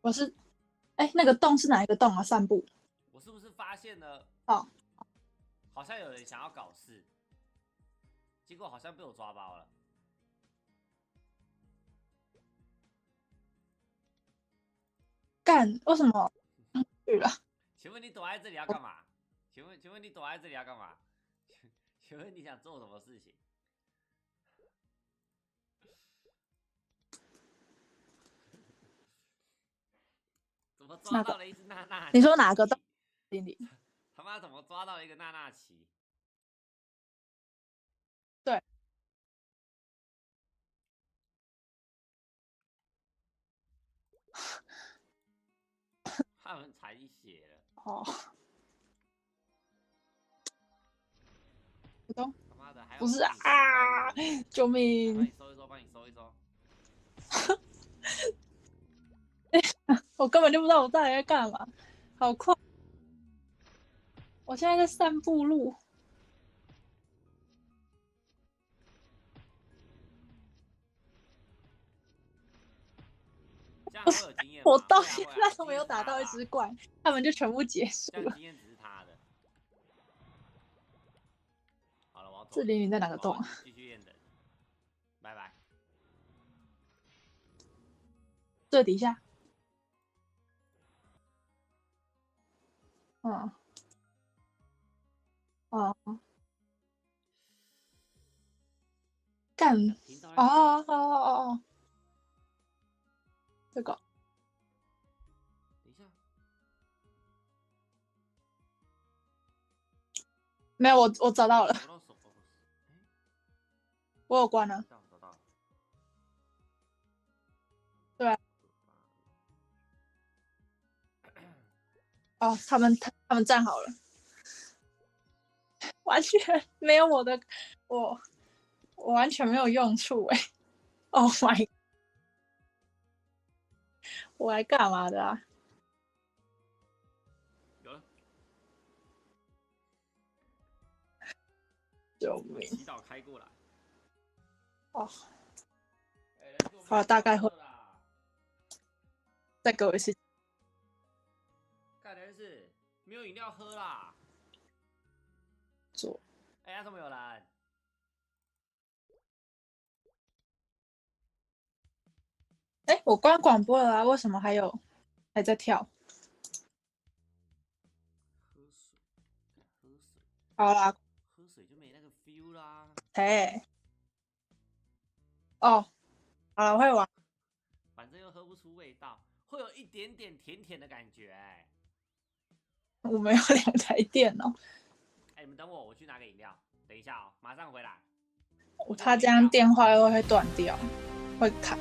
我是，哎，那个洞是哪一个洞啊？散步。我是不是发现了？哦，好像有人想要搞事，结果好像被我抓包了。干，为什么去了？请问你躲在这里要干嘛？请问你躲在这里要干嘛？请问你想做什么事情？怎么抓到了一只娜娜？你说哪个洞？里？他妈怎么抓到了一个娜娜奇？对。他们残血了。哦。懂。他妈的，还有不是啊！救命！帮你收一收，帮你收一收。我根本就不知道我到底在干嘛，好快！我现在在散步路。这样会有经验吗？我到现在都没有打到一只怪，他们就全部结束了。这样经验只是他的。好了，我要走。这里你在哪个洞啊？继续验人。拜拜。最底下。嗯。哦。干。哦哦哦哦。这个。等一下。没有，我找到了。我有关了。找到了。对啊。哦，他们站好了，完全没有我完全没有用处哎。Oh my， 我来干嘛的啊？有了。救命！祈祷开过来。哦。好，大概会。再给我一次。干的是没有饮料喝啦。做。哎呀，怎么有人？哎，我关广播了啊，为什么还在跳？喝水，喝水。好啦。喝水就没那个 feel 啦。哎。哦，好了，我会玩。反正又喝不出味道，会有一点点甜甜的感觉。我没有2台电脑。哎，你们等我，我去拿个饮料。等一下哦，马上回来。他这样电话又会断掉，会卡。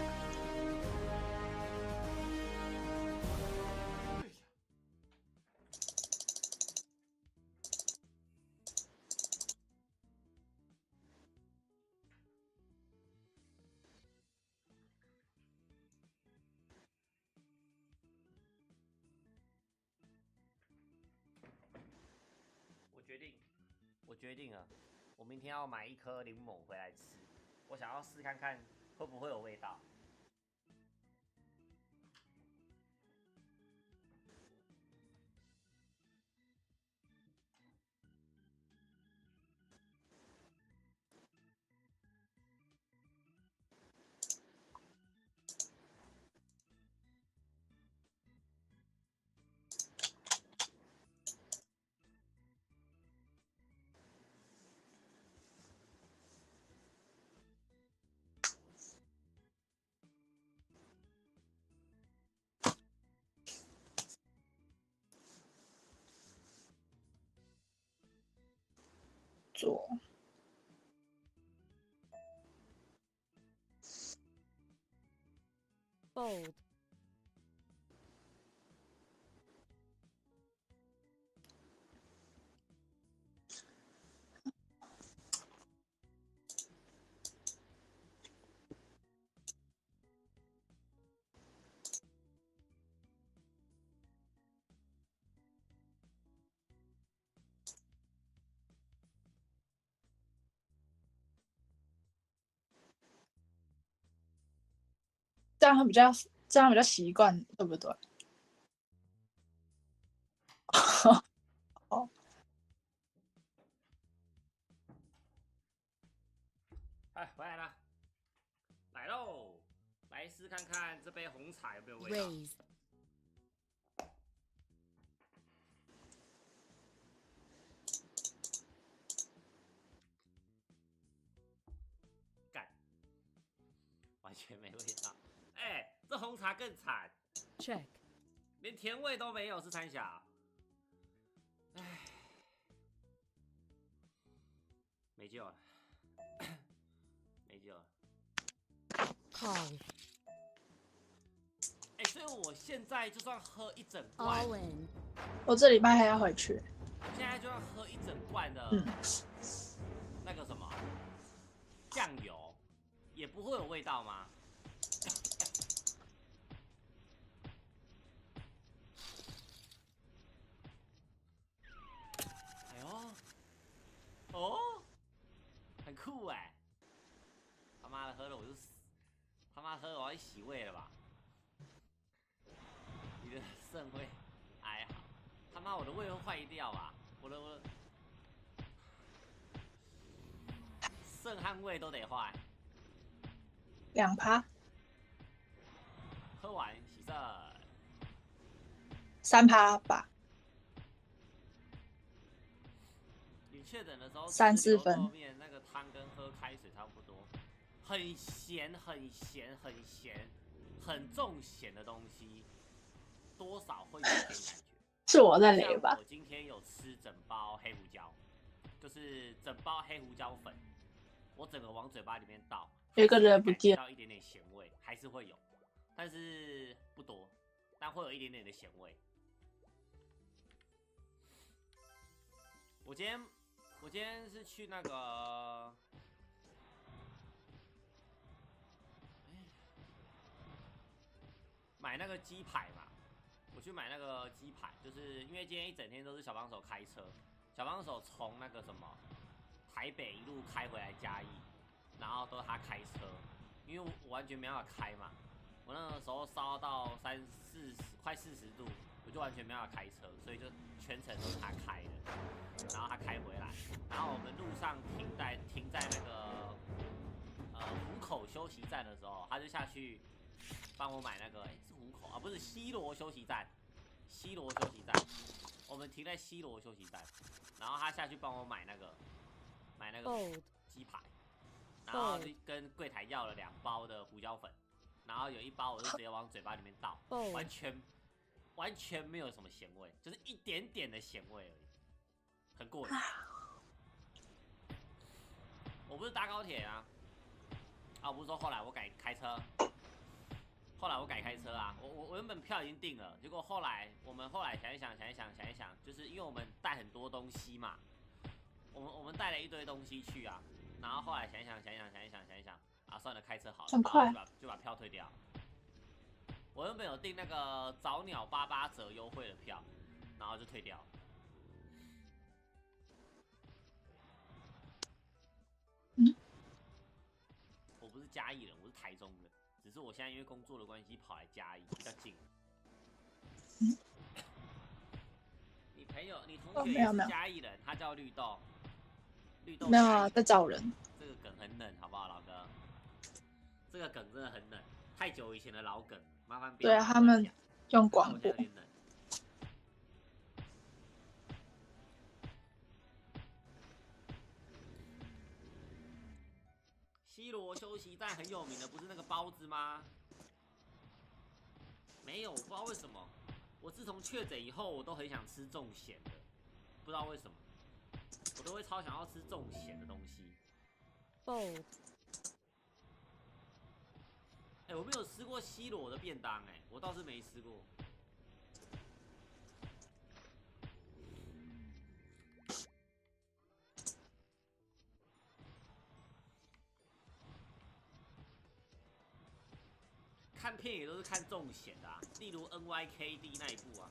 我决定了，我明天要买1颗柠檬回来吃，我想要试看看会不会有味道。做。bold。这样比较习惯，对不对？哦，哎，回来了，来喽，来试看看这杯红茶有没有味道。干，完全没味道。哎，这红茶更惨 Check，连甜味都没有，是三小。哎，没救了，没救了。Call，哎，所以我现在就算喝一整罐， All in，我这礼拜还要回去。现在就算喝一整罐的，那个什么酱油，也不会有味道吗？哎呦，哦，很酷哎！他妈的，喝了我就死，他妈喝了我要去洗胃了吧？你的肾会还好，他妈我的胃会坏掉啊！我的肾和胃都得坏。2%，喝完洗肾。 3%吧。你确诊的时候3、4吃牛肉分。面那个汤跟喝开水差不多，很咸，很咸，很咸，很重咸的东西，多少会有点感觉。是我在雷吧像我？今天有吃整包黑胡椒，就是整包黑胡椒粉，我整个往嘴巴里面倒，有一个人不见，到一点点咸味，还是会有，但是不多，但会有一点点的咸味。我今天是去那个，买那个鸡排嘛。我去买那个鸡排，就是因为今天一整天都是小帮手开车，小帮手从那个什么台北一路开回来嘉义，然后都是他开车，因为我完全没办法开嘛。我那个时候烧到快40度，我就完全没办法开车，所以就全程都是他开的。然后他开回来，然后我们路上停在那个湖口休息站的时候，他就下去帮我买那个，是湖口啊，不是西螺休息站，西螺休息站，我们停在西螺休息站，然后他下去帮我买那个鸡排，然后就跟柜台要了2包的胡椒粉，然后有1包我就直接往嘴巴里面倒，完全没有什么咸味，就是一点点的咸味而已，很过瘾。我不是搭高铁啊，我不是说后来我改开车，我原本票已经订了，结果我们后来想一想，就是因为我们带很多东西嘛，我们带了一堆东西去啊，然后后来想一想，算了，开车好了，很快就把票退掉。我原本有订那个早鸟88折优惠的票，然后就退掉。我不是嘉义人，我是台中人，只是我现在因为工作的关系跑来嘉义，比较近。你同学也是嘉义人，他叫绿豆。没有啊，在找人。这个梗很冷，好不好，老哥？这个梗真的很冷，太久以前的老梗，麻烦不要。对啊，他们用广播。西螺休息站很有名的，不是那个包子吗？没有，我不知道为什么。我自从确诊以后，我都很想吃重咸的，不知道为什么，我都会超想要吃重咸的东西。我没有吃过西螺的便当，我倒是没吃过。看片也都是看重咸的例如 NYKD 那一部啊。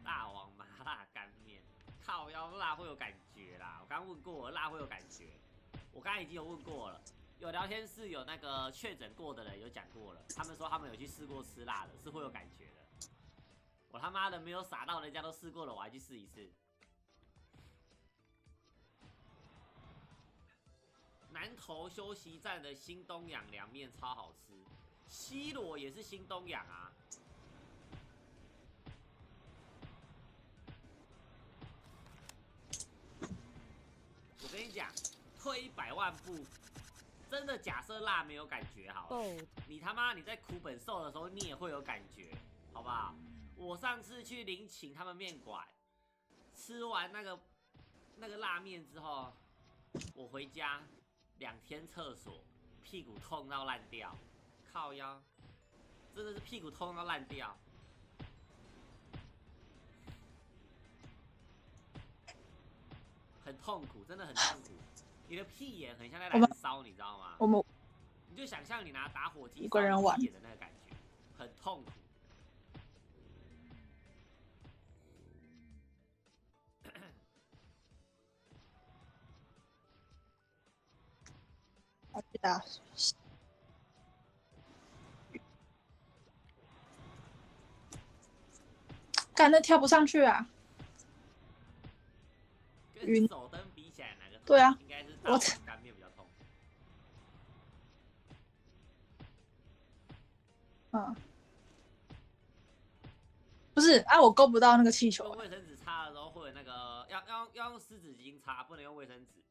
大王麻辣干面，靠腰辣会有感觉啦，我刚问过，辣会有感觉。我刚才已经有问过了，有聊天室有那个确诊过的人有讲过了，他们说他们有去试过吃辣的，是会有感觉的。我他妈的没有傻到人家都试过了，我还去试一次。南投休息站的新东阳凉面超好吃，西螺也是新东阳啊。我跟你讲，退100万步，真的假设辣没有感觉好了，你他妈你在苦本寿的时候你也会有感觉，好不好？我上次去林寝他们面馆，吃完那个辣面之后，我回家2天厕所，屁股痛到烂掉，靠腰，真的是屁股痛到烂掉。很痛苦，真的很痛苦。你的屁眼很像在燃烧，你知道吗？你就想象你拿打火机烧屁眼的那个感觉，很痛苦。我去打。干，那跳不上去啊！跟手灯比起来，哪个痛？对啊，应该是大腿干面比较痛。嗯，不是啊，我勾不到那个气球。用卫生纸擦的时候会有那个，要用湿纸巾擦，不能用卫生纸，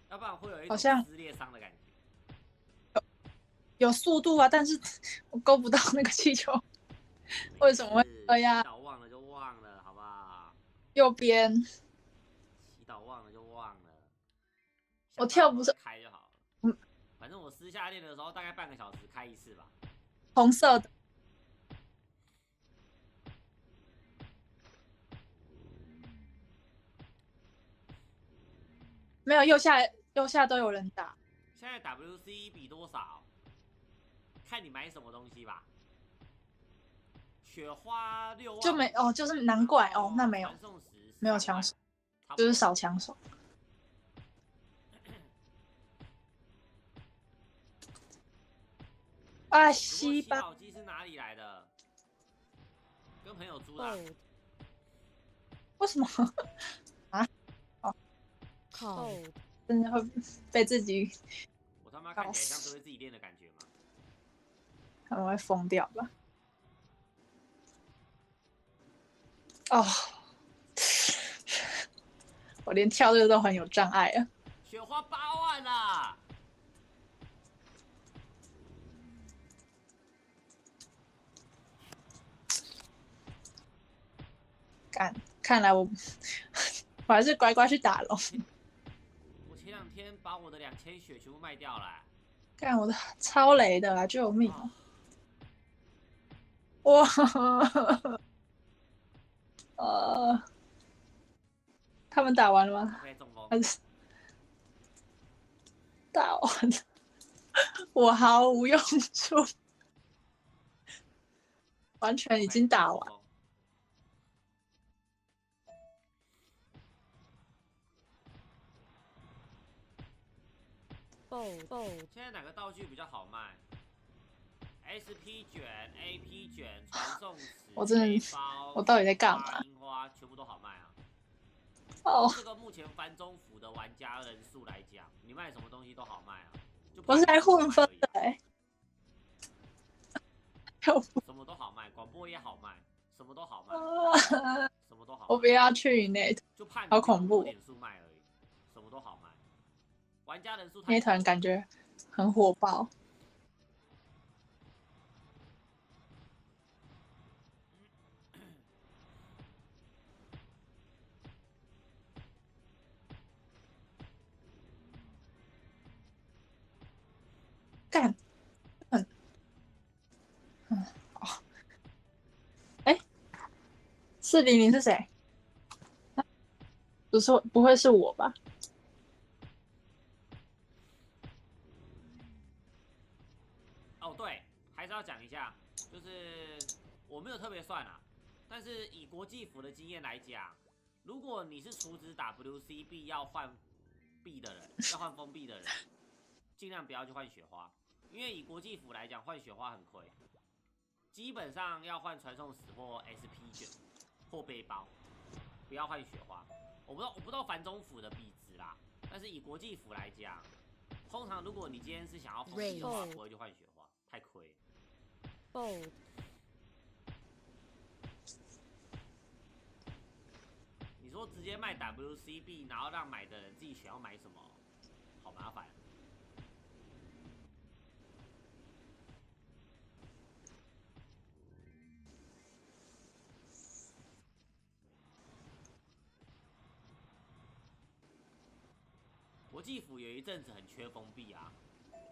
要不然会有一种撕裂伤的感觉。有速度啊，但是我勾不到那个气球，为什么会这样？祈祷忘了就忘了，好不好？右边。祈祷忘了就忘了。我跳不上，开就好了。反正我私下练的时候大概半个小时开一次吧。红色的。没有，右下都有人打。现在 WC 比多少？看你买什么东西吧。雪花6万就没哦，就是难怪哦，那没有，没有枪手，就是少枪手。啊，西巴！洗机是哪里来的？跟朋友租的。为什么？啊？哦，靠！真的会被自己。我他妈看起来像是会自己练的感觉吗？他们会疯掉吧？哦，我连跳这个都很有障碍啊！雪花8万啦！看来我还是乖乖去打龙。我前2天把我的2000血全部卖掉了。干我的超雷的啊！救命！哇！他们打完了吗？还是打完了？我毫无用处，完全已经打完。现在哪个道具比较好卖 ？SP 卷、AP 卷、传送词、我真的，我到底在干嘛？樱花全部都好卖啊！哦，这个目前繁中服的玩家人数来讲，你卖什么东西都好卖啊！我是来混分的哎。什么都好卖，广播也好卖，什么都好卖，什么都好卖。我不要去那，就怕好恐怖。点数卖而已，什么都好卖。玩家人数那团感觉很火爆。干，哦，哎，400是谁？不会是我吧？哦，对，还是要讲一下，就是我没有特别算啊，但是以国际服的经验来讲，如果你是储值 WCB 要换币的人，要换封闭的人，尽量不要去换雪花，因为以国际服来讲，换雪花很亏。基本上要换传送石或 SP 卷或背包，不要换雪花。我不知道繁中服的币值啦，但是以国际服来讲，通常如果你今天是想要封闭的话，不会去换雪花，太亏。你说直接卖 WC 币，然后让买的人自己选要买什么，好麻烦。国际服有一阵子很缺封闭啊，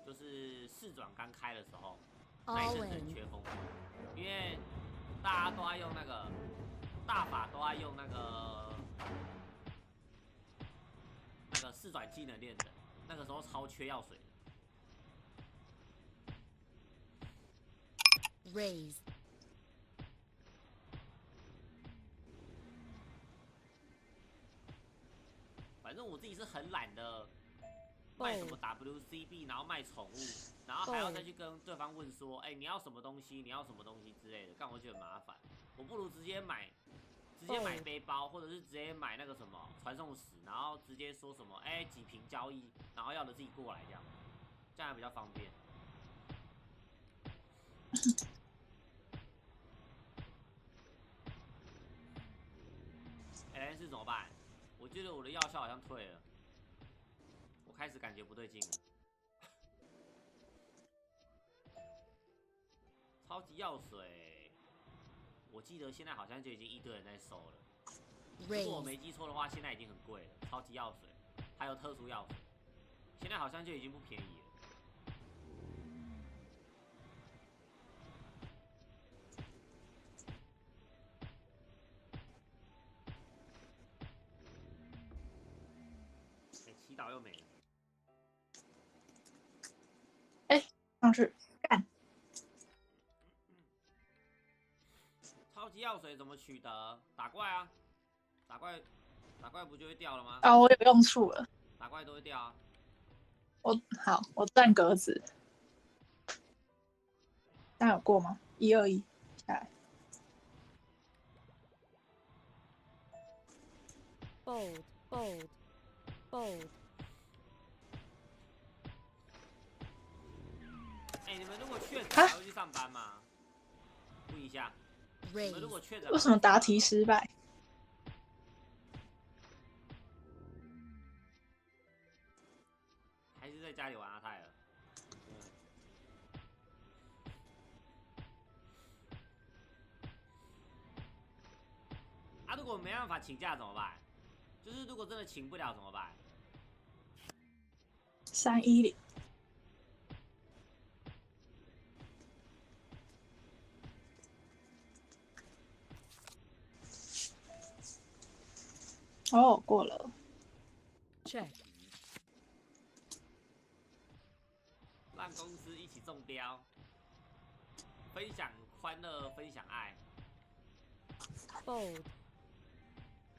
就是四转刚开的时候，那一阵子很缺封闭，因为大家都爱用那个大法都爱用那个四转技能练的，那个时候超缺药水的。Raise. 反正我自己是很懒的，卖什么 WC 币，然后卖宠物，然后还要再去跟对方问说，你要什么东西，你要什么东西之类的，干我觉得很麻烦。我不如直接买背包，或者是直接买那个什么传送石，然后直接说什么，几瓶交易，然后要的自己过来这样还比较方便。但是怎么办？我觉得我的药效好像退了，我开始感觉不对劲了。超级药水，我记得现在好像就已经一堆人在收了。如果我没记错的话，现在已经很贵了。超级药水，还有特殊药水，现在好像就已经不便宜了。祈祷又没了。上去干。超级药水怎么取得？打怪啊，打怪不就会掉了吗？我有用处了。打怪都会掉啊。我占格子。这样有过吗？121下来。Bold. 你们如果确诊还会去上班吗？问一下。你们如果确诊，为什么答题失败？还是在家里玩阿泰了？如果没办法请假怎么办？就是如果真的请不了怎么办？310。过了。Check. 让公司一起中标，分享欢乐，分享爱。Bold.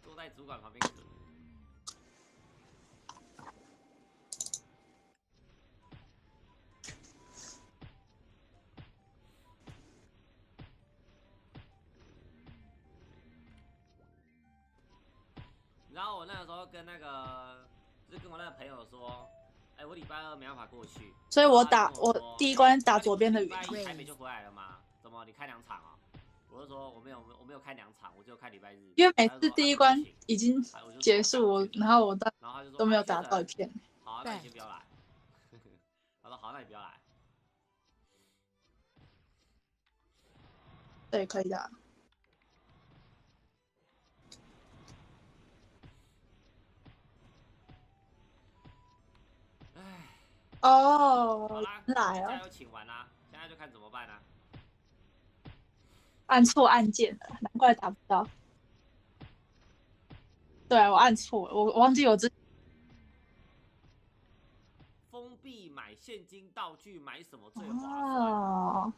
坐在主管旁边啃。然后我那个时候跟就是跟我那个朋友说，我礼拜2没办法过去，所以我第一关打左边的语。台北就回来了吗？怎么你开2场啊？我就说我没有开2场，我只有开礼拜日。因为每次第一关已经结束，然后我都没有打到一片。好，那你先不要来。他说好，那你不要来。对，可以的。好啦，来假又请完啦，现在就看怎么办啦。按错按键了，难怪打不到。对啊，我按错了，我忘记我封闭买现金道具买什么最划算？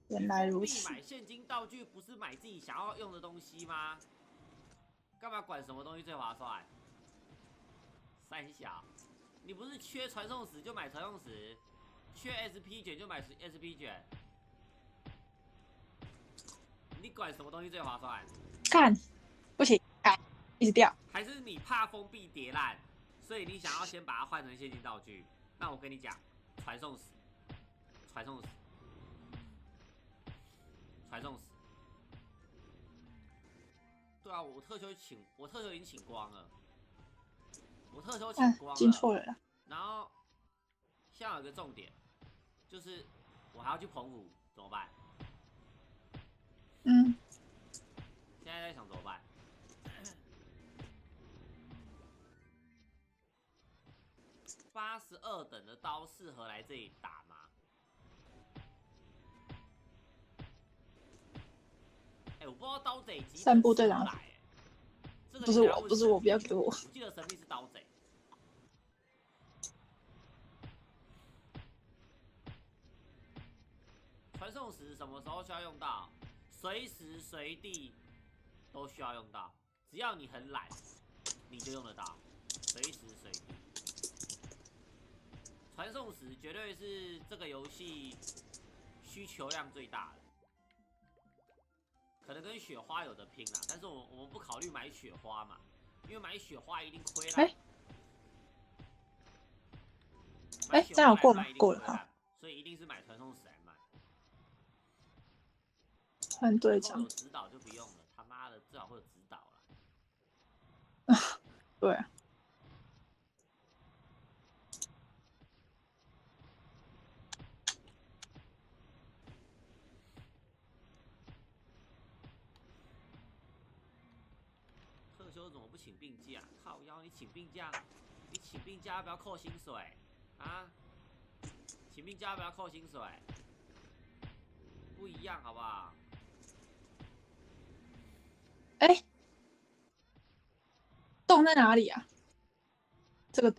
原来如此。封闭买现金道具不是买自己想要用的东西吗？干嘛管什么东西最划算？三小，你不是缺传送石就买传送石，缺 SP 卷就买 SP 卷，你管什么东西最划算？干，不行，干，一直掉。还是你怕封闭叠烂，所以你想要先把它换成现金道具？那我跟你讲，传送石，传送石，传送石。对啊，我特休已经请光了，我特休请光了，进错了啦。然后现在有一个重点，就是我还要去澎湖，怎么办？嗯，现在在想怎么办？82等的刀适合来这里打吗？我不知道刀贼几散步队长来，这个不是我，不是我，不要给我。我记得神秘是刀贼。传送石什么时候需要用到？随时随地都需要用到，只要你很懒，你就用得到，随时随地。传送石绝对是这个游戏需求量最大的。可能跟雪花有的拼啦，但是我们不考虑买雪花嘛，因为买雪花一定亏了。这样有过吗？过了哈。所以一定是买传送石来卖。换队长。有指导就不用了，他妈的最好会有指导了。对啊。特休怎么不请病假？靠腰，你请病假，你请病假要不要扣薪水啊？请病假要不要扣薪水？不一样，好不好？洞在哪里啊？这个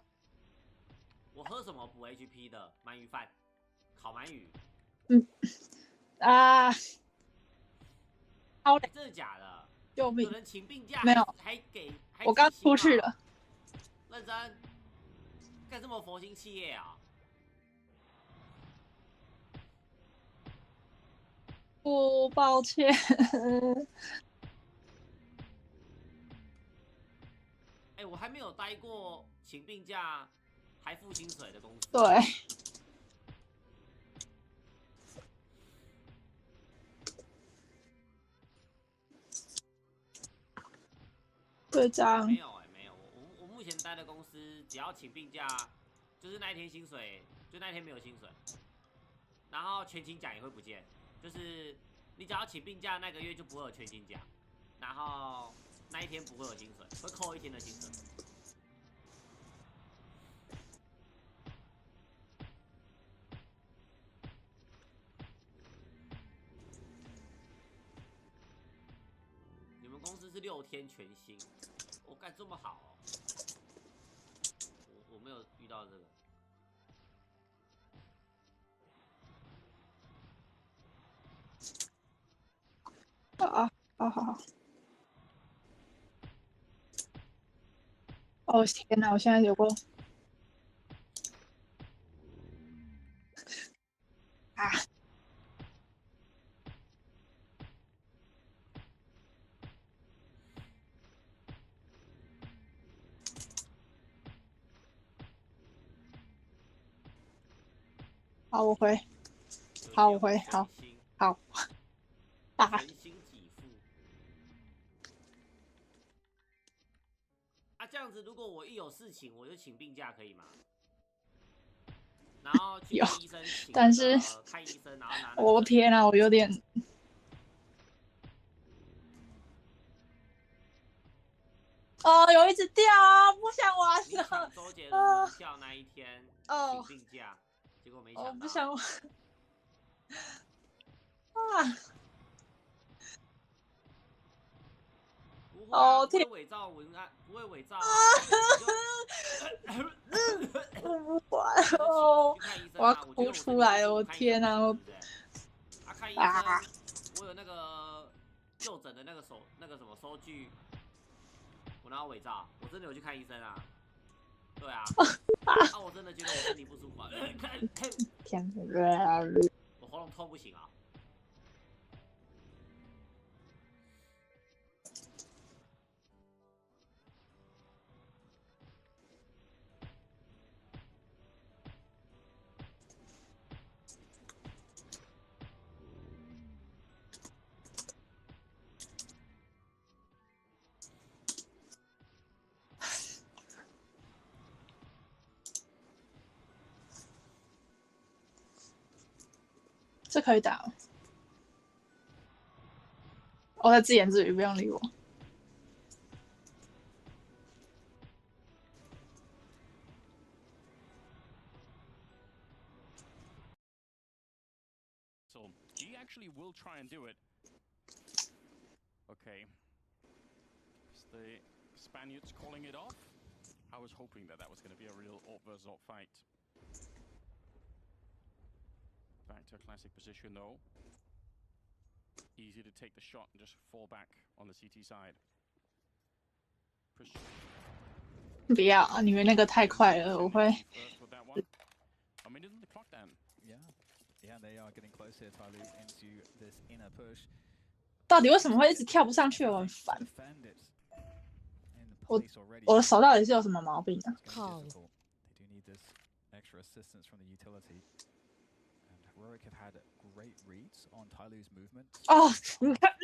我喝什么补 HP 的鳗鱼饭？烤鳗鱼。好嘞，真的假的？救命！有人请病假没有？还给？我刚出去了。认真？干这么佛心企业啊？不，抱歉。我还没有待过请病假还付薪水的公司。对。队长。没有没有，我目前待的公司只要请病假，就是那一天薪水，就那一天没有薪水，然后全勤奖也会不见，就是你只要请病假那个月就不会有全勤奖，然后那一天不会有薪水，会扣一天的薪水。你们公司是6天全薪，我干这么好哦？我没有遇到这个。好。哦天哪！我现在有过啊！好，我回。好，我回。好。好。全心给付。这样子，如果我一有事情，我就请病假，可以吗？然后去看医生请，但是看医生，然后拿。我天啊，我有点。有一直掉啊，不想玩了。你抢周杰伦跳那一天请病假，结果没抢到。不想玩。不会伪造文案，不会伪造。不管哦，我要哭出来了！我天哪！看医生，我有那个就诊的那个什么收据，我哪有伪造？我真的有去看医生啊。对啊，我真的觉得我身体不舒服啊。天，我喉咙痛不行啊。这可以打吗？我在自言自语，不用理我。So he actually will try and do it. Okay. Is the Spaniards calling it off? I was hoping that was going to be a real Orc versus Orc fight. Back to a classic position though. Easy to take the shot and just fall back on the CT side. Push. 不要，你们那个太快了，我会。 First with that one. A minute on the clock then. Yeah, they are getting close here, Tyloo, into this inner push. 到底为什么会一直跳不上去？我很烦。我的手到底是有什么毛病啊？ Call. They do need this extra assistance from the utility. And Heroic have had great reads on Tyloo's movement. 哦，你看，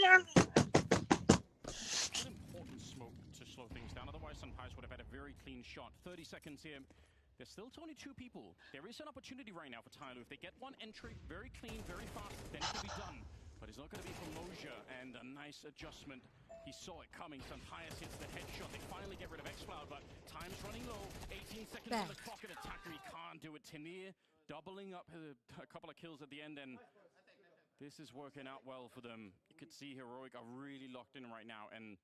An important smoke to slow things down. Otherwise, Sunpies would have had a very clean shot. 30 seconds here. There's still only 2 people. There is an opportunity right now for Tyloo. If they get one entry very clean, very fast, then it can be done. But it's not going to be for Moja, and a nice adjustment. He saw it coming. Sunpies hits the headshot. They finally get rid of X-Cloud, but time's running low. 18 seconds on the clock, and attacker, he can't do it. Tenir doubling up a couple of kills at the end, and this is working out well for them. You could see Heroic are really locked in right now, and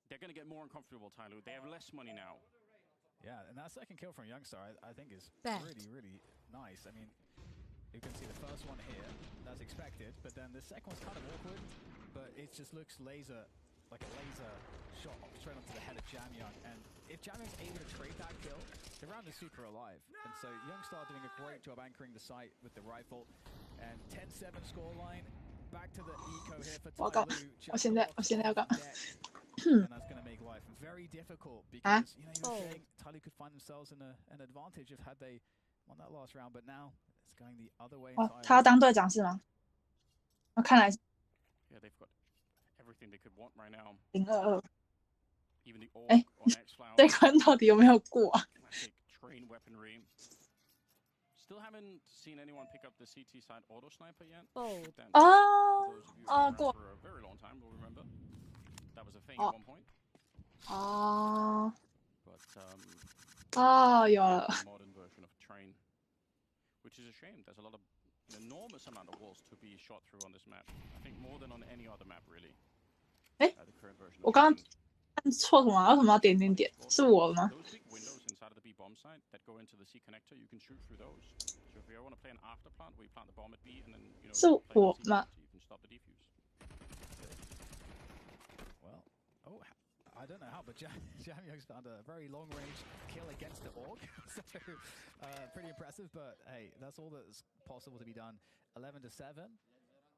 they're going to get more uncomfortable, Tyloo. They have less money now. Yeah, and that second kill from Youngstar, I think is really, really nice. I mean, you can see the first one here, that's expected, but then the second one's kind of awkward, but it just looks like a laser shot straight onto the head of Jamyang, and if Jamyang's able to trade that kill, the round is super alive. And so Youngstar doing a great job anchoring the site with the rifle, and 10-7 scoreline, back to the eco here for Tyloo. 我现在要干嘛？ And that's going to make life very difficult because, you know, you were saying Tyloo could find themselves in an advantage if had they won that last round, but now it's going the other way 哦， entirely. 他要当队长是吗？我看来 Yeah, they've got everything they could want right now. 022。 Even the Orc on X-Cloud. 这关到底有没有过啊？ Classic train weaponry. Still haven't seen anyone pick up the CT side auto sniper yet. Bold. Oh, Those of you who have been go. around for a very long time will remember. That was a thing at one point. 哦 But 哦，有了。 a modern version of train, which is a shame. There's an enormous amount of walls to be shot through on this map. I think more than on any other map, really. 哎， The current version 我 of 刚刚 train. 按错什么？为什么要点点点？是我吗？ Those big windows inside of the B bomb site that go into the C connector, you can shoot through those. So if you want to play an after plant where you plant the bomb at B and then是 play 我 the C 吗？ connector, you can stop the defuse. Well, I don't know how, but Jamyang's found a very long-range kill against the Orc. So, pretty impressive, but hey, that's all that's possible to be done. 11-7.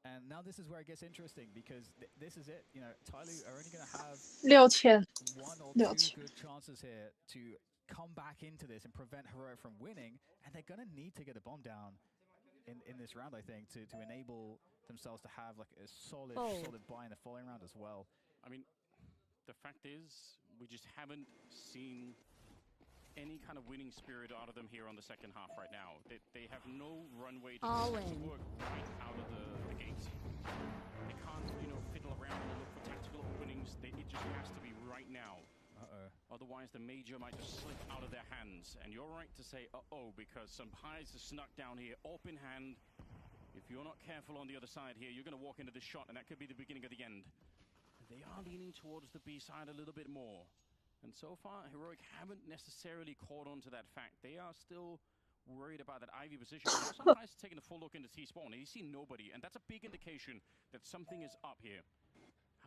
And now this is where it gets interesting because this is it. You know, Tyloo are only going to have 6000。 one or two good chances here to come back into this and prevent Heroic from winning, and they're going to need to get a bomb down in this round, I think, to enable themselves to have like a solid buy in the following round as well. I mean, the fact is, we just haven't seen any kind of winning spirit out of them here on the second half right now. They have no runway to work right out of the gate. They can't, fiddle around and look for tactical openings. It just has to be right now. Otherwise, the major might just slip out of their hands. And you're right to say, because some pies are snuck down here, open hand. If you're not careful on the other side here, you're going to walk into this shot, and that could be the beginning of the end. They are leaning towards the B side a little bit more. And so far, Heroic haven't necessarily caught on to that fact. They are still worried about that Ivy position. Sometimes taking a full look into T-spawn, and you see nobody, and that's a big indication that something is up here.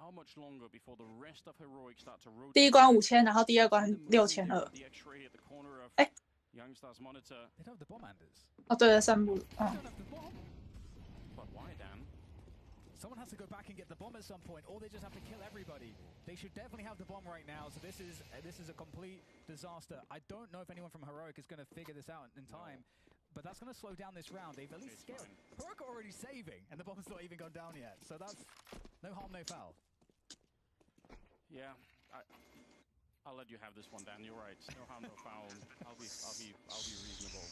how much longer before the rest of heroic start to rotate? 第一关5000，然后第二关6200。哎， Youngstar's monitor. They don't have the bomb enders. 哦对了，3步， They don't have the bomb. But why, Dan? Someone has to go back and get the bomb at some point, or they just have to kill everybody. They should definitely have the bomb right now. So this is a complete disaster. I don't know if anyone from Heroic is going to figure this out in time, but that's going to slow down this round. They've at least scaled. Heroic are already saving, and the bomb's not even gone down yet. So that's no harm, no foul. Yeah, I'll let you have this one, Dan. You're right. No harm, no foul. I'll be reasonable.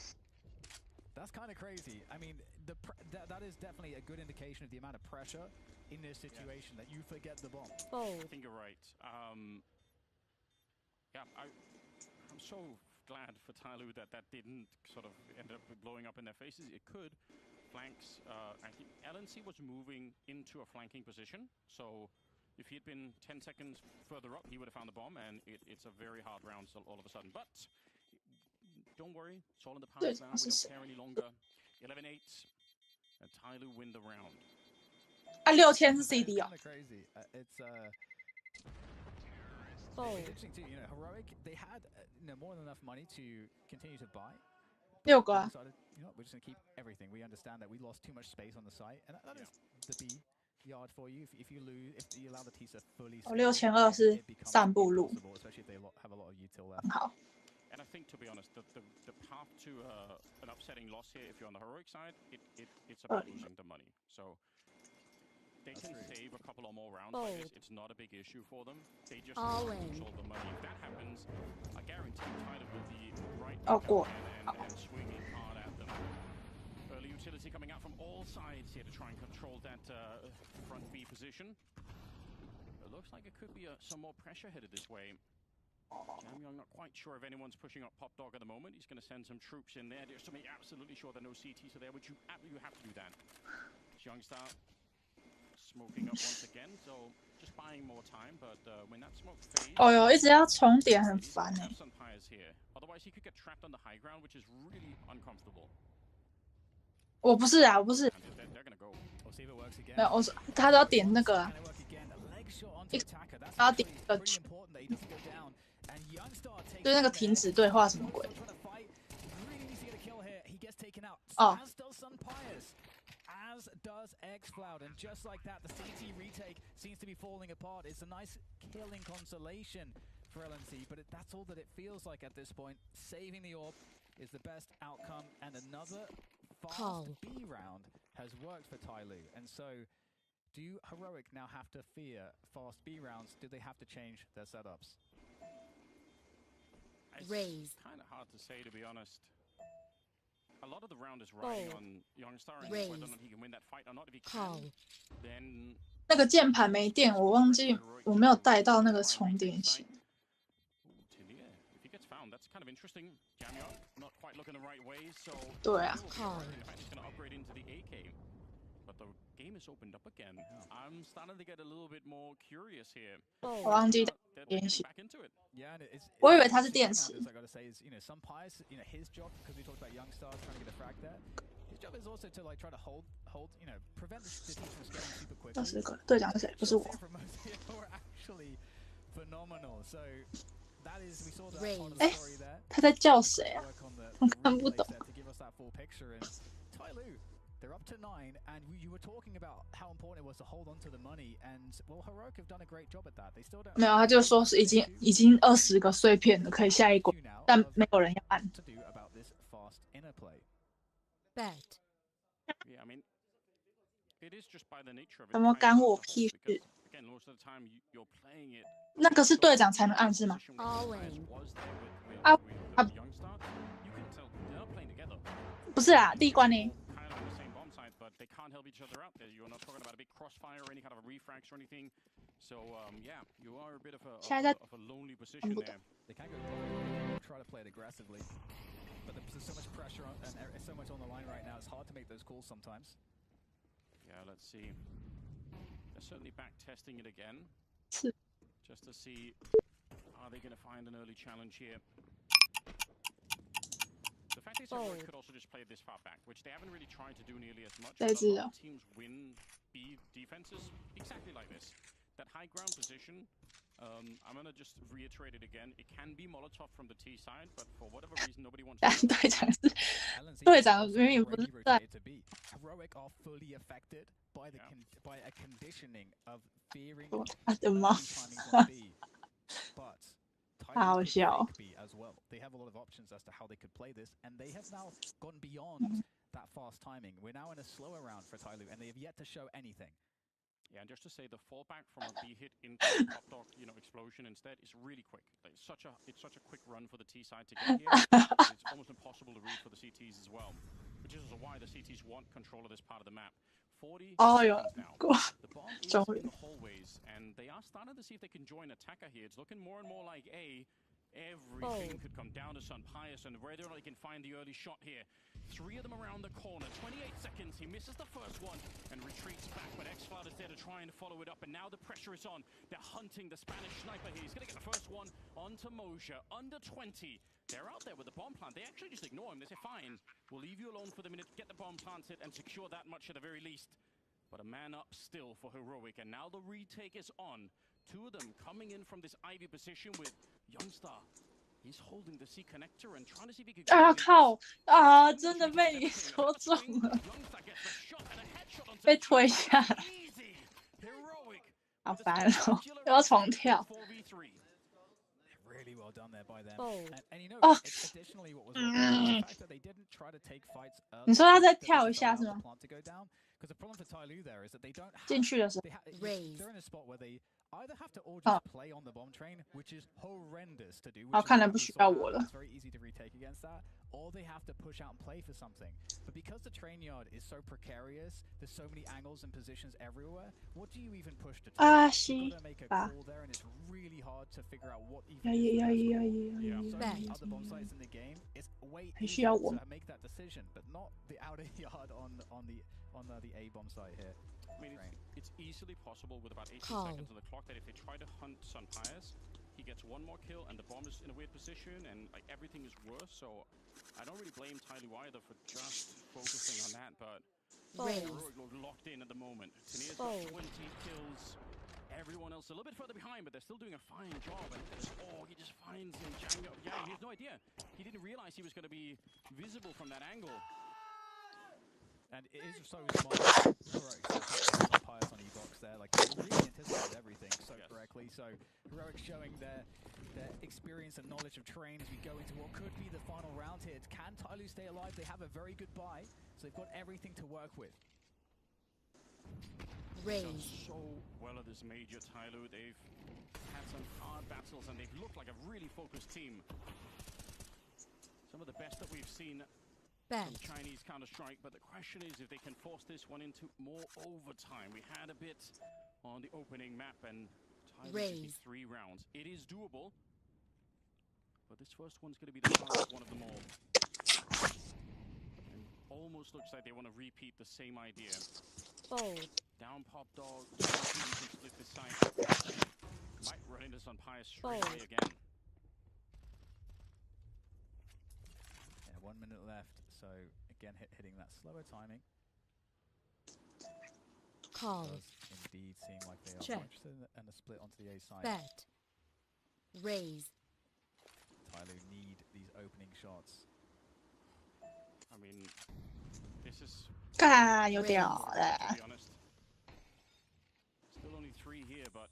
That's kind of crazy. I mean, that is definitely a good indication of the amount of pressure in this situation that you forget the bomb. I think you're right. Yeah, I'm so glad for Tyloo that didn't sort of end up blowing up in their faces. It could. Flanks. I think LNC was moving into a flanking position, so if he had been 10 seconds further up, he would have found the bomb, and it's a very hard round all of a sudden. But don't worry, it's all in the past now. We don't care any longer. 11-8, and Tyloo win the round. 啊，6000是 CD 哦。 Kind of crazy. It's Bold. interesting too. You know, Heroic, they had more than enough money to continue to buy. 6个啊。 Decided, you know, we're just gonna keep everything. We understand that we lost too much space on the site, and that is the B yard for you. If you allow the Tisa fully, 6200是散步路， especially if they have a lot of util left. 很好。 And I think, to be honest, the path to an upsetting loss here, if you're on the heroic side, it's about losing the money. So they can save a couple or more rounds like this. It's not a big issue for them. They just control the money. If that happens, I guarantee Tyler will be right back and swinging hard at them. Early utility coming out from all sides here to try and control that front B position. It looks like it could be some more pressure headed this way. I'm not quite sure if anyone's pushing up Pop Dog at the moment. He's going to send some troops in there just to make absolutely sure that no CTs are there, which you have to do that. Youngstar smoking up once again, so just buying more time, but when that smoke fades... 哦哟，一直要重点很烦哎。 Otherwise he could get trapped on the high ground, which is really uncomfortable. 我不是啊，我不是。 没有，我说他都要点那个啊。他要点那个，就是那个停止对话什么鬼？哦。 As does Xcloud, and just like that, the CT retake seems to be falling apart. It's a nice killing consolation for LNC, but that's all that it feels like at this point. Saving the orb is the best outcome, and another fast B round has worked for Tyloo. And so, do Heroic now have to fear fast B rounds? Do they have to change their setups? It's kind of hard to say, to be honest. A lot of the round is riding on Youngstar, and whether or not he can win that fight or not. If he can, then 那个键盘没电，我忘记我没有带到那个充电线。 If he gets found, that's kind of interesting. Jamio not quite looking the right way, so 对啊。 in fact, he's going to upgrade into the AK. But the game has opened up again. I'm starting to get a little bit more curious here. 我忘记带 They're 电 getting 线。 back into it. Yeah, and it's 我以为它是电池。 I gotta say is, some Pius, his job, because we talked about Youngstar trying to get a frag there. His job is also to try to hold, prevent the team from scaling super quickly. 20个队长是谁？不是我。 Were actually phenomenal. So that is, we saw that part of the 哎， story there. 他在叫谁啊？ 我看不懂。 To give us that full picture, and Tyloo, they're up to 9, and you were talking about how important it was to hold on to the money, and well, Heroic have done a great job at that. They still don't. 没有，他就说是已经20个碎片了，可以下一关，但没有人要按。 To do about this fast interplay. Bet. Yeah, I mean, it is just by the nature of it. 怎么干我屁事？ Again, most of the time you're playing it. 那个是队长才能按是吗？ 啊啊！ 不是啊，第一关呢？ But they can't help each other out there. You're not talking about a big crossfire or any kind of a refrax or anything. So yeah, you are a bit of a lonely position there. They can go try to play it aggressively, but there's so much pressure and so much on the line right now. It's hard to make those calls sometimes. Yeah, let's see. They're certainly back testing it again, just to see are they going to find an early challenge here. The fact is, Heroic could also just play this far back, which they haven't really tried to do nearly as much. A lot of teams win B defenses exactly like this. that high ground position. I'm gonna just reiterate it again. It can be Molotov from the T side, but for whatever reason, nobody wants to. 队长是队长，明明不是在。 Heroic are fully affected by the by a conditioning of fearing 他的猫。 But 好笑。 as well. They have a lot of options as to how they could play this, and they have now gone beyond that fast timing. We're now in a slower round for Tyloo, and they have yet to show anything. Yeah, and just to say, the fallback from a B hit into a pop dog, explosion instead is really quick. Like, it's such a quick run for the T side to get here. It's almost impossible to read for the CTs as well, which is also why the CTs want control of this part of the map. 40 seconds now. The bomb is in the hallways, and they are starting to see if they can join attacker here. It's looking more and more like everything could come down to Sun Pius, and whether they can find the early shot here. 3 of them around the corner. 28 seconds. He misses the first one and retreats back, but X-Cloud is there to try and follow it up, and now the pressure is on. They're hunting the Spanish sniper here. He's going to get the first one onto Moja. Under 20. They're out there with the bomb plant. They actually just ignore him. They say, fine, we'll leave you alone for the minute, get the bomb planted, and secure that much at the very least. But a man up still for Heroic, and now the retake is on. 2 of them coming in from this Ivy position with Youngstar. He's holding the C connector and trying to see if he can. 啊靠！啊，真的被你说中了，被推下来，好烦哦！又要重跳。 Really well done there by them. And you know, Oh. additionally, what was the fact that they didn't try to take fights. 你说他再跳一下是吗？ Because the problem for Tyloo there is that they don't. 进去的时候 They're in a spot where they either have to all just play on the bomb train, which is horrendous to do. 好，看来不需要我了。 It's very easy to retake against that, or they have to push out and play for something. But because the train yard is so precarious, there's so many angles and positions everywhere. What do you even push to? You've got to make a call there, and it's really hard to figure out what even. So many other bomb sites in the game. It's way easier to make that decision, but not the outer yard on the A bomb site here. I mean, it's easily possible with about 18 seconds on the clock that if they try to hunt Sun Pius, he gets 1 more kill and the bomb is in a weird position and like everything is worse. So I don't really blame Tyloo either for just focusing on that, but Heroic locked in at the moment. Tanir's got 20 kills. Everyone else a little bit further behind, but they're still doing a fine job. And he just finds him. Django. Yeah, he has no idea. He didn't realize he was going to be visible from that angle. And it is so smart. Heroic Pius on E-Box there. Like, they really anticipated everything so correctly. So, Heroic showing their experience and knowledge of terrain as we go into what could be the final round here. Can Tyloo stay alive? They have a very good buy, so they've got everything to work with. Done so well at this major, Tyloo. They've had some hard battles, and they've looked like a really focused team. Some of the best that we've seen from Chinese Counter-Strike, but the question is if they can force this one into more overtime. We had a bit on the opening map, and Tyloo 3 rounds. It is doable, but this first one's going to be the hardest one of them all. And almost looks like they want to repeat the same idea. Down pop dog, split this side. Might run into Sun Pius straight away again. Yeah, 1 minute left. So again, hitting that slower timing. Does indeed seem like they are interested in a split onto the A side. Tyloo need these opening shots. I mean, this is. 有点好的。 To be honest, still only 3 here, but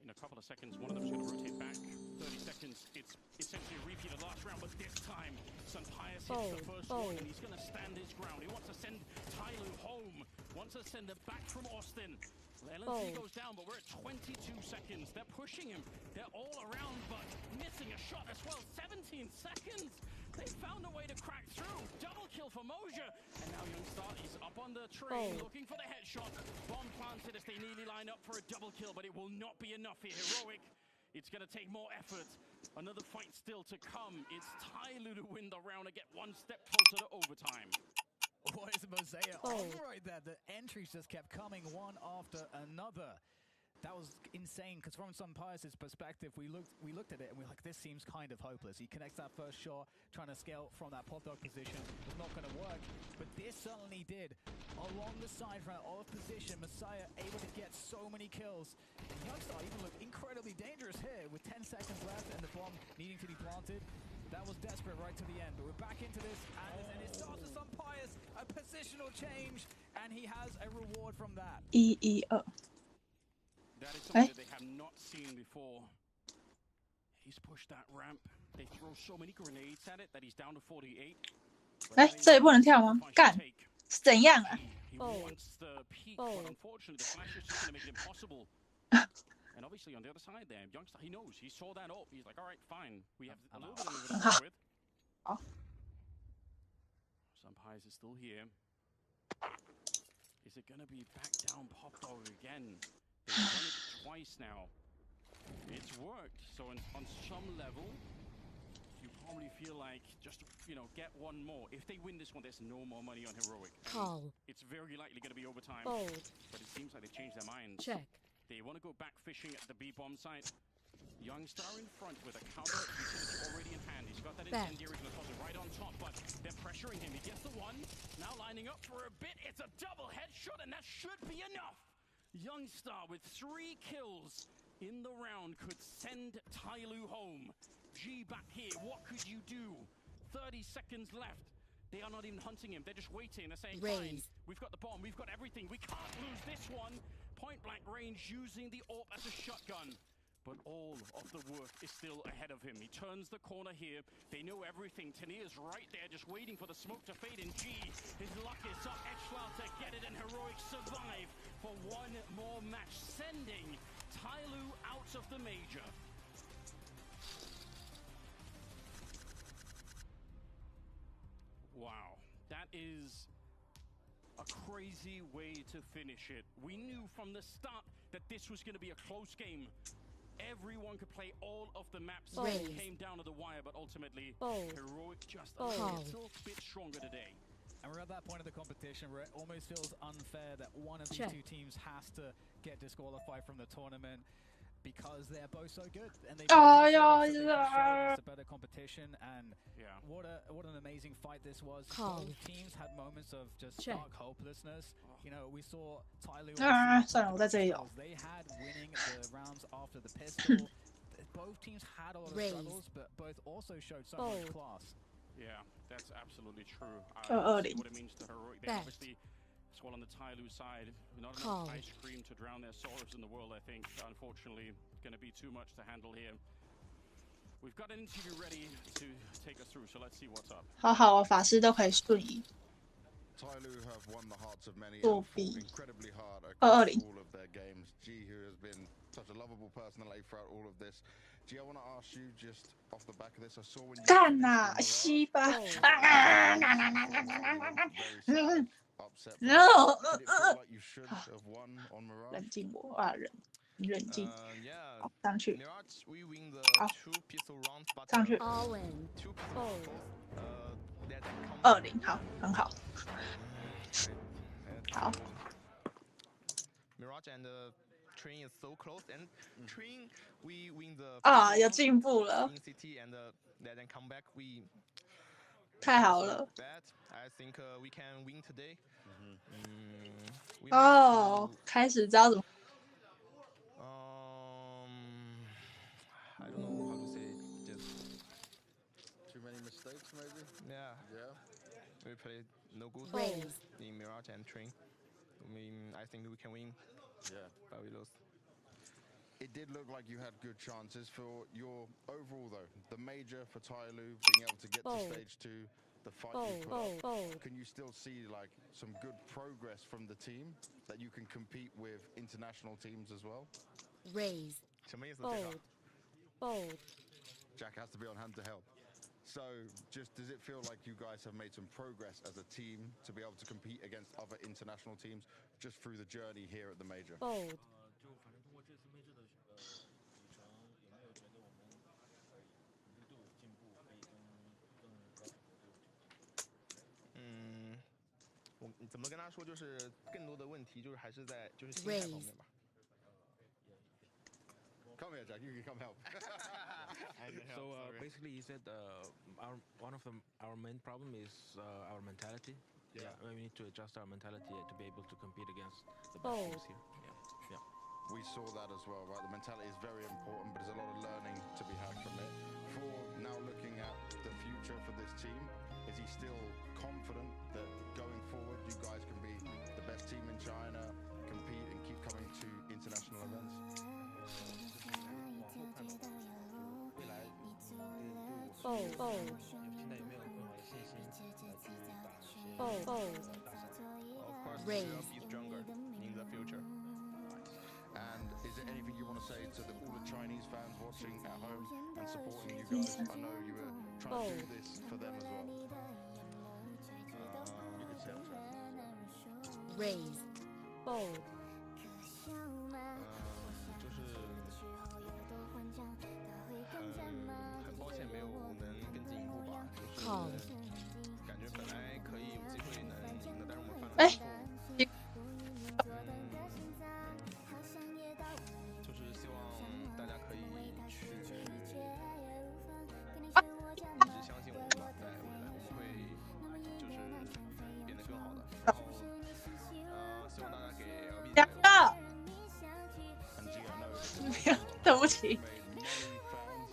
in a couple of seconds, one of them's going to rotate back. 30 seconds. It's essentially a repeat of last round, but this time, Sun Pius hits the first one, and he's going to stand his ground. He wants to send Tyloo home. Wants to send it back from Austin. LNC goes down, but we're at 22 seconds. They're pushing him. They're all around, but missing a shot as well. 17 seconds. They found a way to crack through. Double kill for Moja. And now Youngstar is up on the train looking for the headshot. Bomb planted as they nearly line up for a double kill, but it will not be enough here. Heroic. It's going to take more effort. Another fight still to come. It's Tyloo to win the round and get 1 step closer to overtime. What is a mosaic on right there? The entries just kept coming one after another. that was insane because from some Pius' perspective, we looked at it and we're like, this seems kind of hopeless. He connects that first shot, trying to scale from that pop dog position. It's not going to work, but this certainly did. Along the side front of position, Messiah able to get so many kills. Youngstar even looked incredibly dangerous here with 10 seconds left and the bomb needing to be planted. That was desperate right to the end, but we're back into this, and it starts with some Pius, a positional change, and he has a reward from that. That is something that they have not seen before. He's pushed that ramp. They throw so many grenades at it that he's down to 48. 哎，这里不能跳吗？干，是怎样啊？ He wants the peak, but unfortunately the flash is just going to make it impossible. And obviously on the other side there, Youngstar, he knows. He saw that up. He's like, all right, fine. We have a little bit of it to work with. Some Pies is still here. Is it going to be back down pop dog again? They've done it twice now. It's worked. So on some level, you probably feel like just, you know, get one more. If they win this one, there's no more money on Heroic. It's very likely going to be overtime. But it seems like they've changed their minds. Check. They want to go back fishing at the B-bomb site. Youngstar in front with a counter utility already in hand. He's got that incendiary deposit right on top, but they're pressuring him. He gets the one. Now lining up for a bit. It's a double headshot, and that should be enough. Youngstar with 3 kills in the round could send Tyloo home. G back here. What could you do? 30 seconds left. They are not even hunting him. They're just waiting. They're saying, fine, we've got the bomb. We've got everything. We can't lose this one. Point blank range using the AWP as a shotgun. But all of the work is still ahead of him. He turns the corner here. They know everything. Tanier's right there, just waiting for the smoke to fade in. G, his luck is up. Edgeloud to get it, and Heroic survive for one more match, sending Tyloo out of the major. Wow, that is a crazy way to finish it. We knew from the start that this was going to be a close game. Everyone could play all of the maps. It came down to the wire, but ultimately, Heroic just a little bit stronger today. And we're at that point of the competition where it almost feels unfair that one of these two teams has to get disqualified from the tournament because they're both so good and they both show a better competition. And what an amazing fight this was. Both teams had moments of just stark hopelessness. You know, we saw Tyloo. They had winning the rounds after the pistol. Both teams had a lot of struggles, but both also showed so much class. Yeah, that's absolutely true. What it means to Heroic. They obviously swallow on the Tyloo side. Not enough ice cream to drown their sorrows in the world, I think. Unfortunately, going to be too much to handle here. We've got an interview ready to take us through, so let's see what's up. 好好哦，法师都可以瞬移。 Tyloo have won the hearts of many and fought incredibly hard across all of their games. G, who has been such a lovable personality throughout all of this. G, I want to ask you just off the back of this. I saw when you 干呐，西巴！ upset. Did it feel like you should have won on Mirage? 冷静我啊，冷静。好，上去。好，上去。20，好，很好。好。 Mirage and Train is so close, and Train we win the 啊，有进步了。 in CT and then come back we 太好了。 I think we can win today. 哦，开始知道怎么。 I don't know how to say it. Just too many mistakes, maybe. Yeah. We played no good in Mirage and Train. I think we can win. But we lost. It did look like you had good chances for your overall, though. The major for Tyloo being able to get to stage 2, the fight you put up. Can you still see like some good progress from the team that you can compete with international teams as well? Raise. Bold. Jack has to be on hand to help. So, just does it feel like you guys have made some progress as a team to be able to compete against other international teams just through the journey here at the major? Bold. Mm, 怎么跟他说？就是更多的问题，就是还是在就是心态方面吧。come here, Jack. You can come help. So basically, he said one of our main problem is our mentality. Yeah, we need to adjust our mentality to be able to compete against the best teams here. Yeah. We saw that as well, right? The mentality is very important, but there's a lot of learning to be had from it. For now, looking at the future for this team, is he still confident that going forward, you guys can be the best team in China, compete and keep coming to international events? 未来对现在有没有更好的信心来去打一些大赛？ Of course, Raise. we'll be stronger in the future. And is there anything you want to say to all the Chinese fans watching at home and supporting you guys? I know you were trying to do this for them as well. You could say it. Raise. Fold. 很抱歉没有能更进一步吧，就是 Call. 感觉本来可以有机会能赢的，但是我们犯了哎错误。就是希望大家可以去一直相信我们吧，在未来我们会就是变得更好的。然后希望大家给 LB 两个， And G, I know 对不起， made many fans,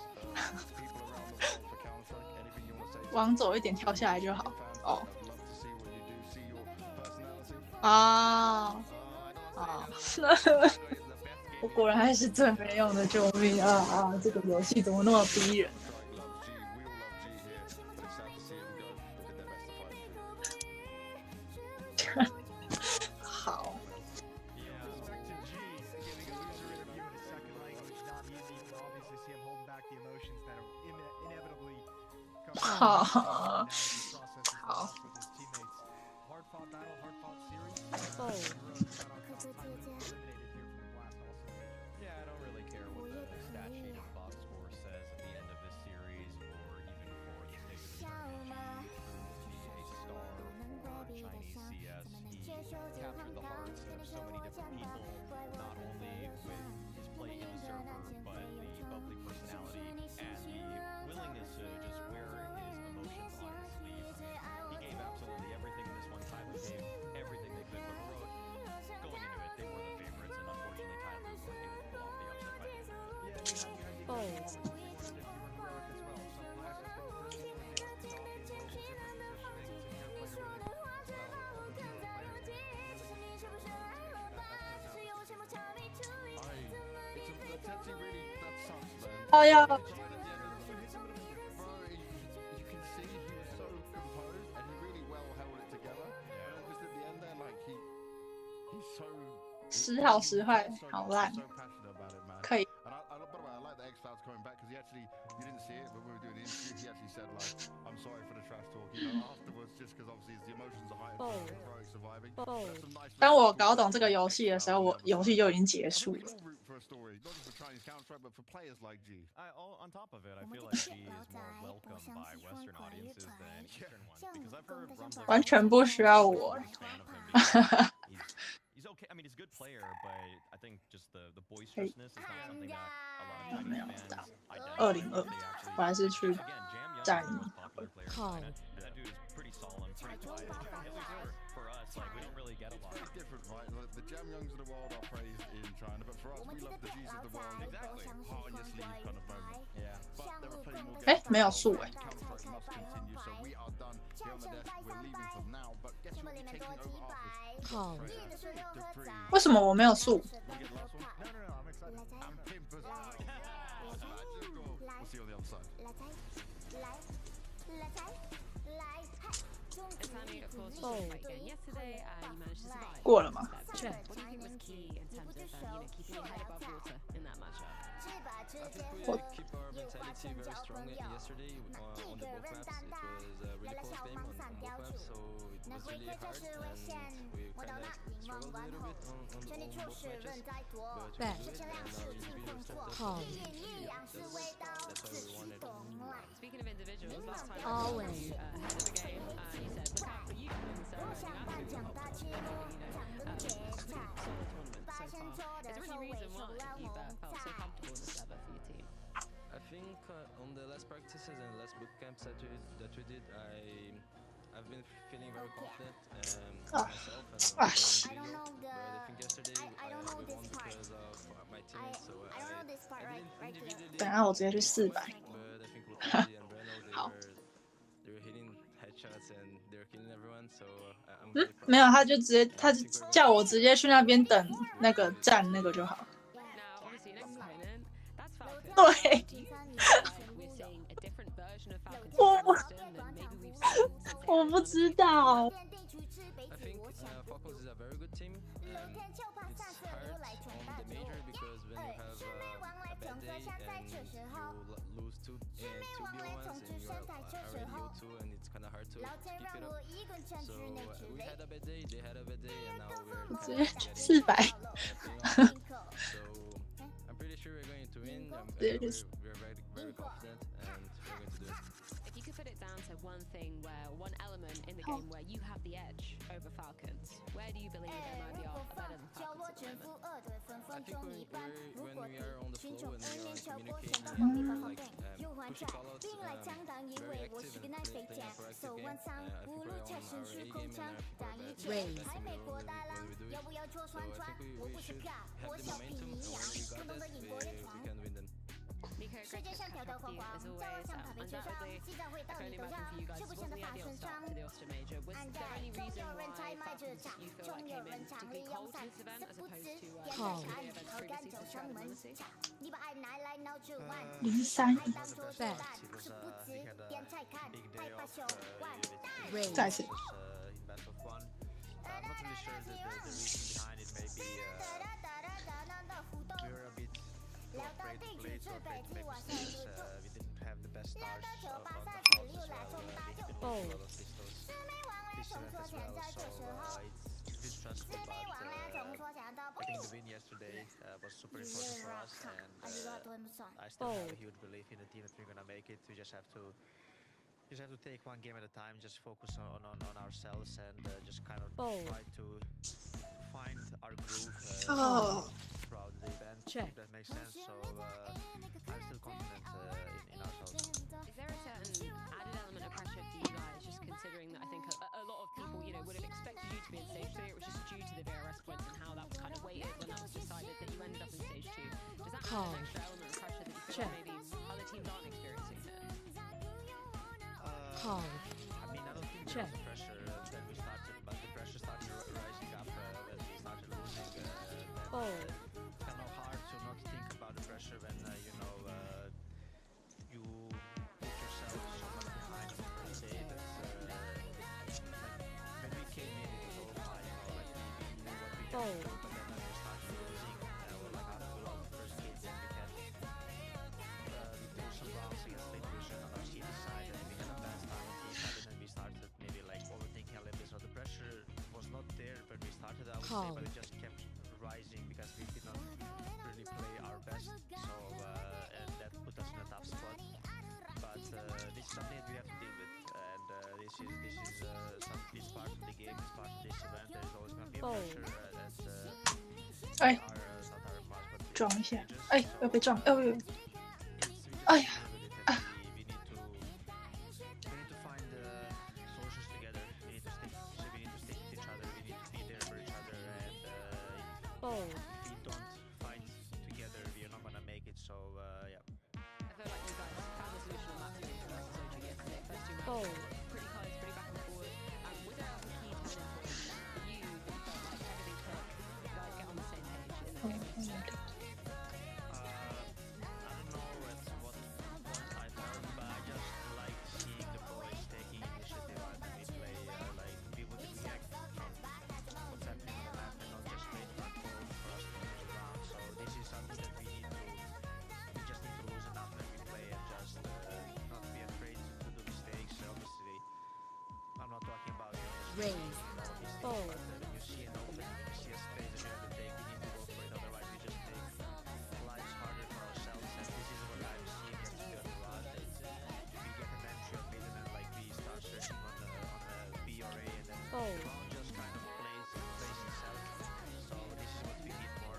people around the world for Counter-Strike. Anything you want to say? 往左一点跳下来就好。 Fans, 哦 I'd love to see what you do, see your personality. 啊啊！我果然还是最没用的，救命啊啊！这个游戏怎么那么逼人？ Strike loves G. We all love G here, but it's sad to see him go. But the best of 好， 好，好。 Fold. Yeah, I don't really care what the stat sheet and box score says at the end of this series, or even for the state of the tournament. He proved to be a star for Chinese CS. He captured the hearts of so many different people, not only with his play in the server, but the bubbly personality and the willingness to just wear his emotions on his sleeve. He gave absolutely everything in this one time. He gave everything they could, but Heroic, going into it, they were the favorites, and unfortunately, Tyloo weren't able to pull off the upset by the end of it. Fold. Tetsuya really, that sucks, man. 哎呀， Bro, you can see he was so composed and he really well held it together. And just at the end there, like he's so 时好时坏， so 好烂， so passionate about it, man. 可以。 And by the way, I like the X Clouds coming back because he actually, you didn't see it, but when we were doing the interview, he actually said like, "I'm sorry for the trash talk," you know, afterwards, just because obviously the emotions are heightened from Heroic surviving. But that's some nice 当我搞懂这个游戏的时候，我游戏就已经结束 We 了。 all root for a story, not just for Chinese Counter-Strike, but for players like G. On top of it, I feel like G is more welcome by Western audiences than Eastern ones, because I've heard rumblings. 完全不需要我。 He's okay. I mean, he's a good player, but I think just the boisterousness is not something that a lot of Chinese fans identify. 202， 我还是去 Again, Jam Young 战 is the 你。 most popular player in Call. China. That dude is pretty solemn, pretty quiet. At least for us, like we don't really get a lot. It's different, right? Like, the Jam Youngs of the world are praised in China, but for us, we love the G's of the world. Exactly. Heart on your sleeve kind of moment. Yeah. But there are plenty more 哎 games，没有树哎。 Counter-Strike must continue, so we are done here on the desk. We're leaving for now, but guess who will be taking over after? Call. The three. 为什么我没有树？ Wanna get the last one? No, I'm excited. And Pimp as well. Just go. We'll see you on the other side. Asani, of course, Fold. you fight again yesterday. You managed to survive. 过了吗？ Check. What do you think was key in terms of keeping your head above water in that matchup? I think we keep our mentality very strong yesterday on the both maps. It was a really close game on both maps, so it was really hard and we kind of struggled a little bit on both matches. But we Back. do it and our individual stepped up. Call. That's why we wanted. Speaking of individuals, last time Always. ahead of the game, you said, look out for you. And so, you know, absolutely hot. You know, solo tournament. So so far. Is there any reason why you've felt so comfortable in this level for your team? I think on the last practices and last boot camps that we did, I've been feeling very confident myself and individual. But I think yesterday we won because of my teammates, so I didn't individually 等下我直接去400。 but I think Luigi and Breno they were hitting headshots and they were killing everyone, so I'm really proud. 没有，他就直接他叫我直接去那边等那个站那个就好。 Now, obviously, next opponent, that's Falcon. 对。 Do you think we're seeing a different version of Falcon than maybe we've seen since 我不知道。 I think Falcons is a very good team. It's hard on the major because when you have a bad day and you lose two B1s and you're already O2 and it's kind of hard to keep it up. So we had a bad day, they had a bad day, and now we're 直接去400。 So I'm pretty sure we're going to win. We're very confident and we're going to do it. If you could put it down to one thing one element in the game where you have the edge over Falcons, where do you believe MIB are better than Falcons at the moment? I think when we are on the flow and we are communicating and we're like pushing callouts, very active and playing a proactive game, I think we're on our A game and I think we're best in the role when we do it. So I think we should have the momentum, and when we got this, we can win them. Nico, great to catch up with you as always. Undoubtedly, I can only imagine for you guys, this wasn't the ideal start to the Oyster Major. Was there any reason why Falcons you feel like came in particularly cold to this event as opposed to Cold. events previously to throughout the Odyssey? 03。 Bet. Raise. 再次。 I'm not really sure the reason behind it. Maybe we were a bit too afraid to play, too afraid to make mistakes. We didn't have the best stars on the house as well. We didn't lose a lot of pistols this event as well, so it's a bit stressful. But I think the win yesterday was super important for us, and I still have a huge belief in the team that we're gonna make it. We just have to take one game at a time, just focus on ourselves and just kind of try to find our groove throughout the event, if that makes sense. So I'm still confident in ourselves. Is there a certain added element of pressure for you guys, just considering that I think a lot of people, would have expected you to be in stage 3, it was just due to the VRS points and how that was kind of weighted when that was decided that you ended up in stage 2. Does that add an extra element of pressure that you feel like maybe other teams aren't experiencing here? Cold. I mean, I don't think there was pressure when we started, but the pressure started rising up when we started losing. It's kind of hard to not think about the pressure when you put yourself so much behind on the first day. That's when we came in, it was all fine. We knew what we had to do, but then when we started losing, we're like after we lost the first game, then we threw some rounds against late vision on our CD side, and we had a bad start on the side, and then we started maybe like overthinking a little bit. So the pressure was not there when we started, I would say, but it just kept rising because we did not really play our best. So and that put us in a tough spot. But this is something that we have to deal with, and this is part of the game, it's part of this event. There is always going to be a pressure that 哎， not our mark, but 撞一下。哎，要被撞。哎呀。 we need to find solutions together. We need to stick with each other. We need to be there for each other. And if we don't fight together, we are not gonna make it. So yeah. I feel like you guys found the solution on that stage versus OG yesterday. First 2 rounds, pretty close, pretty back and forward. Was there a key turning point for you that you felt like everything clicked, you guys get on the same page in this game? I don't know at what point I felt, but I just like seeing the boys taking initiative when we play. Like we would react from what's happening on the map and not just wait for a call for us to finish the round. So this is something that we just need to loosen up when we play and just not be afraid to do mistakes. Obviously, I'm not talking about Raise. but when you see an open, you see a space that you have to take, we need to go for it. Otherwise, we just make lives harder for ourselves. And this is what I'm seeing yesterday on the run. We get an entry on mid and then like we start searching on a B or A, and then the round just kind of plays itself. So this is what we need more.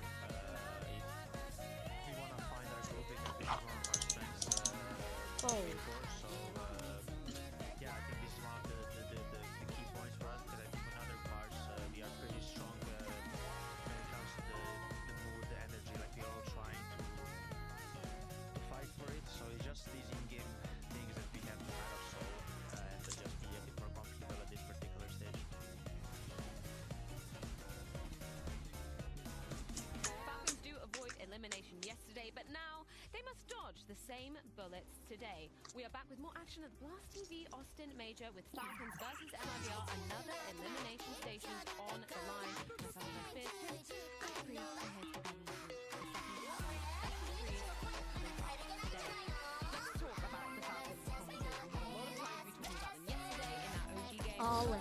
bullets today. We are back with more action at the Blast TV Austin Major with Falcons versus LIVR. Another elimination station on the line. All in.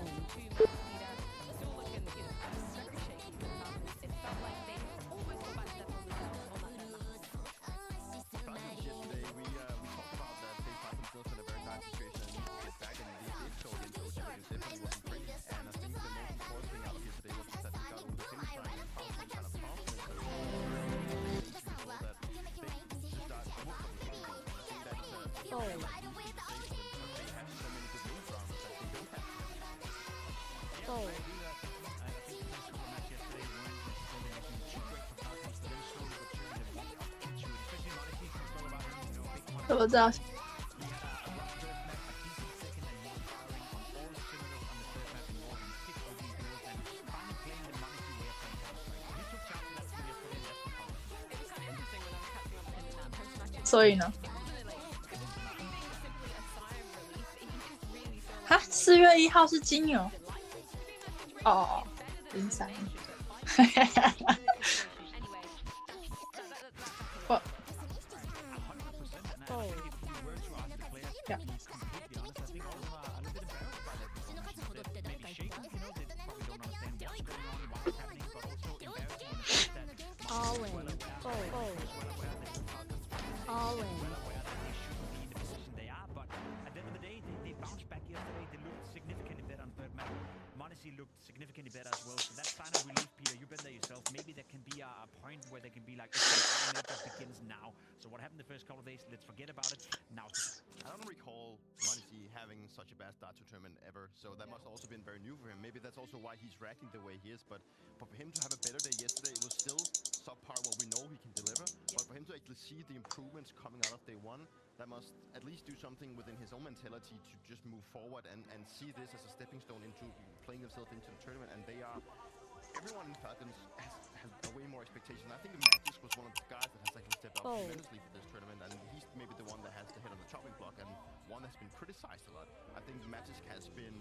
我知道。所以呢？哈，4月1号是金牛。哦，03。我。Looked significantly better as well. So that sign of relief, Peter, you've been there yourself. Maybe there can be a point where there can be like, okay, it begins now. So what happened the first couple of days, let's forget about it. Now. I don't recall Monty having such a bad start to tournament ever. So that must also been very new for him. Maybe that's also why he's reacting the way he is. But for him to have a better day yesterday, it was still subpar what we know he can deliver. But for him to actually see the improvements coming out of day one, that must at least do something within his own mentality to just move forward and see this as a stepping stone into playing themselves into the tournament. And they are, everyone in Falcons has a way more expectation. I think Magis was one of the guys that has actually stepped up tremendously for this tournament, and he's maybe the one that has the head on the chopping block and one that's been criticized a lot. I think Magis has been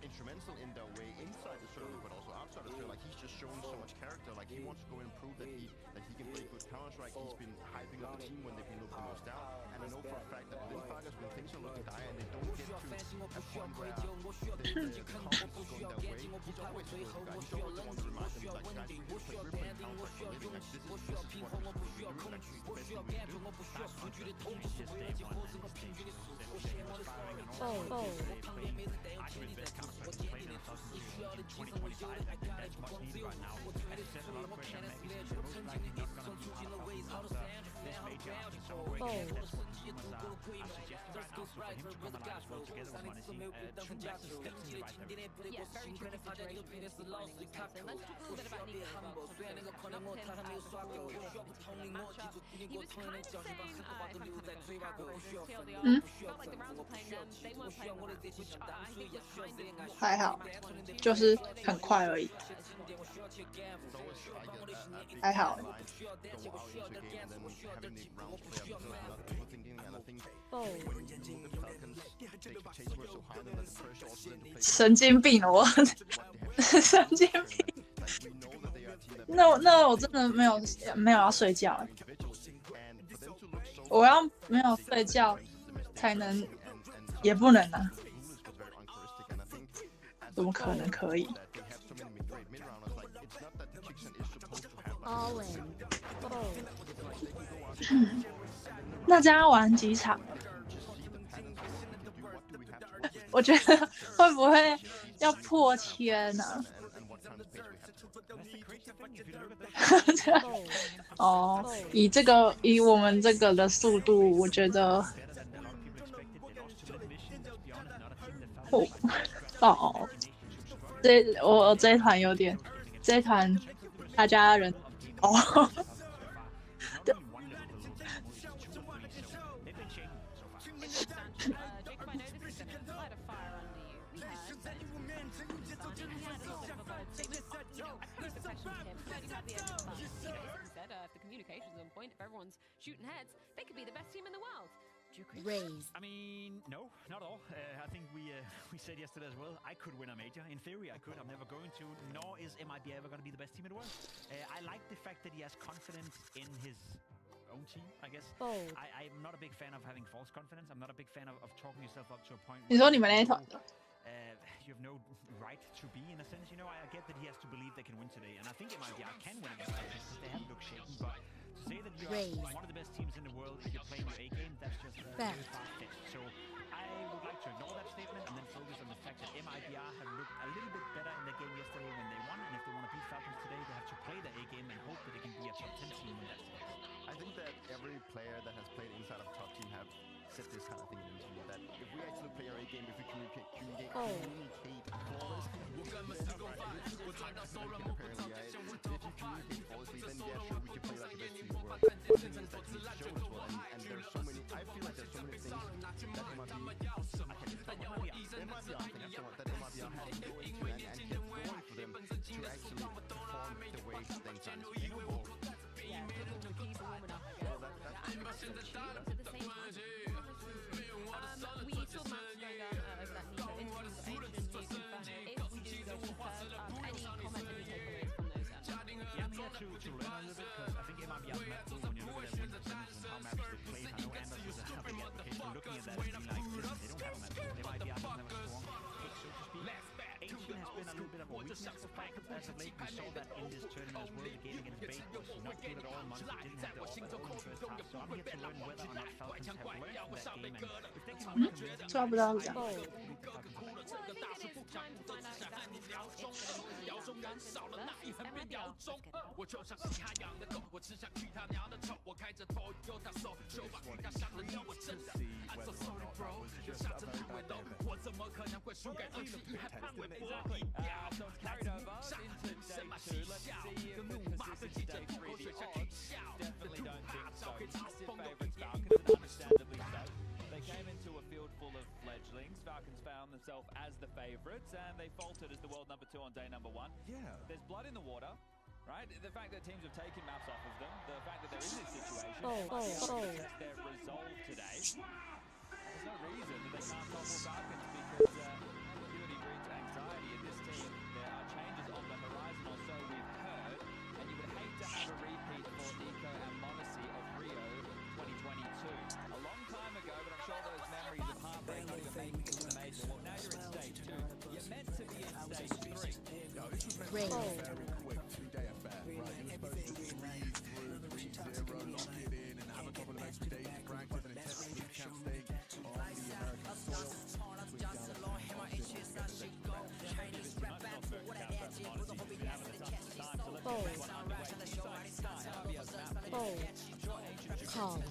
instrumental in their way inside the circle, but also outside the circle. Like, he's just shown so much character. Like, he wants to go and prove that he can play good Counter-Strike. He's been hyping up the team when they've been looking the most down. And I know for a fact that within Falcons, when things are looking dire and they don't get to a point where the confidence is going their way, he's always the guy. He's always the one to remind them, like, guys, we're playing Counter-Strike for a living. Like, this is what we're supposed to be doing. Like, this is the best thing we can do.还好，就是很快而已，还好。神经病了我，神经病。那我真的没有要睡觉，我要没有睡觉才能，也不能啊，怎么可能可以？那这样玩几场？我觉得会不会要破千啊？哦，以我们这个的速度，我觉得，我这一团有点，这一团大家人对。If the communication's on point, if everyone's shooting heads, they could be the best team in the world. Raise. I mean, no, not all. I think we said yesterday as well, I could win a major. In theory, I could. I'm never going to, nor is MIB ever going to be the best team in the world. I like the fact that he has confidence in his own team, I guess. I'm not a big fan of having false confidence. I'm not a big fan of talking yourself up to a point 你说你们那一团的？ you have no right to be, in a sense. You know, I get that he has to believe they can win today, and I think MIB can win against them because they have looked shaky, but to say that you are one of the best teams in the world if you're playing your A game, that's just very far-fetched. So I would like to ignore that statement and then focus on the fact that MIBR have looked a little bit better in the game yesterday when they won, and if they want to beat Falcons today, they have to play the A game and hope that they can be a top 10 team when that's the case. I think that every player that has played inside of top team have said this kind of thing in the interview, that if we actually play our A game, if we communicate flawlessly, apparently, if you communicate flawlessly, then yeah, sure, we can play like the best team in the world. But the thing is that he showed as well, and there's so many, I feel like there's so many things that MIB has no into and kept going for them to actually perform the way they done it. We saw Max go down over that Nico interview, but Adrian, you confirm if we do go to third, any comment, any takeaways from those? Yeah, I'm here to learn a little bit because I think MIB has met when you look at their win percentage and how maps they played. I know Anders is a big application looking at that and being like, listen, they don't have a map. MIB doesn't have a strong pick, so to speak. 18 has been a little bit of a weakness for Falcons as of late. We saw that in this tournament as well. The game against Bait was not good at all. Monster didn't have the offense in the first half, so I'm here to learn whether or not Falcons have learned from that game and if they can win convincingly. 抓不到人。 So it's carried over into day 2. Let's see if the consistency day 3 the odds. Definitely don't think so. Massive favourites Falcons, and understandably so. They came into a field full of fledglings. Falcons found themselves as the favourites, and they faltered as the world number 2 on day number 1. Yeah. There's blood in the water. Right? The fact that teams have taken maps off of them, the fact that they're in this situation, they might be able to test their resolve today. There's no reason that they can't topple Falcons because purity breeds anxiety in this team. There are changes on the horizon or so we've heard, and you would hate to have a repeat for Nico and Monacy of Rio 2022. A long time ago, but I'm sure those memories of heartbreak not even making it to the major. Well, now you're in stage 2. You're meant to be in stage 3. No, this was meant to be very quick 2-day affair, right? You're supposed to breathe through, 3-0, lock it in, and have a couple of extra days to practice and intense boot camp staying on the American soil. Call.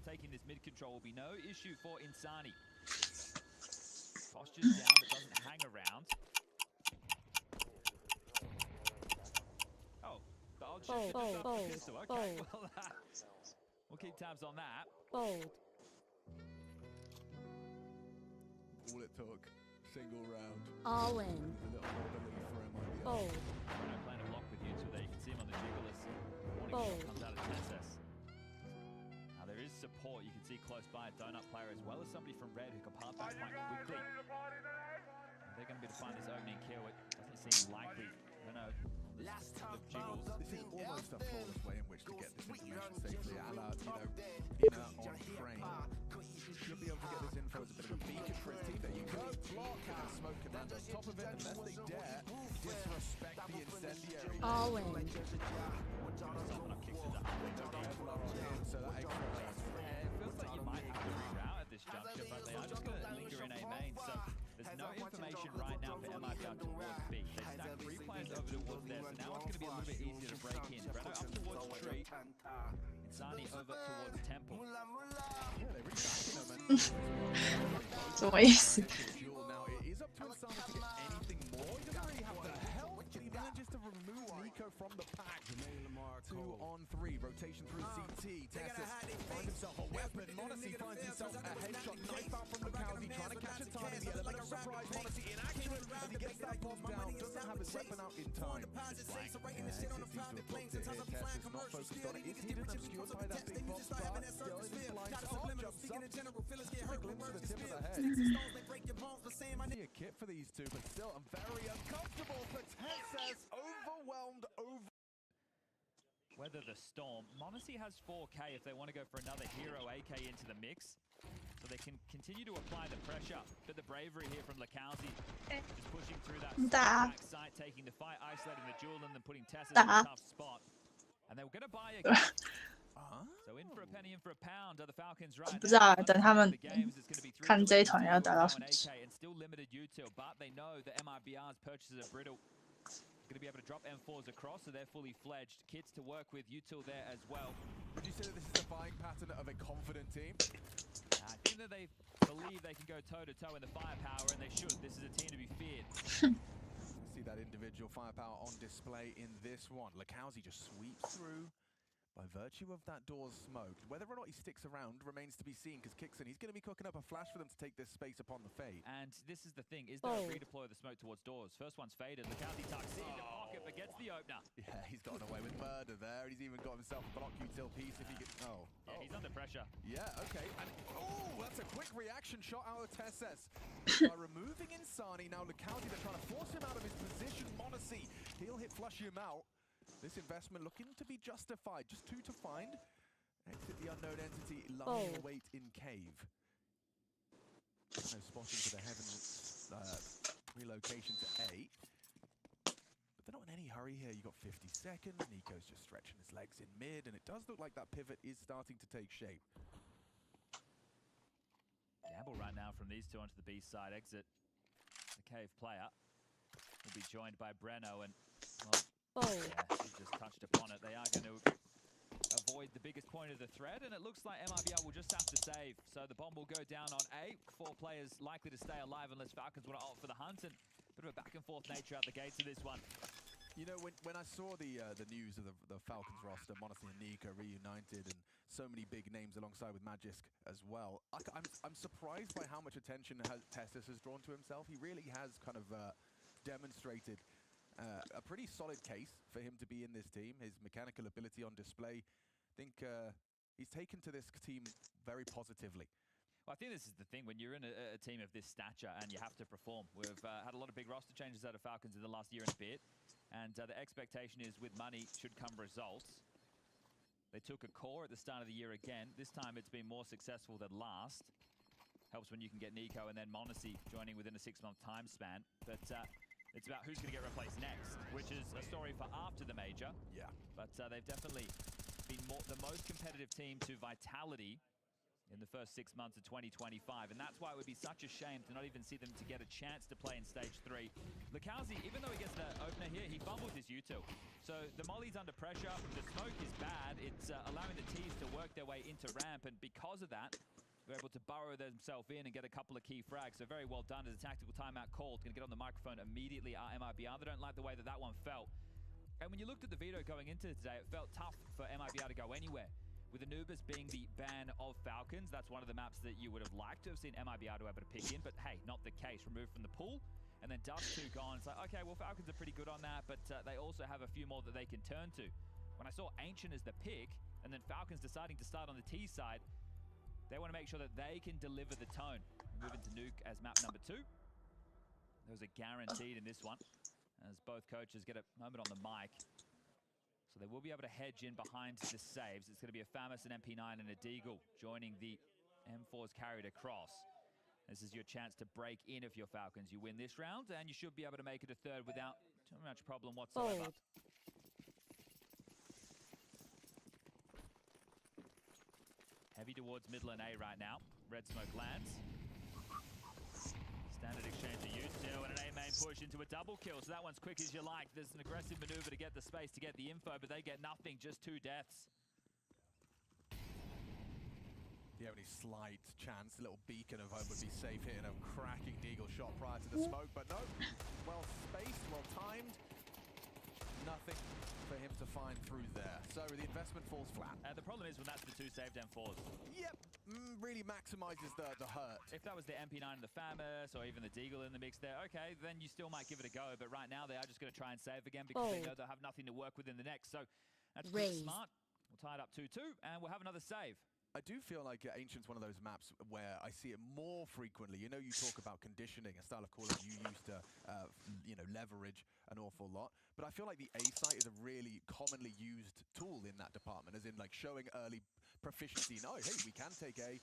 Taking this mid control will be no issue for Insani. Postures down, but doesn't hang around. Oh, the odd shift to drop the pistol. Okay, well, We'll keep tabs on that. Bold. All it took, single round. All in. A little more belief for MIBR. Bold. Bruno playing a block with you two there. You can see him on the jiggle as warning Bold. shot comes out of Tessess. Now there is support. You can see close by a donut player as well as somebody from Red who can pop back quite quickly. They're going to be able to find this opening kill. It doesn't seem likely. I don't know. The jiggles. This is almost a flawless way in which to get this information safely. A la, Inner on frame. You'll be able to get this info as a bit of a beacon for his team. There you go. Block and smoke can land on top of it unless they dare disrespect the incendiary. All in. So that extra It feels like you might have to reroute at this juncture, but they are just going to linger in A main. So there's no information right now for MIBR towards B. They stack 3 players over towards there, so now it's going to be a little bit easier to break in. Breno up towards Tree. Insani over towards Temple. Yeah, they're really backing him. 什么意思？ Now it is up to Insani to get anything more. He doesn't really have the help, but he manages to remove Nico from the pack. 2 on 3, rotation through CT. Tessess finds himself a weapon. Monacy finds himself a headshot. Knife out from Lucazi, trying to catch a time in the element of surprise. Monacy in action as he gets that bomb down. Doesn't have his weapon out in time. Exit seems to have booked it here. Tessess not focused on it. Is hidden, obscured by that big box, but still in his blind spot. Jumps up. A glimpse of the tip of the head. See a kit for these two, but still very uncomfortable for Tessess. Overwhelmed, Weather the storm. Monacy has 4K if they want to go for another hero AK into the mix. So they can continue to apply the pressure. But the bravery here from Lucazi is pushing through that back side, taking the fight, isolating the duel, and then putting Tessess in a tough spot. And they were going to buy again. So in for a penny, in for a pound. Are the Falcons right? 不知道，等他们看这一团要达到什么时候。 And still limited util, but they know that MIBR's purchases are brittle. Going to be able to drop M4s across, so they're fully fledged. Kits to work with, util there as well. Would you say that this is the buying pattern of a confident team? I think that they believe they can go toe-to-toe in the firepower, and they should. This is a team to be feared. See that individual firepower on display in this one. Lucazi just sweeps through. By virtue of that door's smoked, whether or not he sticks around remains to be seen, because Kixon, he's going to be cooking up a flash for them to take this space upon the fade. And this is the thing, is there a redeploy of the smoke towards doors? First one's faded, Lucazi tucks in the pocket, but gets the opener. Yeah, he's gotten away with murder there. He's even got himself a block util piece if he gets... Yeah, he's under pressure. Yeah, okay. And that's a quick reaction shot out of Tessess. By removing Insani, now Lucazi, they're trying to force him out of his position. Monacy, he'll hit flush him out. This investment looking to be justified. Just 2 to find. Exit the unknown entity, lying in wait in cave. No spotting to the heaven relocation to A. But they're not in any hurry here. You've got 50 seconds. Nico's just stretching his legs in mid, and it does look like that pivot is starting to take shape. Gamble right now from these two onto the B side. Exit the cave player. Will be joined by Breno, and well, yeah, he just touched upon it. They are going to avoid the biggest point of the threat, and it looks like MIBR will just have to save. So the bomb will go down on A. 4 players likely to stay alive unless Falcons want to opt for the hunt, and a bit of a back-and-forth nature out the gates of this one. You know, when I saw the news of the Falcons roster, Monacy and Nico reunited, and so many big names alongside with Magisk as well, I'm surprised by how much attention Tessess has drawn to himself. He really has kind of demonstrated a pretty solid case for him to be in this team. His mechanical ability on display. I think he's taken to this team very positively. Well, I think this is the thing. When you're in a team of this stature and you have to perform, we've had a lot of big roster changes out of Falcons in the last year and a bit. And the expectation is with money should come results. They took a core at the start of the year again. This time it's been more successful than last. Helps when you can get Nico and then Monacy joining within a 6-month time span. But it's about who's going to get replaced next, which is a story for after the major. Yeah. But they've definitely been the most competitive team to vitality in the first 6 months of 2025. And that's why it would be such a shame to not even see them to get a chance to play in Stage 3. Lucazi, even though he gets the opener here, he fumbles his util. So the molly's under pressure. The smoke is bad. It's allowing the T's to work their way into ramp. And because of that, they're able to burrow themselves in and get a couple of key frags. So very well done as a tactical timeout called. Going to get on the microphone immediately. MIBR, they don't like the way that one felt. And when you looked at the video going into today, it felt tough for MIBR to go anywhere. With Anubis being the ban of Falcons, that's one of the maps that you would have liked to have seen MIBR to be able to pick in, but hey, not the case. Removed from the pool, and then Dust 2 gone. It's like, okay, well, Falcons are pretty good on that, but they also have a few more that they can turn to. When I saw Ancient as the pick, and then Falcons deciding to start on the T side, they want to make sure that they can deliver the tone. Moving to Nuke as map number 2. There was a guaranteed in this one, as both coaches get a moment on the mic. So they will be able to hedge in behind the saves. It's going to be a Famus, an MP9, and a Deagle joining the M4s carried across. This is your chance to break in if you're Falcons. You win this round, and you should be able to make it a third without too much problem whatsoever. Heavy towards middle and A right now. Red smoke lands. Standard exchange to U2 and an A main push into a double kill. So that one's quick as you like. There's an aggressive maneuver to get the space to get the info, but they get nothing, just 2 deaths. Do you have any slight chance a little beacon of hope would be safe here and a cracking Deagle shot prior to the smoke, but no. Well spaced, well timed. Nothing for him to find through there. So the investment falls flat. The problem is when that's the 2 saved M4s. Yep, really maximizes the hurt. If that was the MP9 and the Famus, or even the Deagle in the mix there, okay, then you still might give it a go. But right now they are just going to try and save again because they know they'll have nothing to work with in the next. So that's pretty smart. We'll tie it up 2-2, and we'll have another save. I do feel like Ancient's one of those maps where I see it more frequently. You know, you talk about conditioning, a style of call that you used to, leverage an awful lot. But I feel like the A site is a really commonly used tool in that department, as in like showing early proficiency. No, hey, we can take A,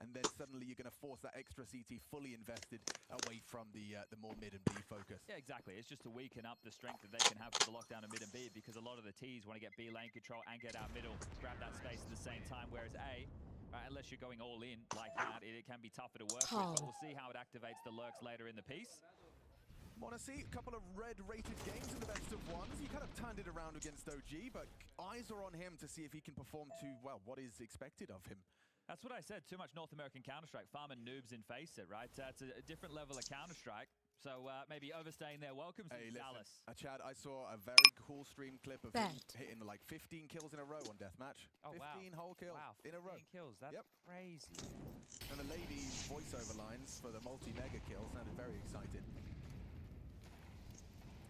and then suddenly you're going to force that extra CT fully invested away from the more mid and B focus. Yeah, exactly. It's just to weaken up the strength that they can have for the lockdown of mid and B, because a lot of the Ts want to get B lane control and get out middle, grab that space at the same time, whereas A, unless you're going all in like that, it can be tougher to work with, but we'll see how it activates the lurks later in the piece. Want to see a couple of red-rated games in the best of ones. He kind of turned it around against OG, but eyes are on him to see if he can perform to, well, what is expected of him. That's what I said. Too much North American Counter-Strike. Farming noobs in Face It, right? It's a different level of Counter-Strike. So maybe overstaying their welcomes in Dallas. Chad, I saw a very cool stream clip of him hitting like 15 kills in a row on Deathmatch. Oh, 15 whole kills in a row. 15 kills. That's crazy. And the lady's voiceover lines for the multi-mega kills sounded very excited.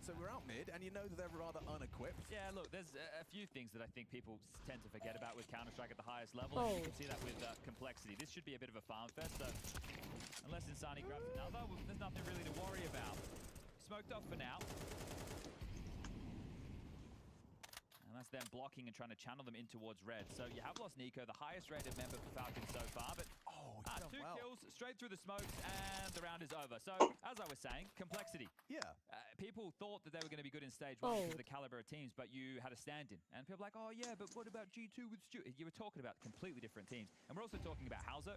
So we're out mid, and you know that they're rather unequipped. Yeah, look, there's a few things that I think people tend to forget about with Counter-Strike at the highest level. And you can see that with complexity. This should be a bit of a farm fest, so unless Insani grabs another, there's nothing really to worry about. Smoked up for now. And that's them blocking and trying to channel them in towards red. So you have lost Nico, the highest rated member for Falcons so far, but 2 kills straight through the smokes, and the round is over. So, as I was saying, complexity. Yeah. People thought that they were going to be good in stage 1 because of the caliber of teams, but you had a stand-in. And people were like, oh yeah, but what about G2 with Stewie? You were talking about completely different teams. And we're also talking about Hauser.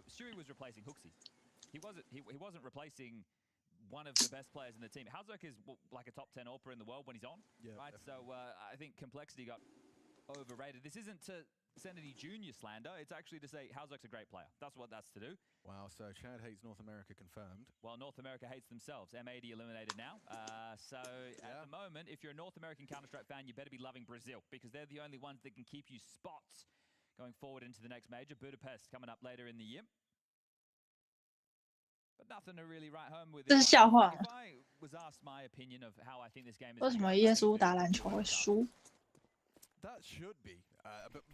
Stewie was replacing Hooksy. He wasn't replacing one of the best players in the team. Hauser is like a top 10 AWPer in the world when he's on, right? Definitely. So I think complexity got overrated. This isn't to send any junior slander. It's actually to say Hauser's a great player. That's what that's to do. Wow, so Chad hates North America confirmed. Well, North America hates themselves. M80 eliminated now. So at the moment, if you're a North American Counter-Strike fan, you better be loving Brazil, because they're the only ones that can keep you spots going forward into the next major. Budapest coming up later in the year. But nothing to really write home with. 这是笑话。 If I was asked my opinion of how I think this game is. 为什么耶稣打篮球会输？ That should be.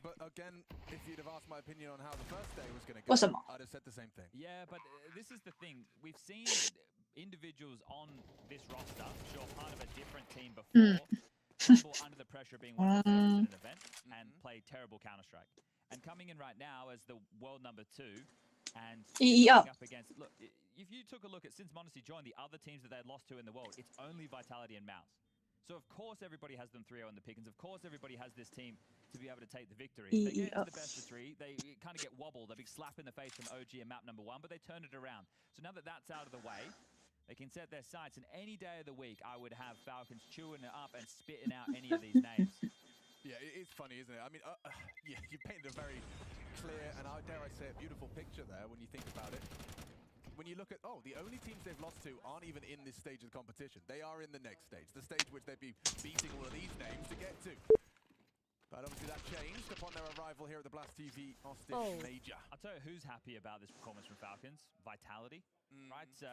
But again, if you'd have asked my opinion on how the first day was going to go, 为什么？ I'd have said the same thing. Yeah, but this is the thing. We've seen individuals on this roster show part of a different team before, crumble under the pressure of being one of the favorites in an event, and play terrible Counter-Strike. And coming in right now as the world number 2, and up against, look, if you took a look at since Modesty joined the other teams that they had lost to in the world, it's only Vitality and Mouse. So of course everybody has them 3-0 in the pickings. Of course everybody has this team to be able to take the victory. They get into the best of 3, they kind of get wobbled, a big slap in the face from OG and map number 1, but they turn it around. So now that that's out of the way, they can set their sights, and any day of the week I would have Falcons chewing it up and spitting out any of these names. Yeah, it's funny, isn't it? I mean, yeah, you painted a very clear and, dare I say, a beautiful picture there when you think about it. When you look at, the only teams they've lost to aren't even in this stage of the competition. They are in the next stage, the stage which they'd be beating all of these names to get to. And obviously that changed upon their arrival here at the Blast TV Austin Major. I'll tell you who's happy about this performance from Falcons. Vitality, right? So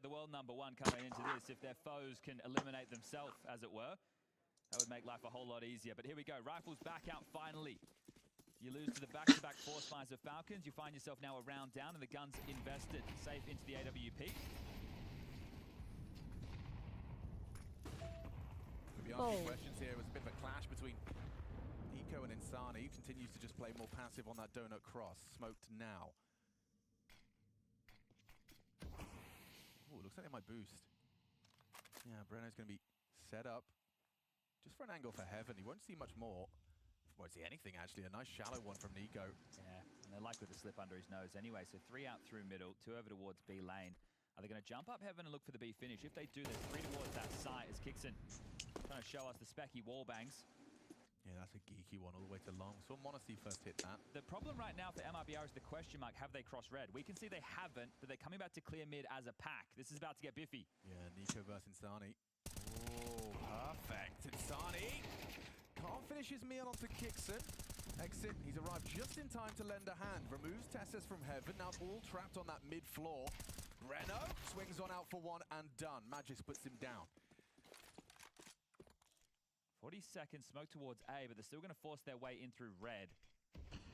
the world #1 coming into this, if their foes can eliminate themselves, as it were, that would make life a whole lot easier. But here we go. Rifles back out finally. You lose to the back-to-back force fires of Falcons. You find yourself now a round down, and the gun's invested safe into the AWP. To be asking questions here, it was a bit of a clash between Nico and Insani. He continues to just play more passive on that donut cross. Smoked now. Oh, looks like they might boost. Yeah, Breno's going to be set up just for an angle for Heaven. He won't see much more. Won't see anything, actually. A nice shallow one from Nico. Yeah, and they're likely to slip under his nose anyway. So 3 out through middle, 2 over towards B lane. Are they going to jump up Heaven and look for the B finish? If they do, there's 3 towards that site as Kixon trying to show us the specky wall bangs. Yeah, that's a geeky one all the way to long. So Monacy first hit that. The problem right now for MIBR is the question mark, have they crossed red? We can see they haven't, but they're coming back to clear mid as a pack. This is about to get biffy. Yeah, Nico versus Insani. Oh, perfect. Insani can't finish his meal onto Kixon. Exit, he's arrived just in time to lend a hand. Removes Tessus from Heaven, now all trapped on that mid-floor. Breno swings on out for one and done. Magis puts him down. 40 seconds, smoke towards A, but they're still going to force their way in through red.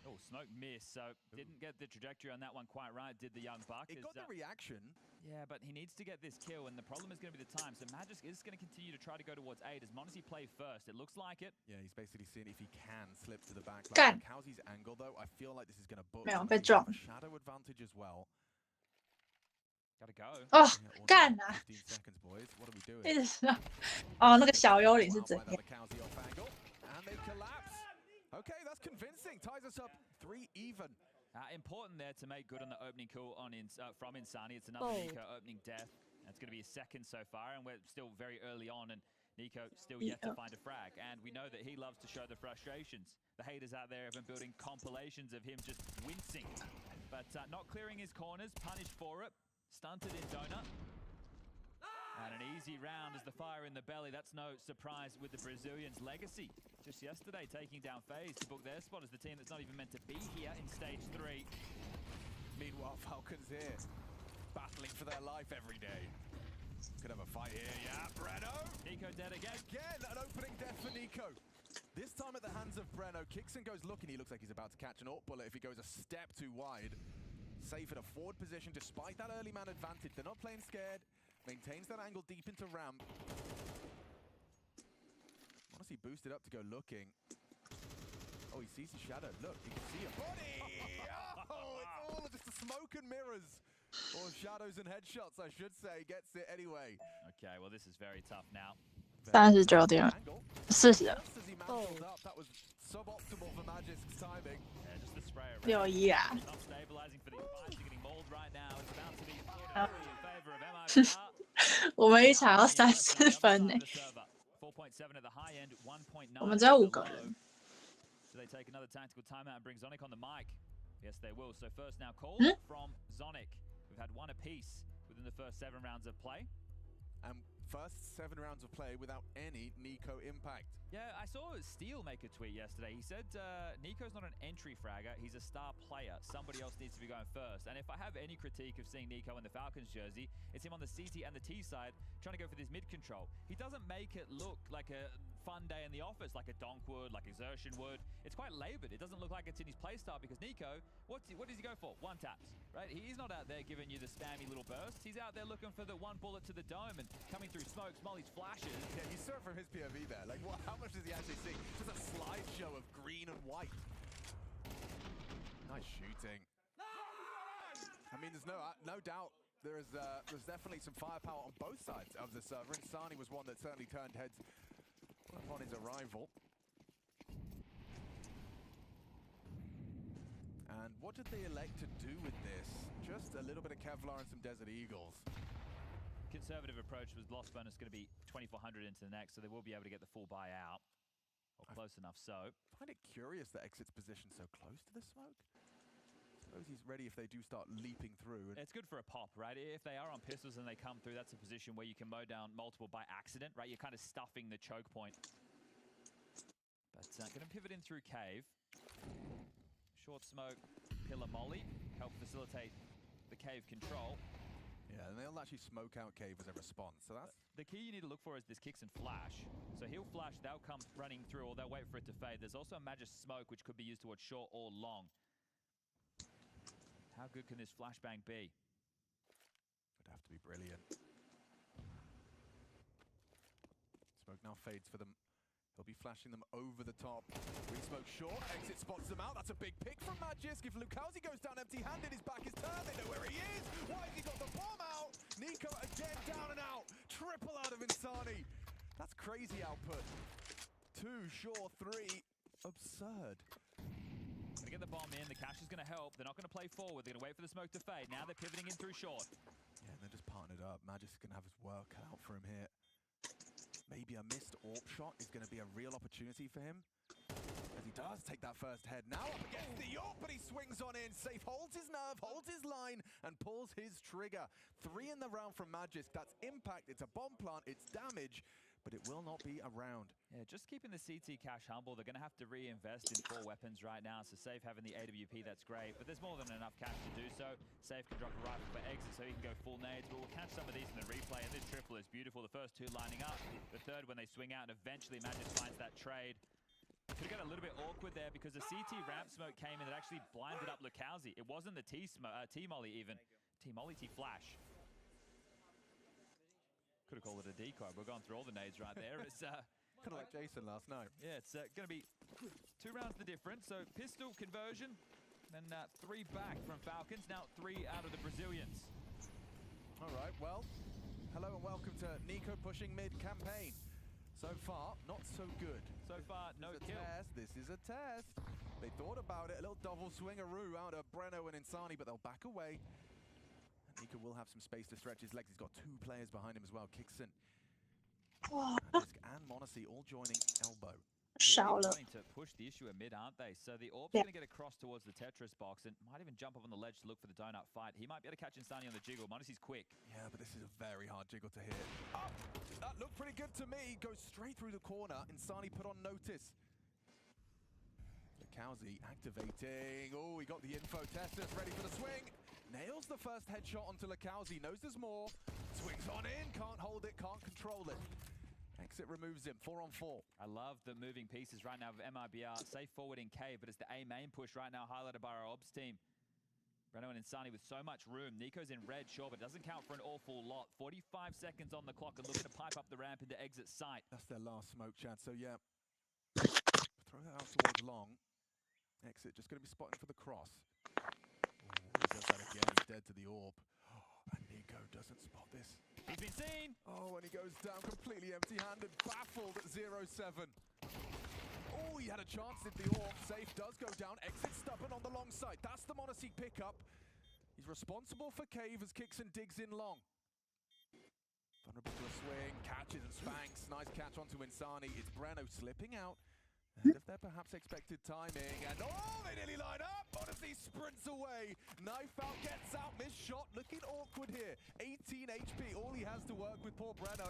Oh, smoke missed, so didn't get the trajectory on that one quite right, did the young buck. It got the reaction. Yeah, but he needs to get this kill, and the problem is going to be the time. So Magisk is going to continue to try to go towards A. Does Monacy play first? It looks like it. Yeah, he's basically seeing if he can slip to the back line. How's his angle, though? I feel like this is going to book. Shadow advantage as well. Gotta go. 哦，干啊！ 15 seconds, boys. What are we doing? 一直是，哦，那个小幽灵是怎样？ And they collapse. Okay, that's convincing. Ties us up 3 even. Important there to make good on the opening kill on from Insani. It's another Nico opening death. That's going to be his second so far, and we're still very early on, and Nico still yet to find a frag. And we know that he loves to show the frustrations. The haters out there have been building compilations of him just wincing. But not clearing his corners, punished for it. Stunted in donut. And an easy round as the fire in the belly. That's no surprise with the Brazilians' legacy. Just yesterday taking down FaZe to book their spot as the team that's not even meant to be here in stage 3. Meanwhile, Falcons here, battling for their life every day. Could have a fight here, yeah. Breno! Nico dead again. Again, an opening death for Nico. This time at the hands of Breno. Kixon goes looking. He looks like he's about to catch an AWP bullet if he goes a step too wide. Safe in a forward position despite that early man advantage. They're not playing scared. Maintains that angle deep into ramp. Honestly boosted up to go looking. Oh, he sees the shadow. Look, he can see a body! Oh, it's all just the smoke and mirrors. Or shadows and headshots, I should say. Gets it anyway. Okay, well, this is very tough now. 39点了，40了。 That was suboptimal for Magic's timing. Yeah, just the spray around. 61啊。 Not stabilizing for these fights. They're getting mauled right now. It's about to be in favor of MIBR. 我们一场要34分呢。 4.7 at the high end, 1.9. 我们只有5个人。 So they take another tactical timeout and bring Zonic on the mic. Yes, they will. So first now call from Zonic. We've had 1 apiece within the first 7 rounds of play. And first 7 rounds of play without any Nico impact. Yeah, I saw Steel make a tweet yesterday. He said Nico's not an entry fragger, he's a star player. Somebody else needs to be going first. And if I have any critique of seeing Nico in the Falcons jersey, it's him on the CT and the T side trying to go for this mid control. He doesn't make it look like a fun day in the office, like a Donk would, like Exertion would. It's quite laboured. It doesn't look like it's in his playstyle because Nico, what does he go for? 1 taps, right? He's not out there giving you the spammy little bursts. He's out there looking for the 1 bullet to the dome and coming through smokes, Molly's flashes. Yeah, you saw it from his POV there. Like, how much does he actually see? Just a slideshow of green and white. Nice shooting. I mean, there's no doubt there's definitely some firepower on both sides of the server. Insani was one that certainly turned heads upon his arrival. And what did they elect to do with this? Just a little bit of Kevlar and some Desert Eagles. Conservative approach was loss bonus going to be 2,400 into the next, so they will be able to get the full buy out. Or close enough so. I find it curious that Exit's position so close to the smoke. Suppose he's ready if they do start leaping through. It's good for a pop, right? If they are on pistols and they come through, that's a position where you can mow down multiple by accident, right? You're kind of stuffing the choke point. But going to pivot in through cave. Short smoke, pillar molly, help facilitate the cave control. Yeah, and they'll actually smoke out cave as a response, so that's... The key you need to look for is this kicks and flash. So he'll flash, they'll come running through, or they'll wait for it to fade. There's also a magic smoke, which could be used towards short or long. How good can this flashbang be? Would have to be brilliant. Smoke now fades for them. He'll be flashing them over the top. Re-smoke short, exit spots them out. That's a big pick from Magisk. If Lukowski goes down empty-handed, his back is turned. They know where he is. Why has he got the bomb out? Nico again down and out. Triple out of Insani. That's crazy output. 2, sure, 3. Absurd. Gonna get the bomb in. The cash is gonna help. They're not gonna play forward. They're gonna wait for the smoke to fade. Now they're pivoting in through short. Yeah, and they're just partnered up. Magisk is gonna have his work cut out for him here. Maybe a missed AWP shot is going to be a real opportunity for him. As he does take that first head. Now up against the AWP, but he swings on in. Safe holds his nerve, holds his line, and pulls his trigger. 3 in the round from Magisk. That's impact. It's a bomb plant. It's damage, but it will not be a round. Yeah, just keeping the CT cash humble. They're going to have to reinvest in 4 weapons right now. So Safe having the AWP, that's great. But there's more than enough cash to do so. Safe can drop a rifle for exit so he can go full nades. But we'll catch some of these in the replay. And this triple is beautiful. The first 2 lining up. The third when they swing out. And eventually Magisk finds that trade. Could have got a little bit awkward there because the CT ramp smoke came in that actually blinded up Lukowski. It wasn't the T-Molly even. T-Molly, T-Flash. Could have called it a decoy. We're going through all the nades right there. It's kind of like Jason last night. Yeah, it's going to be 2 rounds the difference. So pistol conversion, then 3 back from Falcons. Now 3 out of the Brazilians. All right, well, hello and welcome to Nico pushing mid campaign. So far, not so good. So far, no kill. This is a test. They thought about it. A little double swingaroo out of Breno and Insani, but they'll back away. Nico will have some space to stretch his legs. He's got 2 players behind him as well. Kixon, Magisk, and Monacy all joining elbow. Really trying to push the issue amid, aren't they? So the AWP's going to get across towards the Tetris box and might even jump up on the ledge to look for the donut fight. He might be able to catch Insani on the jiggle. Monacy's quick. Yeah, but this is a very hard jiggle to hit. Oh, that looked pretty good to me. Goes straight through the corner. Insani put on notice. Lukowski activating. Oh, he got the info. Tessus ready for the swing. Nails the first headshot onto Lukowski. Knows there's more. Swings on in. Can't hold it. Can't control it. Exit removes him. 4 on 4. I love the moving pieces right now of MIBR. Safe forward in cave, but it's the A main push right now highlighted by our ops team. Breno and Insani with so much room. Nico's in red, sure, but it doesn't count for an awful lot. 45 seconds on the clock and looking to pipe up the ramp into exit sight. That's their last smoke chance, so yeah. Throw that out towards long. Exit just going to be spotting for the cross. He does that again. He's dead to the AWP. And Nico doesn't spot this. He's been seen! Oh, and he goes down completely empty-handed, baffled at 0-7. Oh, he had a chance at the AWP. Safe does go down. Exit stubborn on the long side. That's the Monacy pickup. He's responsible for cave as Kixon digs in long. Vulnerable to a swing, catches and spanks. Nice catch onto Insani. It's Breno slipping out. Ahead of their perhaps expected timing, and oh, they nearly line up! Monacy sprints away, knife out, gets out, missed shot, looking awkward here. 18 HP, all he has to work with poor Breno.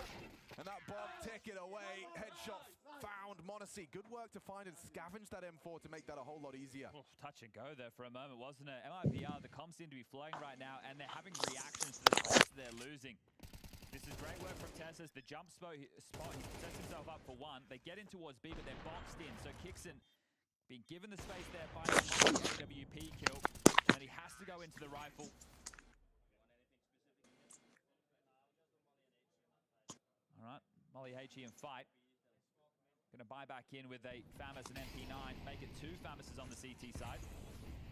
And that bomb ticking away, headshot found. Monacy, good work to find and scavenge that M4 to make that a whole lot easier. Oh, touch and go there for a moment, wasn't it? MIBR, the comms seem to be flowing right now, and they're having reactions to the spots they're losing. This is great work from Tessus. The jump spot, he sets himself up for 1. They get in towards B, but they're boxed in. So Kixon being given the space there by the AWP kill. And he has to go into the rifle. All right, Molly HE and fight. Going to buy back in with a FAMAS and MP9. Make it 2 FAMASes on the CT side.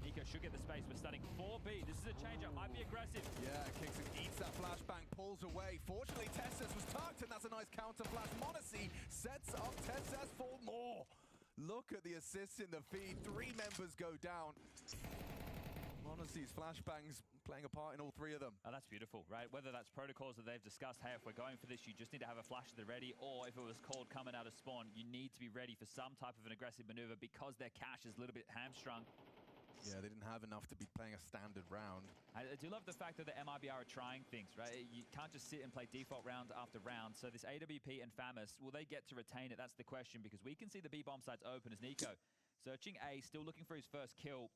Nico should get the space. We're studying 4B. This is a change-up. Might be aggressive. Yeah, Kixon eats that flashbang, pulls away. Fortunately, Tessus was tucked, and that's a nice counter flash. Monacy sets up Tessus for more. Look at the assists in the feed. 3 members go down. Monacy's flashbangs playing a part in all 3 of them. Oh, that's beautiful, right? Whether that's protocols that they've discussed, hey, if we're going for this, you just need to have a flash at the ready, or if it was called coming out of spawn, you need to be ready for some type of an aggressive maneuver because their cache is a little bit hamstrung. Yeah, they didn't have enough to be playing a standard round. I do love the fact that the MIBR are trying things, right? You can't just sit and play default round after round. So this AWP and Famus, will they get to retain it? That's the question, because we can see the B bomb sites open as Nico searching A, still looking for his first kill.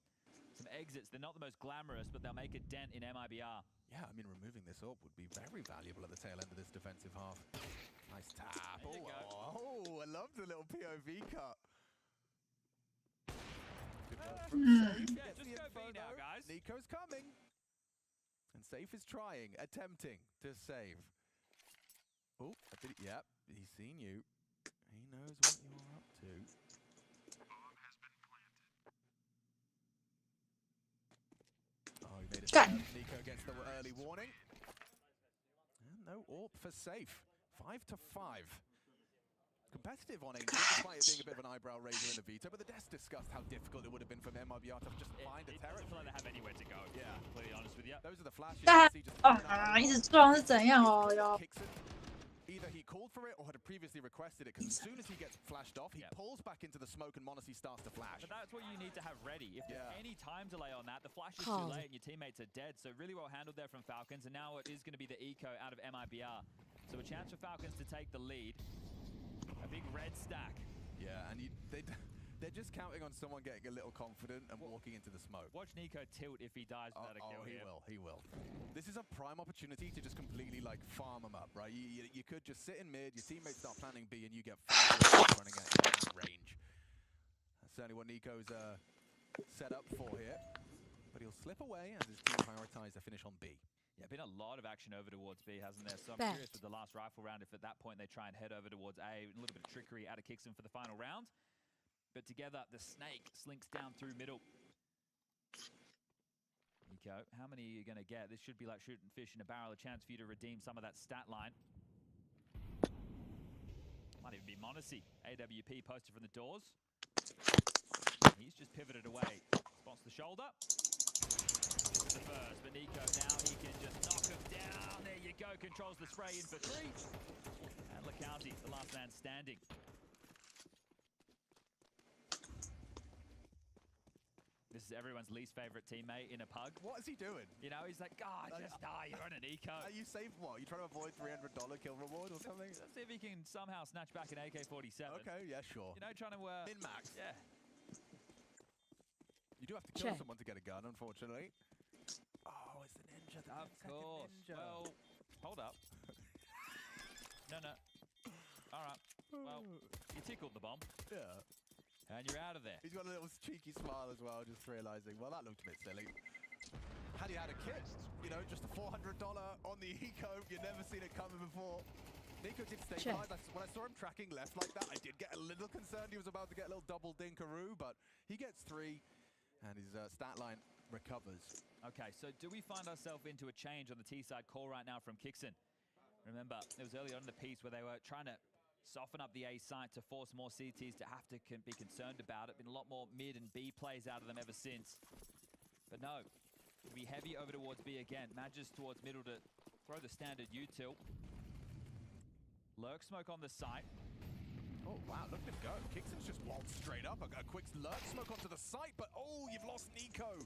Some exits, they're not the most glamorous, but they'll make a dent in MIBR. Yeah, I mean, removing this up would be very valuable at the tail end of this defensive half. Nice tap. Oh, I love the little POV cut. Yeah, just go B now, guys. Nico's coming. And Safe is trying, attempting to save. Oh, yep, he's seen you. He knows what you're up to. Oh, he made it. Nico gets the early warning. And no AWP for Safe. 5-5. Competitive on Ancient, despite it being a bit of an eyebrow raiser in the veto, but the desk discussed how difficult it would have been for MIBR to just find a territory. It doesn't feel like they have anywhere to go, yeah, completely honest with you. Those are the flashes. 一直撞是怎样哦？要 Either he called for it or had previously requested it, because as soon as he gets flashed off, he pulls back into the smoke and Monacy starts to flash. But that's what you need to have ready. If there's any time delay on that, the flash is too late and your teammates are dead. So really well handled there from Falcons, and now it is going to be the eco out of MIBR. So a chance for Falcons to take the lead. A big red stack. Yeah, and they're just counting on someone getting a little confident and walking into the smoke. Watch Nico tilt if he dies without a kill here. He will. This is a prime opportunity to just completely like farm him up, right? You could just sit in mid, your teammates start planning B, and you get 5 running at that range. That's certainly what Nico's set up for here. But he'll slip away as his team prioritize the finish on B. Yeah, been a lot of action over towards B, hasn't there? So I'm curious with the last rifle round if at that point they try and head over towards A. A little bit of trickery out of Kixon for the final round. But together, the snake slinks down through middle. Nico, how many are you going to get? This should be like shooting fish in a barrel, a chance for you to redeem some of that stat line. Might even be Monacy. AWP posted from the doors. He's just pivoted away. Spots the shoulder. This is the first, but Nico now he can just knock him down. There you go, controls the spray in for 3. And LeCounty, the last man standing. This is everyone's least favorite teammate in a pug. What is he doing? You know, he's like, God, just die, you're on an eco. Are you safe what? You trying to avoid $300 kill reward or something? Let's see if he can somehow snatch back an AK-47. Okay, yeah, sure. You know, trying to... Min-max. Yeah. You do have to kill someone to get a gun, unfortunately. Oh, it's the ninja. Of course. Ninja. Well, hold up. No. All right. Well, you tickled the bomb. Yeah. And you're out of there. He's got a little cheeky smile as well, just realizing, well, that looked a bit silly. Had he had a kit, you know, just a $400 on the eco, you've never seen it coming before. Nico did stabilize. When I saw him tracking left like that, I did get a little concerned he was about to get a little double dinkaroo, but he gets 3, and his stat line recovers. Okay, so do we find ourselves into a change on the T-side call right now from Kixon? Remember, it was early on in the piece where they were trying to soften up the A site to force more CTs to have to be concerned about it. Been a lot more mid and B plays out of them ever since. But no, it'll be heavy over towards B again. Madges towards middle to throw the standard U-tilt. Lurk smoke on the site. Oh, wow, look at him go. Kixon's just waltzed straight up. A quick lurk smoke onto the site, but oh, you've lost Nico.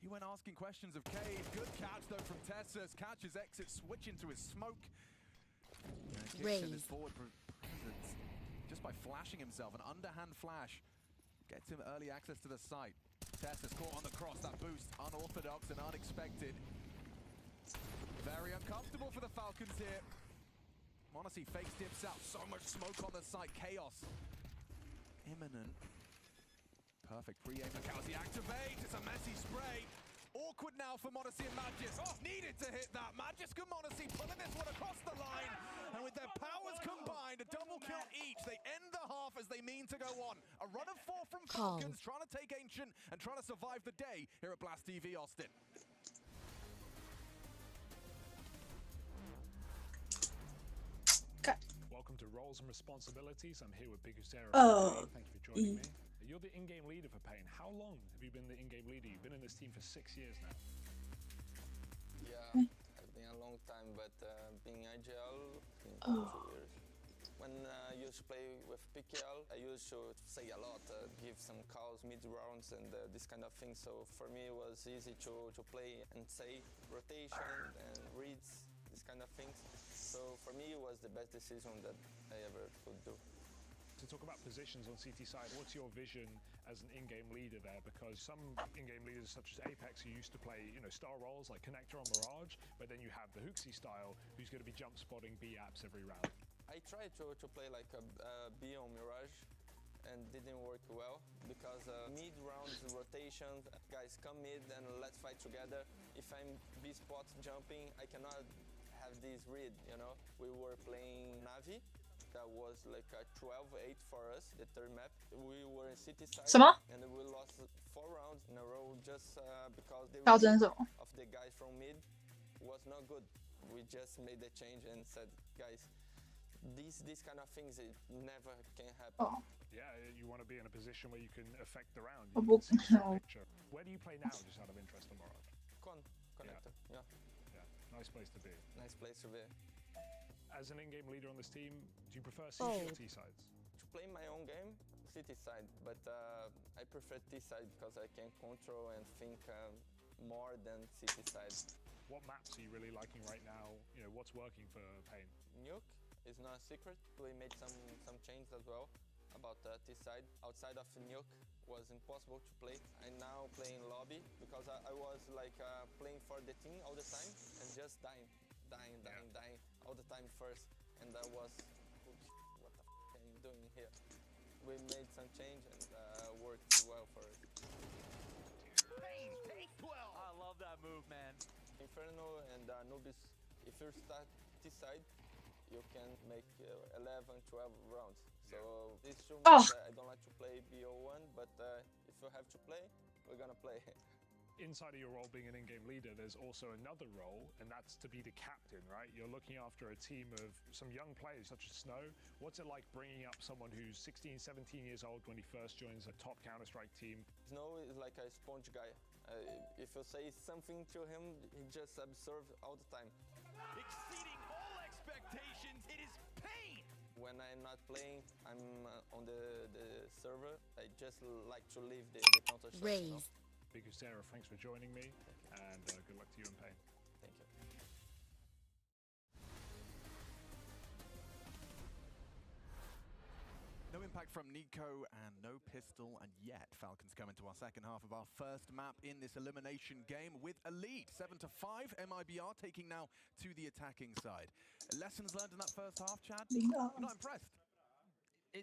He went asking questions of Cave. Good catch, though, from Tessus. Catches exit, switch into his smoke. Kixon is forward presence just by flashing himself. An underhand flash gets him early access to the site. Tessus caught on the cross. That boost, unorthodox and unexpected. Very uncomfortable for the Falcons here. Monacy fakes dips out. So much smoke on the site. Chaos imminent. Perfect pre-aim. Macauzi activates. It's a messy spray. Awkward now for Monacy and Magis. Oh, needed to hit that. Magis and Monacy pulling this one across the line. And with their powers combined, a double kill each, they end the half as they mean to go on. A run of 4 from Falcons, trying to take Ancient and trying to survive the day here at Blast TV Austin. Welcome to Roles and Responsibilities. I'm here with Big Sarah. Oh. Thank you for joining me. You're the in-game leader for Pain. How long have you been the in-game leader? You've been in this team for 6 years now. Yeah, it's been a long time, but being agile, 2 years. When I used to play with PKL, I used to say a lot, give some calls mid-rounds and this kind of thing. So for me, it was easy to play and say rotation and reads, this kind of things. So for me, it was the best decision that I ever could do. To talk about positions on CT side, what's your vision as an in-game leader there? Because some in-game leaders such as Apex who used to play, star roles like Connector on Mirage, but then you have the Hooksy style who's going to be jump spotting B apps every round. I tried to play like a B on Mirage and didn't work well because mid-round rotation, guys come mid and let's fight together. If I'm B spot jumping, I cannot have this read, We were playing Navi. That was like a 12-8 for us, the third map. We were in city side and we lost 4 rounds in a row just because the read of the guys from mid was not good. We just made the change and said, guys, these kind of things, it never can happen. Yeah, you want to be in a position where you can affect the round. Where do you play now, just out of interest on Mirage? Connector, yeah. Nice place to be. Nice place to be. As an in-game leader on this team, do you prefer CT or T sides? To play my own game, CT side, but I prefer T side because I can control and think more than CT side. What maps are you really liking right now? What's working for Pain? Nuke is not a secret. We made some changes as well about T side. Outside of Nuke was impossible to play. I'm now playing lobby because I was like playing for the team all the time and just dying all the time first, and I was, what the f am I doing here? We made some change and worked well for it. I love that move, man. Inferno and Nubis, if you start T-side, you can make 11, 12 rounds. So this shows I don't like to play BO1, but if you have to play, we're gonna play. Inside of your role being an in-game leader, there's also another role, and that's to be the captain, right? You're looking after a team of some young players such as Snow. What's it like bringing up someone who's 16, 17 years old when he first joins a top Counter-Strike team? Snow is like a sponge guy. If you say something to him, he just absorbs all the time. Exceeding all expectations, it is Pain! When I'm not playing, I'm on the server. I just like to leave the Counter-Strike. Big Sarah, thanks for joining me, and good luck to you in Pain. Thank you. No impact from Nico and no pistol, and yet Falcons come into our second half of our first map in this elimination game with a lead. 7-5, MIBR taking now to the attacking side. Lessons learned in that first half, Chad? You're not impressed?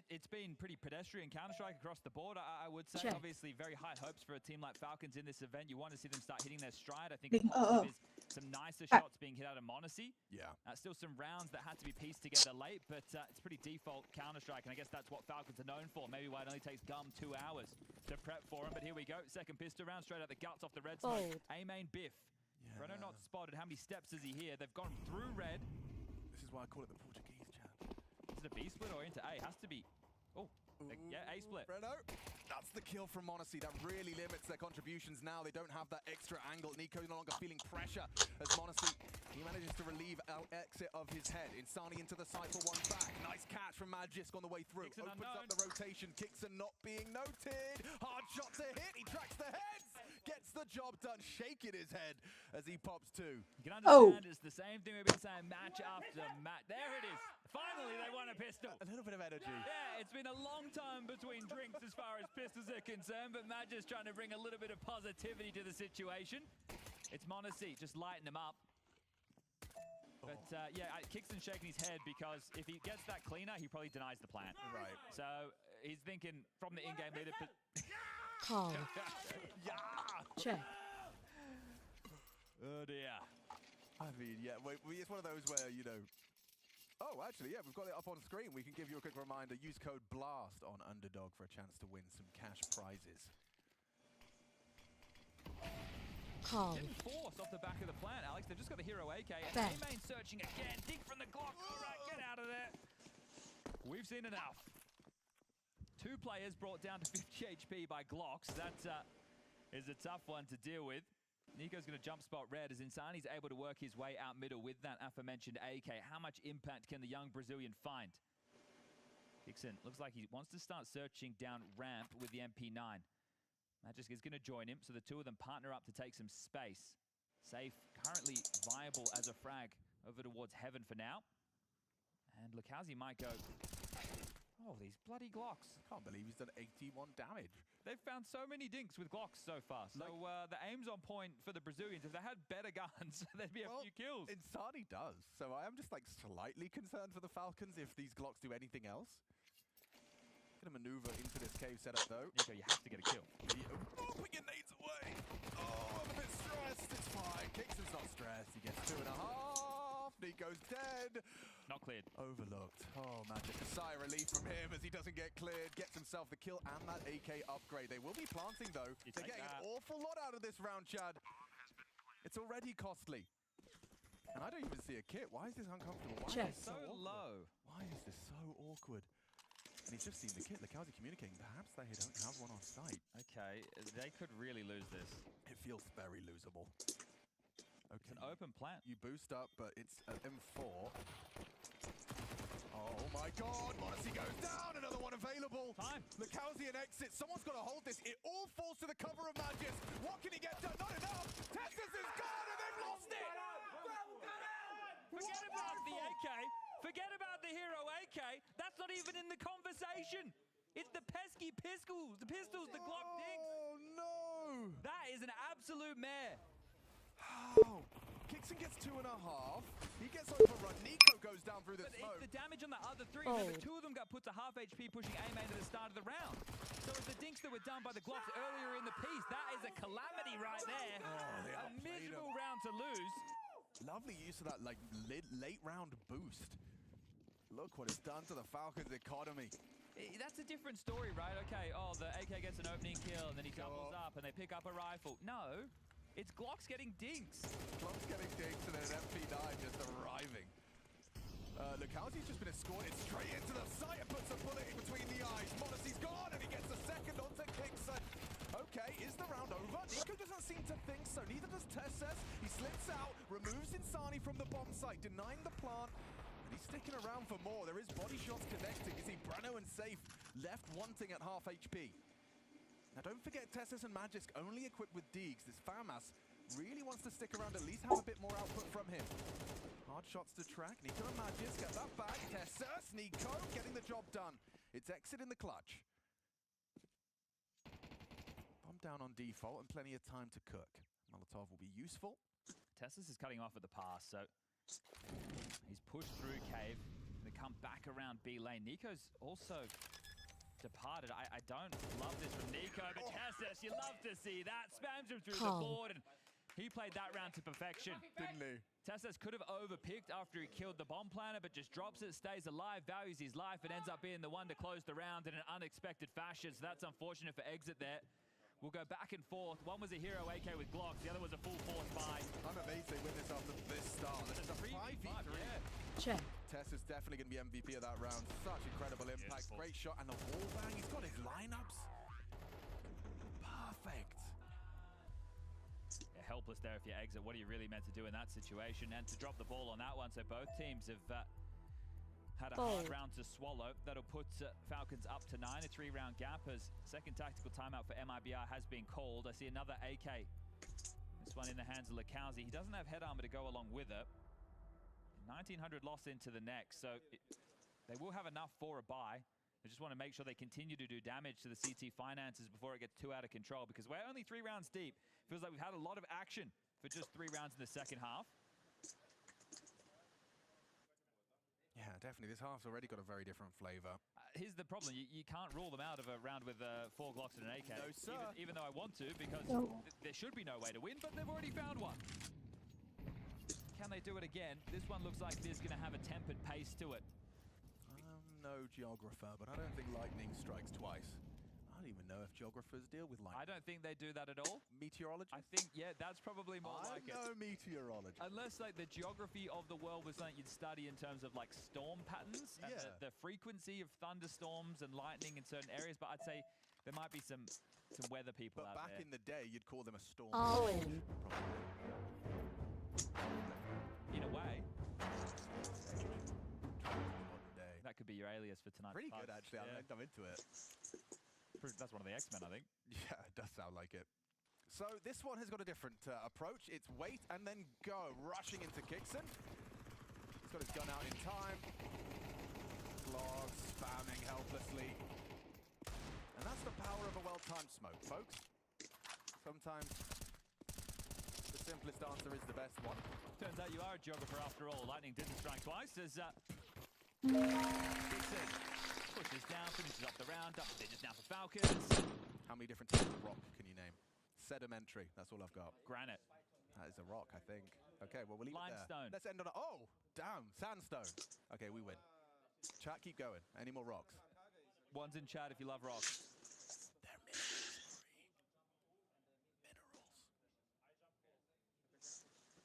It's been pretty pedestrian Counter-Strike across the board, I would say. Obviously, very high hopes for a team like Falcons in this event. You want to see them start hitting their stride. I think the positive is some nicer shots being hit out of Monacy. Yeah. Still some rounds that had to be pieced together late, but it's pretty default Counter-Strike, and I guess that's what Falcons are known for. Maybe why it only takes Gum 2 hours to prep for him, but here we go. Second pistol round, straight out the guts off the red smoke. A-main Biff. Yeah. Renault not spotted. How many steps is he here? They've gone through red. This is why I call it the Portuguese, Chad. Is it a B split or into A? Has to be. Oh, yeah, A split. Renault, that's the kill from Monacy. That really limits their contributions now. They don't have that extra angle. Nico no longer feeling pressure as Monacy, he manages to relieve exit of his head. Insani into the side for one back. Nice catch from Magisk on the way through. Opens up the rotation. Kixon not being noted. Hard shot to hit. He tracks the heads. Gets the job done. Shaking his head as he pops 2. You can understand it's the same thing we've been saying match after match. There it is. Finally, they won a pistol. A little bit of energy. Yeah, it's been a long time between drinks as far as pistols are concerned, but Matt just trying to bring a little bit of positivity to the situation. It's Monacy just lighting him up. But yeah, Kixon shaking his head because if he gets that cleaner, he probably denies the plant. Right. So he's thinking from the in-game leader. Call. Yeah. Check. Oh dear. I mean, yeah, it's one of those where, oh, actually, yeah, we've got it up on screen. We can give you a quick reminder. Use code BLAST on Underdog for a chance to win some cash prizes. Call. Getting forced off the back of the plant, Alex. They've just got the hero AK. And A-main searching again. Dig from the Glock. All right, get out of there. We've seen enough. 2 players brought down to 50 HP by Glocks. That is a tough one to deal with. Nico's going to jump spot red as Insani's able to work his way out middle with that aforementioned AK. How much impact can the young Brazilian find? Dixon looks like he wants to start searching down ramp with the MP9. Magisk is going to join him, so the two of them partner up to take some space. Safe, currently viable as a frag over towards Heaven for now. And Lukowski might go... Oh, these bloody Glocks. Can't believe he's done 81 damage. They've found so many dinks with Glocks so far. So the aim's on point for the Brazilians. If they had better guns, there'd be a few kills. Insani does. So I am just like slightly concerned for the Falcons if these Glocks do anything else. Gonna maneuver into this cave setup though. Nico, you have to get a kill. Oh, put your nades away. Oh, I'm a bit stressed. It's fine. Kingston's not stressed. He gets 2.5. Nico's dead. Not cleared. Overlooked. Oh, Magic. A sigh of relief from him as he doesn't get cleared. Gets himself the kill and that AK upgrade. They will be planting, though. They're getting an awful lot out of this round, Chad. It's already costly. And I don't even see a kit. Why is this uncomfortable? Why is this so low? Why is this so awkward? And he's just seen the kit. Lukowski communicating. Perhaps they don't have one on site. Okay, they could really lose this. It feels very losable. Okay. It's an open plant. You boost up, but it's an M4. Oh my god, Modesty goes down, another one available. Time. Lukowski an exit, someone's got to hold this. It all falls to the cover of Magisk. What can he get done? Not enough. Texas is gone and they've lost it. Forget about the AK. Forget about the hero AK. That's not even in the conversation. It's the pesky pistols, the Glock dinks. Oh no. That is an absolute mare. Oh. Kickson gets 2.5. He gets overrun. Nico goes down through the smoke. It's the damage on the other three. Remember, 2 of them got put to half HP pushing A-main to the start of the round. So it's the dinks that were done by the Glocks earlier in the piece. That is a calamity right there. A miserable round to lose. Lovely use of that like late round boost. Look what it's done to the Falcons' economy. That's a different story, right? Okay, the AK gets an opening kill and then he doubles up and they pick up a rifle. No. It's Glocks getting dinks. Glocks getting dinks and then an MP9 just arriving. Lukowski's just been escorted straight into the site and puts a bullet in between the eyes. Modesty's gone and he gets a second onto Kickson. Okay, is the round over? Nico doesn't seem to think so. Neither does Tesses. He slips out, removes Insani from the bomb site, denying the plant. And he's sticking around for more. There is body shots connecting. You see Brano and Safe left wanting at half HP. Now don't forget Tessus and Magisk only equipped with Deegs. This FAMAS really wants to stick around, at least have a bit more output from him. Hard shots to track. Nico and Magisk get that back. Tessus, Nico getting the job done. It's exit in the clutch. Bomb down on default and plenty of time to cook. Molotov will be useful. Tessus is cutting off at the pass, so he's pushed through cave. They come back around B lane. Nico's also departed. I don't love this from Nico, but Tessus, you love to see that. Spams him through the board, and he played that round to perfection. Didn't he? Tessus could have overpicked after he killed the bomb planter, but just drops it, stays alive, values his life, and ends up being the one to close the round in an unexpected fashion. So that's unfortunate for exit there. We'll go back and forth. One was a hero AK with Glocks, the other was a full force buy. I'm amazed they win this after this start. This is a 5v3. Yeah. Check. Tess is definitely going to be MVP of that round. Such incredible impact. Great shot. And the wall bang. He's got his lineups. Perfect. Yeah, helpless there if you exit. What are you really meant to do in that situation? And to drop the ball on that one. So both teams have had a hard round to swallow. That'll put Falcons up to 9. A 3-round gap as second tactical timeout for MIBR has been called. I see another AK. This one in the hands of Lukowski. He doesn't have head armor to go along with it. 1900 lost into the neck, so they will have enough for a buy. They just want to make sure they continue to do damage to the CT finances before it gets too out of control, because we're only 3 rounds deep. Feels like we've had a lot of action for just 3 rounds in the second half. Yeah, definitely. This half's already got a very different flavor. Here's the problem. You can't rule them out of a round with 4 Glocks and an AK. No, sir. Even though I want to, because there should be no way to win, but they've already found one. Can they do it again? This one looks like there's going to have a tempered pace to it. I'm no geographer, but I don't think lightning strikes twice. I don't even know if geographers deal with lightning. I don't think they do that at all. Meteorologists? I think, yeah, that's probably more like it. I'm no meteorologist. Unless, like, the geography of the world was something you'd study in terms of, like, storm patterns and the frequency of thunderstorms and lightning in certain areas. But I'd say there might be some weather people out there. But back in the day, you'd call them a storm. In a way. That could be your alias for tonight's Pretty pugs. good, actually. Yeah. I'm into it. That's one of the X-Men, I think. Yeah, it does sound like it. So this one has got a different approach. It's wait and then go. Rushing into Kixon. He's got his gun out in time. Glog spamming helplessly. And that's the power of a well-timed smoke, folks. Sometimes the simplest answer is the best one. Turns out you are a geographer after all. Lightning didn't strike twice as Dixon pushes down, finishes up the round. Double digits now for Falcons. How many different types of rock can you name? Sedimentary, that's all I've got. Granite. That is a rock, I think. Okay, well, we'll leave Limestone. it there. Let's end on a... Oh, damn, sandstone. Okay, we win. Chat, keep going. Any more rocks? One's in chat if you love rocks. They're minerals.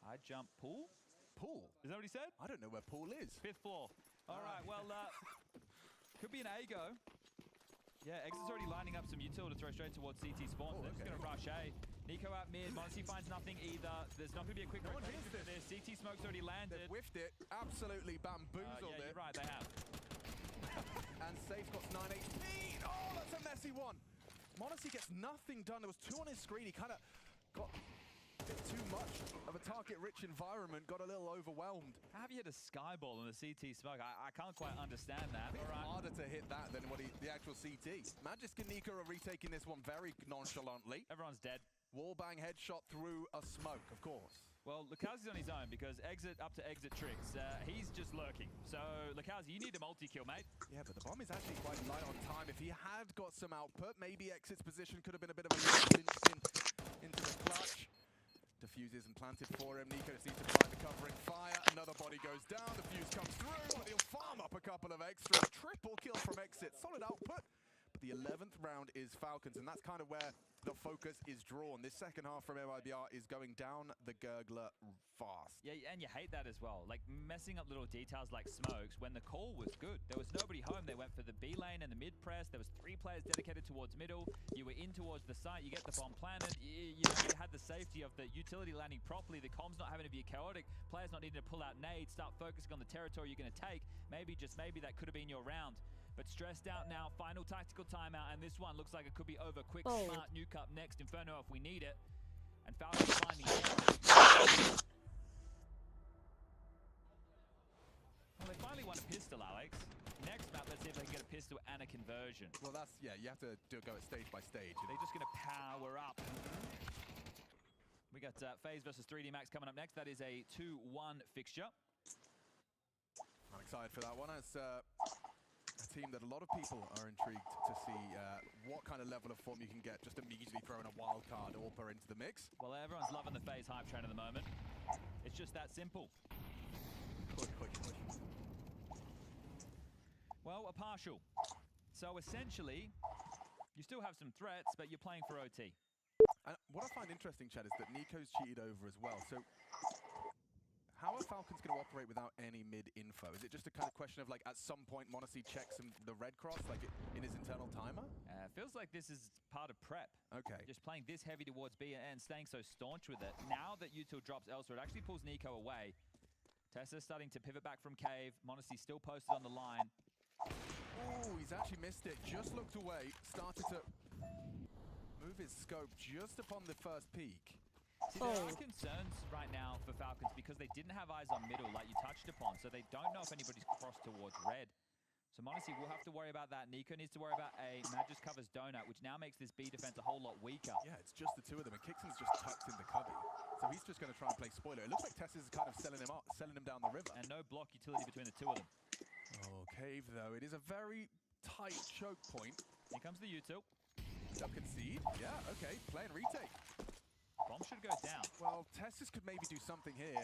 I jump pool? Pool? Is that what he said? I don't know where pool is. 5th floor. All right, well, could be an A go. Yeah, Exit's already lining up some util to throw straight towards CT spawn. They're just going to rush A. Nico out mid. Monacy finds nothing either. There's not going to be a quick rotation for this. CT smoke's already landed. They've whiffed it. Absolutely bamboozled yeah, it. you're right, they have. And Safe's got 9 HP. Oh, that's a messy one. Monacy gets nothing done. There was 2 on his screen. He kind of got a bit too much of a target-rich environment, got a little overwhelmed. How have you hit a skyball on the CT smoke? I can't quite understand that. It's harder to hit that than the actual CT. Magisk and Nico are retaking this one very nonchalantly. Everyone's dead. Wallbang headshot through a smoke, of course. Well, Lukazi's on his own because Exit up to exit tricks. He's just lurking. So, Lukazi, you need a multi-kill, mate. Yeah, but the bomb is actually quite light on time. If he had got some output, maybe Exit's position could have been a bit of a into the clutch. Diffuses and planted for him. Nico just needs to find the covering fire. Another body goes down. The fuse comes through, but he'll farm up a couple of extras. Triple kill from Exit. Solid output. But the 11th round is Falcons, and that's kind of where the focus is drawn. This second half from MIBR is going down the gurgler fast. Yeah, and you hate that as well. Like, messing up little details like smokes when the call was good. There was nobody home. They went for the B lane and the mid press. There was 3 players dedicated towards middle. You were in towards the site. You get the bomb planted. You had the safety of the utility landing properly. The comms not having to be chaotic. Players not needing to pull out nades. Start focusing on the territory you're going to take. Maybe, just maybe, that could have been your round. But stressed out now, final tactical timeout, and this one looks like it could be over quick. Smart nuke up next, Inferno if we need it. And Falcons finding it. Well, they finally won a pistol, Alex. Next map, let's see if they can get a pistol and a conversion. Well, that's, yeah, you have to go it stage by stage. They're just going to power up. We got FaZe versus 3D Max coming up next. That is a 2-1 fixture. I'm excited for that one. It's a team that a lot of people are intrigued to see what kind of level of form you can get just immediately throwing a wild card AWPer into the mix. Well, everyone's loving the FaZe hype train at the moment. It's just that simple. Push. Well, a partial. So essentially, you still have some threats, but you're playing for OT. And what I find interesting, Chad, is that Nico's cheated over as well. So how are Falcons going to operate without any mid-info? Is it just a kind of question of, like, at some point, Monacy checks the red cross, like, in his internal timer? Feels like this is part of prep. Okay. Just playing this heavy towards B and staying so staunch with it. Now that util drops elsewhere, it actually pulls Nico away. Tessa's starting to pivot back from cave. Monacy still posted on the line. Oh, he's actually missed it. Just looked away. Started to move his scope just upon the first peak. See, there are concerns right now for Falcons because they didn't have eyes on middle like you touched upon, so they don't know if anybody's crossed towards red. So Monacy will have to worry about that. Nico needs to worry about A. Magisk covers Donut, which now makes this B defense a whole lot weaker. Yeah, it's just the 2 of them, and Kixon's just tucked in the cubby. So he's just going to try and play spoiler. It looks like Tess is kind of selling him down the river. And no block utility between the 2 of them. Oh, Cave, though. It is a very tight choke point. Here comes the util. They'll concede. Yeah, okay. Play and retake. Bomb should go down. Well, Tessus could maybe do something here.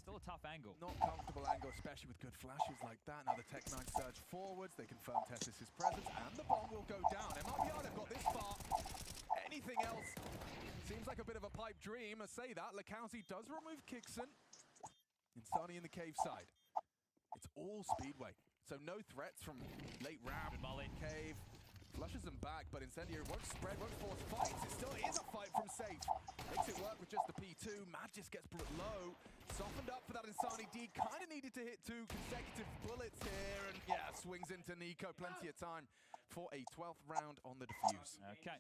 Still a tough angle. Not comfortable angle, especially with good flashes like that. Now the Tech-9 surge forwards. They confirm Tessus' presence, and the bomb will go down. MIBR have got this far. Anything else seems like a bit of a pipe dream. I say that. Lakowski does remove Kixon. And Sunny in the cave side. It's all Speedway. So no threats from late ramp, Molly. cave. Flushes them back, but Incendiary won't spread, won't force fights. It still is a fight from Safe. Makes it work with just the P2. Mad just gets low. Softened up for that Insani D. Kind of needed to hit 2 consecutive bullets here. And yeah, swings into Nico. Plenty of time for a 12th round on the defuse. Okay.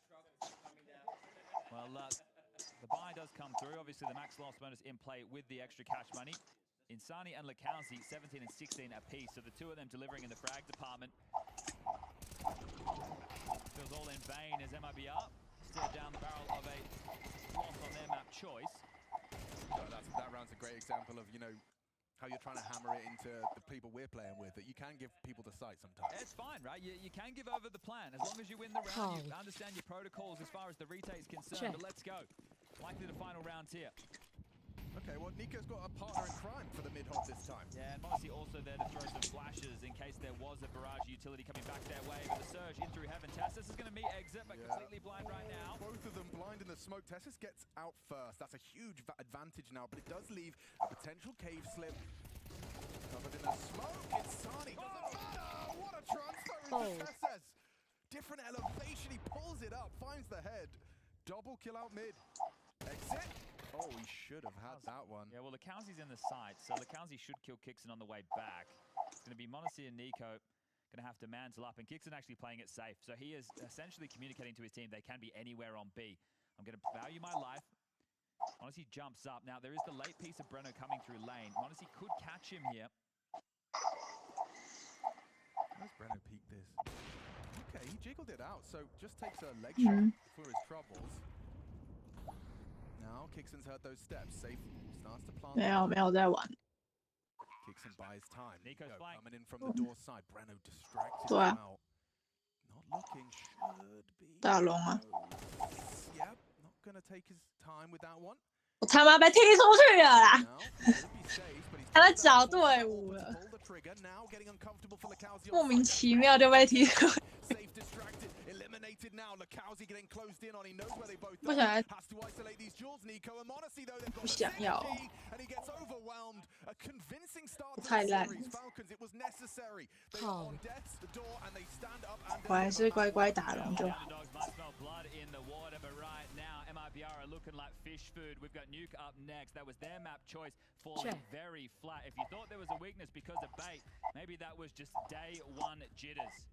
Well, the buy does come through. Obviously, the max loss bonus in play with the extra cash money. Insani and Lakowski, 17 and 16 apiece. So the two of them delivering in the frag department. Feels all in vain as MIBR still down the barrel of a loss on their map choice. So that round's a great example of, you know, how you're trying to hammer it into the people we're playing with, that you can give people the sight sometimes. It's fine, right? You can give over the plan. As long as you win the round, you understand your protocols as far as the retake is concerned. But let's go. Likely the final rounds here. Okay, well, Nico's got a partner in crime for the mid-hold this time. Yeah, and Mossy also there to throw some flashes in case there was a barrage utility coming back their way. But the surge in through heaven. Testis is going to meet exit, but completely blind right now. Both of them blind in the smoke. Testis gets out first. That's a huge advantage now, but it does leave a potential cave slip. Covered in the smoke. It's Sani. Doesn't matter. What a transfer into Testis. Different elevation. He pulls it up, finds the head. Double kill out mid. Exit. Oh, he should have had that one. Yeah, well, Lakowski's in the site, so Lakowski should kill Kixen on the way back. It's going to be Monacy and Nico going to have to mantle up, and Kixen actually playing it safe. So he is essentially communicating to his team they can be anywhere on B. I'm going to value my life. Monacy jumps up. Now, there is the late piece of Breno coming through lane. Monacy could catch him here. Where's Breno peek this? Okay, he jiggled it out, so just takes a leg shot for his troubles. Now, Kixen's heard those steps. Safe starts to plant. 没有在玩。 Kixen buys time. Nico's coming in from the door side. Breno distracted 对啊 now. Not looking, should be. 大龙啊！ Yep, not gonna take his time with that one. 我他妈被踢出去了啦！ Now, should be safe, but he's 他在找队伍了， pull the trigger. Now getting uncomfortable for Lakowski. 莫名其妙就被踢出去。 Safe distracted, eliminated now. Lakowski getting closed in on. He knows where they both 不想 are. Has to isolate these jewels. Nico and Monacy though they've got 不想要。 and he gets overwhelmed. A convincing start to 太 the 烂 series. Falcons, it was necessary. They are on death's door and they stand up and 我还是乖乖打龙就好。 Underdogs might smell blood in the water, but right now, MIBR are looking like fish food. We've got Nuke up next. That was their map choice, falling very flat. If you thought there was a weakness because of bait, maybe that was just day one jitters.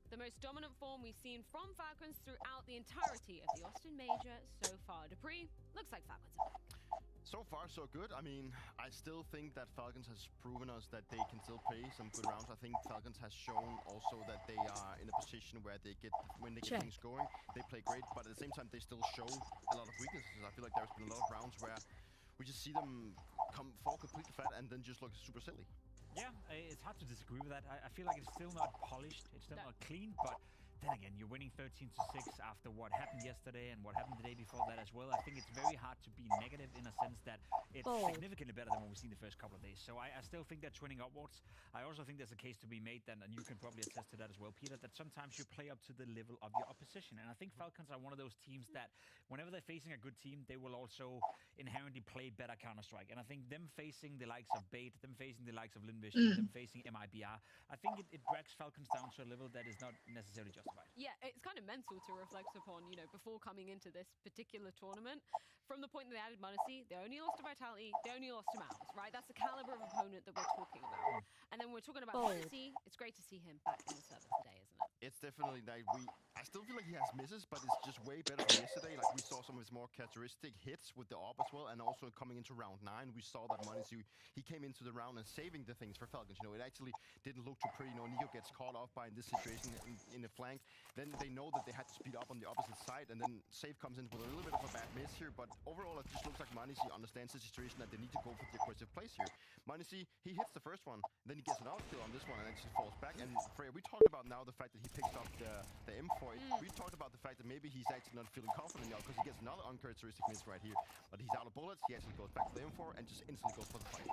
The most dominant form we've seen from Falcons throughout the entirety of the Austin Major so far. Dupree, looks like Falcons are back. So far, so good. I mean, I still think that Falcons has proven us that they can still play some good rounds. I think Falcons has shown also that they are in a position where they get, when they get things going, they play great. But at the same time, they still show a lot of weaknesses. I feel like there's been a lot of rounds where we just see them fall completely flat and then just look super silly. Yeah, it's hard to disagree with that. I feel like it's still not polished, it's still not clean, but then again, you're winning 13-6 after what happened yesterday and what happened the day before that as well. I think it's very hard to be negative in a sense that it's significantly better than what we've seen the first couple of days. So I still think they're trending upwards. I also think there's a case to be made then, and you can probably attest to that as well, Peter, that sometimes you play up to the level of your opposition. And I think Falcons are one of those teams that whenever they're facing a good team, they will also inherently play better Counter-Strike. And I think them facing the likes of Bait, them facing the likes of Linvision, them facing MIBR, I think it drags Falcons down to a level that is not necessarily justified. Yeah, it's kind of mental to reflect upon, you know, before coming into this particular tournament. From the point that they added Monacy, they only lost to Vitality, they only lost to Mouse, right? That's the caliber of opponent that we're talking about. And then we're talking about Monacy, it's great to see him back in the server today, isn't it? It's definitely like I still feel like he has misses, but it's just way better than yesterday. Like we saw some of his more characteristic hits with the AWP as well, and also coming into round 9, we saw that Monacy, he came into the round and saving the things for Falcons. You know, it actually didn't look too pretty. You know, Nico gets caught off by in this situation in the flank. Then they know that they had to speed up on the opposite side, and then Save comes in with a little bit of a bad miss here. But overall, it just looks like Monacy understands the situation that they need to go for the aggressive plays here. Monacy, he hits the first one, then he gets an outkill on this one, and then just falls back. And Freya, we talked about now the fact that he picks up the M4. We talked about the fact that maybe he's actually not feeling confident now because he gets another uncharacteristic miss right here. But he's out of bullets. He actually goes back to the M4 and just instantly goes for the fight.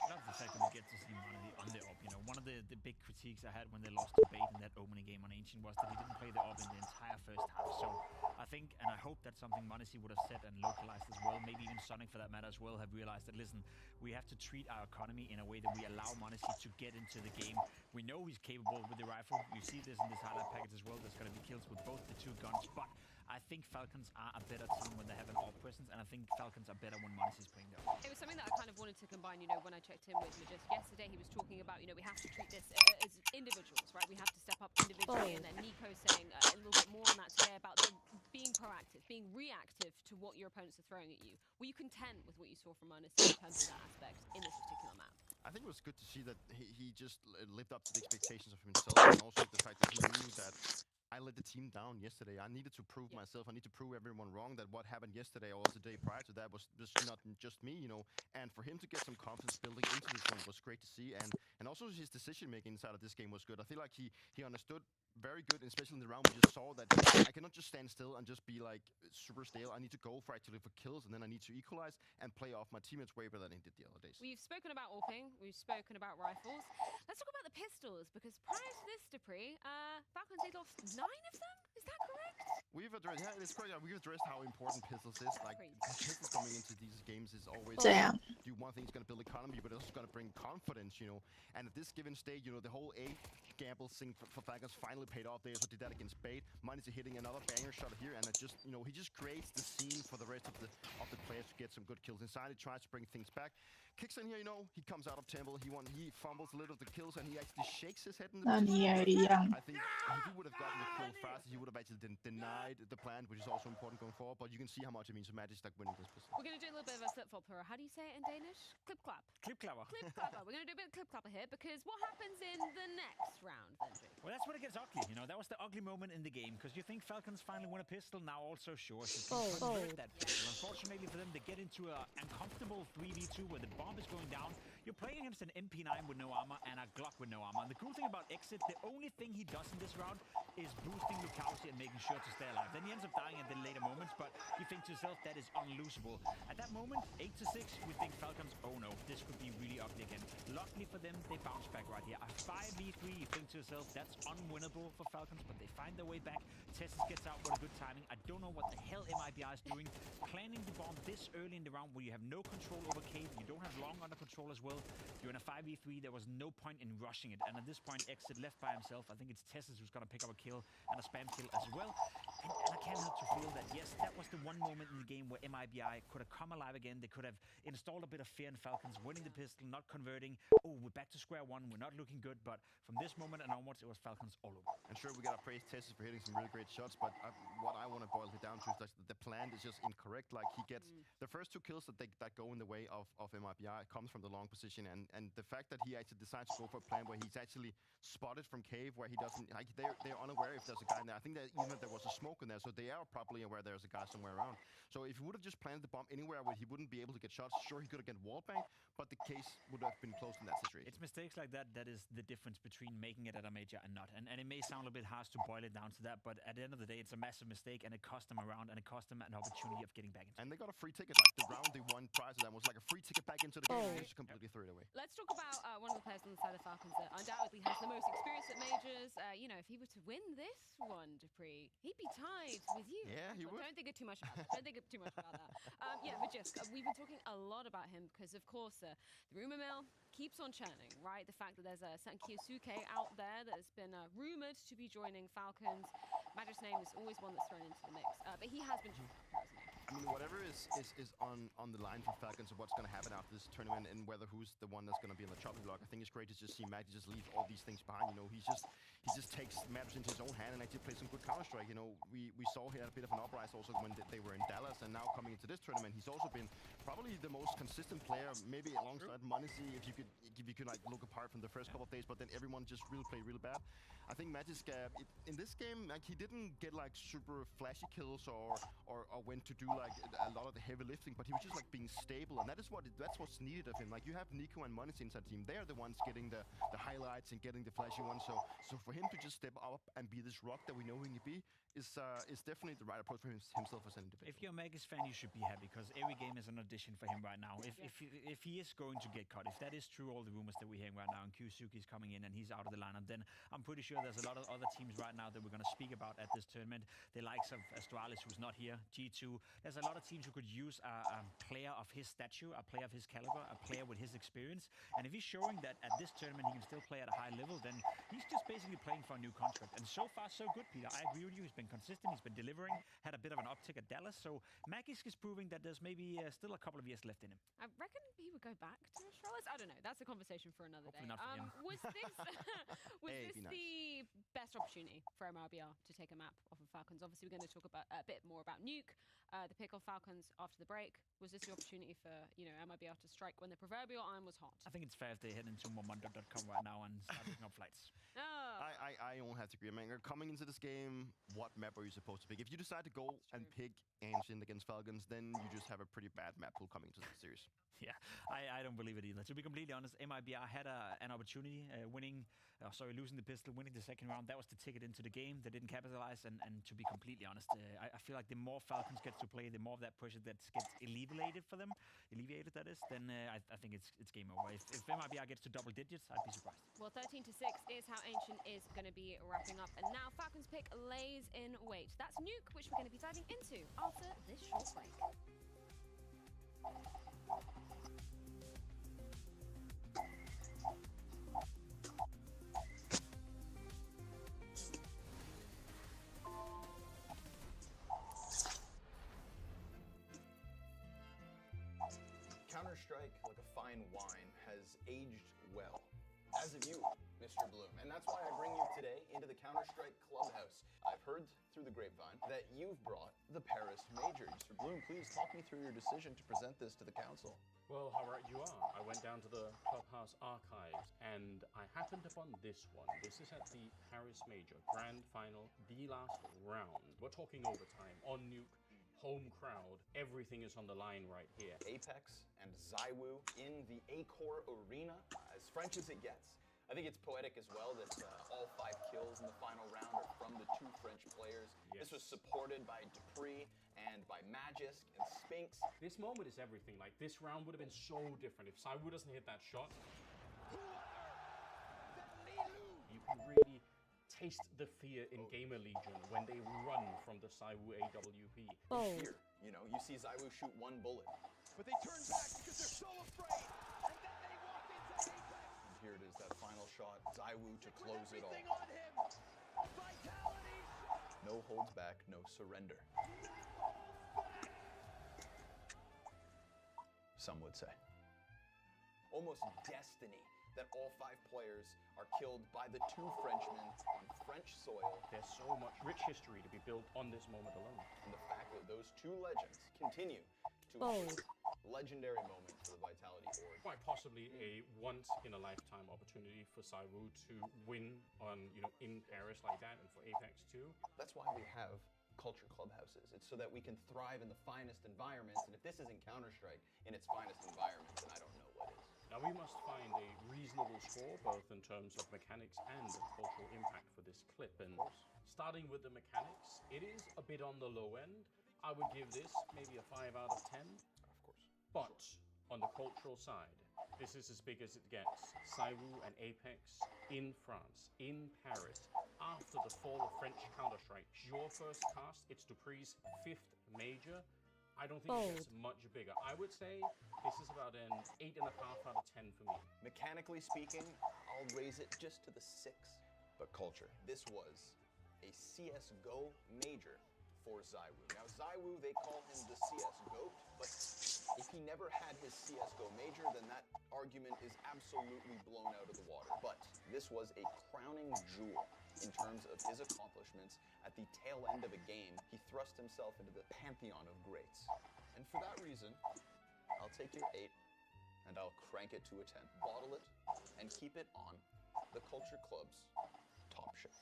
Love the fact that we get to see Monacy on the op. You know, one of the big critiques I had when they lost to Bait in that opening game on Ancient was that he didn't play the op in the entire first half. So I think, and I hope that's something Monacy would have said and localized as well, maybe even Sonic for that matter as well, have realized that, listen, we have to treat our economy in a way that we allow Monacy to get into the game. We know he's capable with the rifle. You see this in this highlight package as well. There's going to be kills with both the two guns, but I think Falcons are a better team when they have an AWP presence, and I think Falcons are better when Monacy's playing there. It was something that I kind of wanted to combine, when I checked in with Majest yesterday, he was talking about, we have to treat this as individuals, right? We have to step up individually, and then Nico saying a little bit more on that today about being proactive, being reactive to what your opponents are throwing at you. Were you content with what you saw from Monacy in terms of that aspect in this particular map? I think it was good to see that he just lived up to the expectations of himself, and also the fact that he knew that I let the team down yesterday. I needed to prove myself. I need to prove everyone wrong that what happened yesterday or the day prior to that was just not just me, And for him to get some confidence building into this one was great to see. And also his decision making inside of this game was good. I feel like he understood very good, especially in the round we just saw that I cannot just stand still and just be like super stale. I need to go for kills, and then I need to equalize and play off my teammates way better than he did the other days. We've spoken about AWPing, we've spoken about rifles. Let's talk about the pistols, because prior to this, Dupree, Falcons, they lost 9 of them? Is that correct? We've addressed, it's correct. We've addressed how important pistols is. Like, pistols coming into these games is always do one thing, it's going to build economy, but it's also going to bring confidence, And at this given stage, the whole A gamble thing for Falcons finally paid off. They also did that against Bait. Monacy hitting another banger shot here, and it just, he just creates the scene for the rest of the players to get some good kills inside. He tries to bring things back. Kicks in here, he comes out of temple. He fumbles a little of the kills, and he actually shakes his head in the I think if he would have gotten the kill faster, he would have actually denied the plan, which is also important going forward. But you can see how much it means to Magic Stack winning this pistol. We're going to do a little bit of a flip-flop here. How do you say it in Danish? Clip-clap. Clip-clapper. Clip-clapper. We're going to do a bit of clip-clapper here, because what happens in the next round, then, Jake? Well, that's when it gets ugly. That was the ugly moment in the game, because you think Falcons finally win a pistol, now also sure. So convert that pistol. Unfortunately for them, they get into an uncomfortable 3v2 where the bomb is going down. You're playing against an MP9 with no armor and a Glock with no armor. And the cool thing about Exit, the only thing he does in this round is boosting Lukowski and making sure to stay alive. Then he ends up dying at the later moments, but you think to yourself, that is unlosable. At that moment, 8-6, we think Falcons, oh no, this could be really ugly again. Luckily for them, they bounce back right here. A 5v3, you think to yourself, that's unwinnable for Falcons, but they find their way back. Tessus gets out with a good timing. I don't know what the hell MIBI is doing. Planning the bomb this early in the round where you have no control over Cave, you don't have Long under control as well. You're in a 5v3, there was no point in rushing it. And at this point, Exit left by himself. I think it's Tessus who's going to pick up a kill and a spam kill as well. And I can't help to feel that, yes, that was the one moment in the game where MIBI could have come alive again. They could have installed a bit of fear in Falcons, winning the pistol, not converting. Oh, we're back to square one. We're not looking good. But from this moment and onwards, it was Falcons all over. And sure, we got to praise Tessus for hitting some really great shots. But what I want to boil it down to is that the plan is just incorrect. Like, he gets the first 2 kills that go in the way of MIBI comes from the long position. And the fact that he actually decides to go for a plan where he's actually spotted from Cave, where he doesn't, like, they're unaware if there's a guy in there. I think that even if there was a smoke in there, so they are probably aware there's a guy somewhere around. So if he would have just planted the bomb anywhere where he wouldn't be able to get shots, sure, he could have get wallbang, but the case would have been closed in that situation. It's mistakes like that that is the difference between making it at a major and not. And it may sound a bit harsh to boil it down to that, but at the end of the day, it's a massive mistake, and it cost them a round, and it cost them an opportunity of getting back into it. And they got a free ticket. Like, the round they won prior to that was like a free ticket back into the game, and they just completely threw it away. Let's talk about one of the players on the side of Falcons that undoubtedly has the most experience at majors. If he were to win this one, Dupree, he'd be tied with you. Yeah, he would. Don't think too much about that. Majest, we've been talking a lot about him because, of course, the rumor mill keeps on churning, right? The fact that there's a Sankyosuke out there that has been rumored to be joining Falcons. Magic's name is always one that's thrown into the mix, but he has been chosen, hasn't he? I mean, whatever is on the line for Falcons of what's going to happen after this tournament, and whether who's the one that's going to be on the chopping block, I think it's great to just see Magic just leave all these things behind. He just takes matters into his own hand and actually plays some good Counter-Strike. We saw he had a bit of an uprise also when they were in Dallas, and now coming into this tournament, he's also been probably the most consistent player, maybe alongside Monacy, if you could like look apart from the first couple of days, but then everyone just really played really bad. I think Magic in this game, like, he didn't get like super flashy kills or went to do like a lot of the heavy lifting, but he was just like being stable, and that's what's needed of him. Like, you have Nico and Monacy inside the team; they're the ones getting the highlights and getting the flashy ones. So for him to just step up and be this rock that we know he can be is definitely the right approach for himself as an individual. If you're a Magus fan, you should be happy because every game is an audition for him right now. If he is going to get cut, if that is true, all the rumors that we're hearing right now, and Kyusuke is coming in and he's out of the lineup, then I'm pretty sure there's a lot of other teams right now that we're going to speak about at this tournament. The likes of Astralis, who's not here, G2. There's a lot of teams who could use a player of his stature, a player of his caliber, a player with his experience. And if he's showing that at this tournament he can still play at a high level, then he's just basically playing for a new contract. And so far, so good, Peter. I agree with you. He's been consistent. He's been delivering. Had a bit of an uptick at Dallas. So Magisk is proving that there's maybe still a couple of years left in him. I reckon he would go back to Astralis. I don't know. That's a conversation for another Hopefully day. Not for him. Was this the best opportunity for MIBR to take a map off of Falcons? Obviously, we're going to talk about a bit more about Nuke, the pick of Falcons after the break. Was this the opportunity for MIBR to strike when the proverbial iron was hot? I think it's fair if they head into Momondo.com right now and start picking up flights. Oh. I don't have to agree. I mean, coming into this game, what map are you supposed to pick? If you decide to go and pick Ancient against Falcons, then you just have a pretty bad map pool coming into the series. Yeah, I don't believe it either. To be completely honest, MIBR had an opportunity losing the pistol, winning the second round. That was the ticket into the game. They didn't capitalize. And to be completely honest, I feel like the more Falcons get to play, the more of that pressure that gets alleviated for them, that is, then I think it's game over. If MIBR gets to double digits, I'd be surprised. Well, 13-6 is how Ancient is going to be wrapping up. And now Falcons pick lays in wait. That's Nuke, which we're going to be diving into after this short break. Counter-Strike, like a fine wine, has aged well. As of you, Mr. Bloom. And that's why I bring you today into the Counter-Strike Clubhouse. I've heard through the grapevine that you've brought the Paris Major. Mr. Bloom, please talk me through your decision to present this to the council. Well, how right you are. I went down to the Clubhouse archives and I happened upon this one. This is at the Paris Major Grand Final, the last round. We're talking overtime on Nuke. Home crowd, everything is on the line right here. Apex and ZywOo in the Accor Arena, as French as it gets. I think it's poetic as well that all 5 kills in the final round are from the 2 French players. Yes. This was supported by Dupree and by Magisk and Spinks. This moment is everything. Like, this round would have been so different if ZywOo doesn't hit that shot. You can really taste the fear in Gamer Legion when they run from the ZywOo AWP. Here, you see ZywOo shoot 1 bullet. But they turn back because they're so afraid. And then they walk into Apex. And here it is, that final shot. ZywOo to close it all. On him. Vitality. No holds back, no surrender. Some would say. Almost destiny that all 5 players are killed by the 2 Frenchmen on French soil. There's so much rich history to be built on this moment alone. And the fact that those 2 legends continue to legendary moment for the Vitality Org. Quite possibly a once-in-a-lifetime opportunity for ZywOo to win on, in Paris like that, and for Apex too. That's why we have culture clubhouses. It's so that we can thrive in the finest environments. And if this isn't Counter-Strike in its finest environment, then I don't know what is. Now we must find a reasonable score, both in terms of mechanics and cultural impact for this clip. And starting with the mechanics, it is a bit on the low end. I would give this maybe a 5 out of 10. Of course. But on the cultural side, this is as big as it gets. ZywOo and Apex in France, in Paris, after the fall of French Counter-Strike. Your first cast, it's Dupree's 5th major. I don't think it gets much bigger. I would say this is about an 8.5 out of 10 for me. Mechanically speaking, I'll raise it just to the 6. But culture, this was a CSGO major for ZywOo. Now ZywOo, they call him the CS GOAT, but if he never had his CSGO major, then that argument is absolutely blown out of the water. But this was a crowning jewel in terms of his accomplishments. At the tail end of a game, he thrust himself into the pantheon of greats. And for that reason, I'll take your 8 and I'll crank it to a 10. Bottle it and keep it on the Culture Club's top shelf.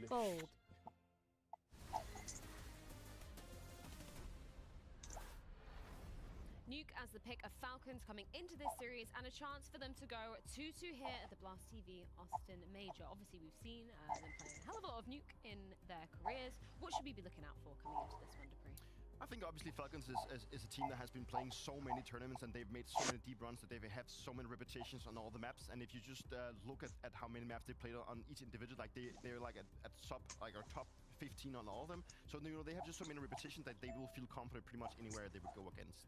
Bold. Nuke as the pick of Falcons coming into this series, and a chance for them to go 2-2 here at the Blast TV Austin Major. Obviously, we've seen them playing a hell of a lot of Nuke in their careers. What should we be looking out for coming into this one, Dupree? I think obviously Falcons is a team that has been playing so many tournaments, and they've made so many deep runs that they have so many repetitions on all the maps. And if you just look at how many maps they played on each individual, like they're like at top 15 on all of them. So you know they have just so many repetitions that they will feel confident pretty much anywhere they would go against.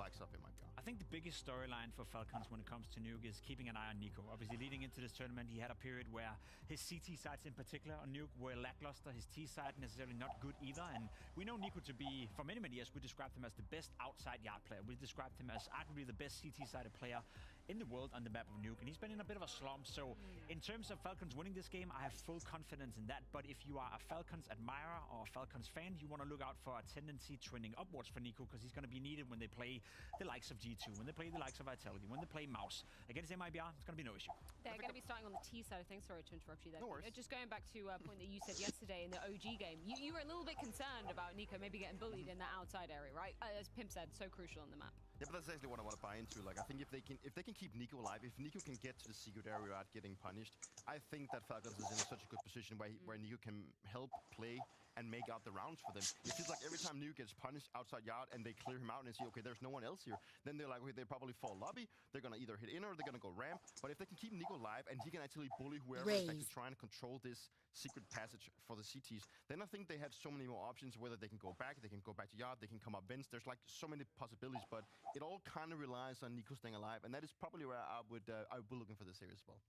Likes up in my god. I think the biggest storyline for Falcons when it comes to Nuke is keeping an eye on Nico. Obviously, leading into this tournament, he had a period where his CT sides in particular on Nuke were lackluster. His T side necessarily not good either. And we know Nico to be, for many years, we described him as the best outside yard player. We described him as arguably the best CT sided player in the world on the map of Nuke, and he's been in a bit of a slump. So in terms of Falcons winning this game, I have full confidence in that. But if you are a Falcons admirer or a Falcons fan, you want to look out for a tendency trending upwards for Nico, because he's going to be needed when they play the likes of G2, when they play the likes of Vitality, when they play Mouse. Against MIBR, it's going to be no issue. They're going to be starting on the T side of things. Sorry to interrupt you there. No worries. Just going back to a point that you said yesterday in the OG game, you were a little bit concerned about Nico maybe getting bullied in that outside area, right? As Pimp said, so crucial on the map. Yeah, but that's actually what I want to buy into. Like, I think if they can keep Nico alive, if Nico can get to the secret area without getting punished, I think that Falcons is in such a good position where Nico can help play and make out the rounds for them. It feels like every time Nico gets punished outside yard and they clear him out and see, okay, there's no one else here, then they're like, okay, they probably fall lobby, they're gonna either hit in or they're gonna go ramp. But if they can keep Nico alive and he can actually bully whoever is actually trying to control this secret passage for the CTs, then I think they have so many more options, whether they can go back to yard, they can come up vents. There's like so many possibilities, but it all kind of relies on Nico staying alive, and that is probably where I would be looking for this series as well.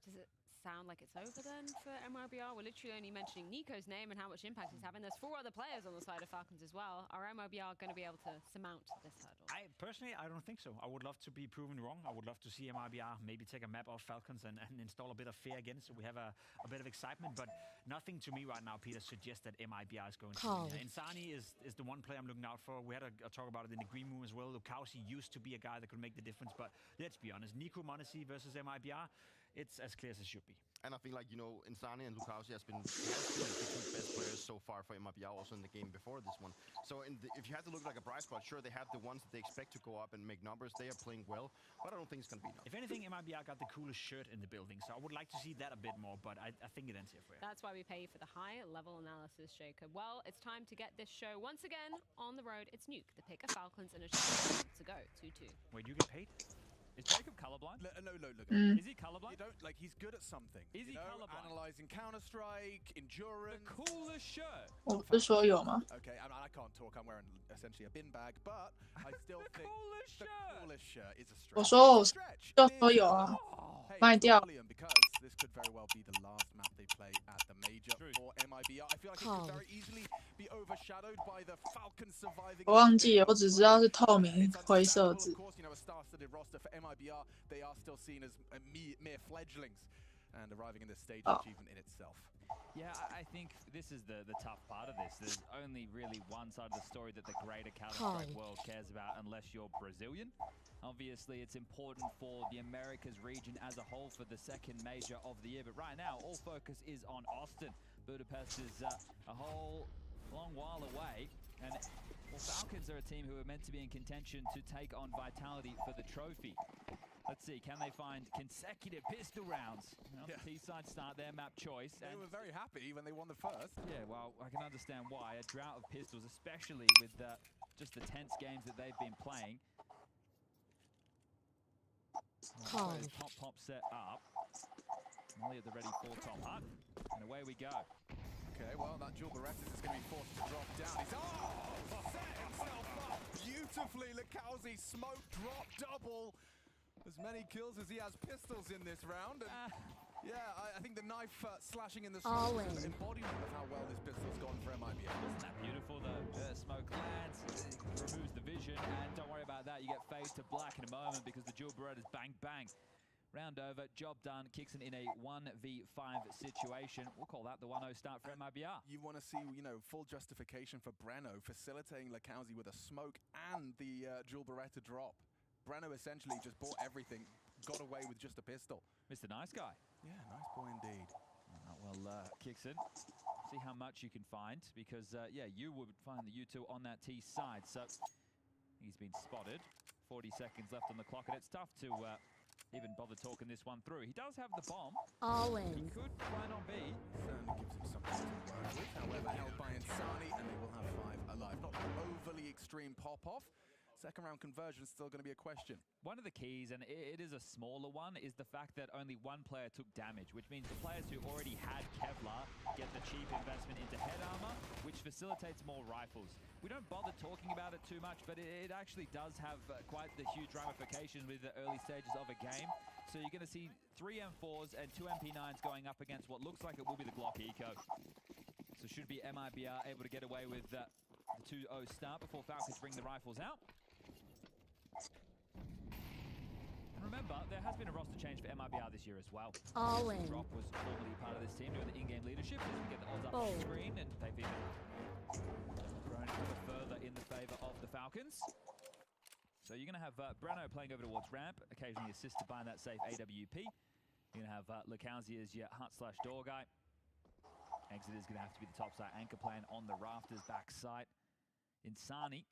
Does it sound like it's over then for MIBR? We're literally only mentioning Nico's name and how much impact he's having. There's 4 other players on the side of Falcons as well. Are MIBR going to be able to surmount this hurdle? Personally, I don't think so. I would love to be proven wrong. I would love to see MIBR maybe take a map off Falcons and install a bit of fear again, so we have a bit of excitement. But nothing to me right now, Peter, suggests that MIBR is going to win. Insani is the one player I'm looking out for. We had a talk about it in the green room as well. Lukowski used to be a guy that could make the difference, but let's be honest, Nico Monesi versus MIBR, it's as clear as it should be. And I think, like, you know, Insani and Lukowski has been the 2 best players so far for MIBR, also in the game before this one. So if you have to look like a bright spot, sure, they have the ones that they expect to go up and make numbers. They are playing well, but I don't think it's going to be enough. If anything, MIBR got the coolest shirt in the building, so I would like to see that a bit more, but I think it ends here for you. That's why we pay for the high-level analysis, Jacob. Well, it's time to get this show once again on the road. It's Nuke, the pick of Falcons, and a chance to go 2-2. Wait, you get paid? Is Jacob colorblind? No, look. Is he colorblind? You don't, like, he's good at something. Is he colorblind? Analyzing Counter-Strike, endurance. The coolest shirt. 我不是说有吗？ Okay, I can't talk. I'm wearing essentially a bin bag, but I still think the coolest shirt is a stretch. 我说我就说有啊，卖掉。 Because this could very well be the last map they play at the major for MIBR. I feel like it could very easily be overshadowed by the Falcons surviving. 我忘记了，我只知道是透明灰色字。 Of course, you know, a star-studded roster for MIBR, they are still seen as mere fledglings, and arriving in this stage achievement in itself. Yeah, I think this is the tough part of this. There's only really one side of the story that the greater Counter-Strike world cares about, unless you're Brazilian. Obviously, it's important for the Americas region as a whole for the second major of the year. But right now, all focus is on Austin. Budapest is a whole long while away. And Falcons are a team who are meant to be in contention to take on Vitality for the trophy. Let's see, can they find consecutive pistol rounds? The T-side start their map choice. They were very happy when they won the first. Yeah, well, I can understand why. A drought of pistols, especially with just the tense games that they've been playing. Top set up. Molly at the ready for top hut. And away we go. Okay, well, that dual Berettas is going to be forced to drop down. He's set himself up beautifully. Lukowski smoke drop double. As many kills as he has pistols in this round. And yeah, I think the knife slashing in the smoke is an embodiment of how well this pistol's gone for MIBR. Isn't that beautiful though? Smoke lands, removes the vision, and don't worry about that. You get fade to black in a moment because the dual Berettas bang bang. Round over, job done, kicks in a 1v5 situation. We'll call that the 1-0 start for MIBR. You want to see, you know, full justification for Breno facilitating Lukowski with a smoke and the dual Beretta drop. Breno essentially just bought everything, got away with just a pistol. Mr. Nice Guy. Yeah, nice boy indeed. Well, kicks in. See how much you can find, because, yeah, you would find the U2 on that T side. So He's been spotted. 40 seconds left on the clock, and it's tough to even bother talking this one through. He does have the bomb. All in. He could plan on B. Certainly gives him something to work with. However, held by Insani, and they will have 5 alive. Not an overly extreme pop-off. Second round conversion is still going to be a question. One of the keys, and it is a smaller one, is the fact that only one player took damage, which means the players who already had Kevlar get the cheap investment into head armor, which facilitates more rifles. We don't bother talking about it too much, but it actually does have quite the huge ramifications with the early stages of a game. So you're going to see 3 M4s and 2 MP9s going up against what looks like it will be the Glock Eco. So should be MIBR able to get away with the 2-0 start before Falcons bring the rifles out. And remember, there has been a roster change for MIBR this year as well. All in. Drop was formerly part of this team doing the in-game leadership. As we get the odds up on the screen, and they've even grown a little further in the favor of the Falcons. So you're going to have Breno playing over towards ramp, occasionally assisted by that safe AWP. You're going to have Lukowski as your hunt/door guy. Exit is going to have to be the topside anchor plan on the rafters backside. Insani,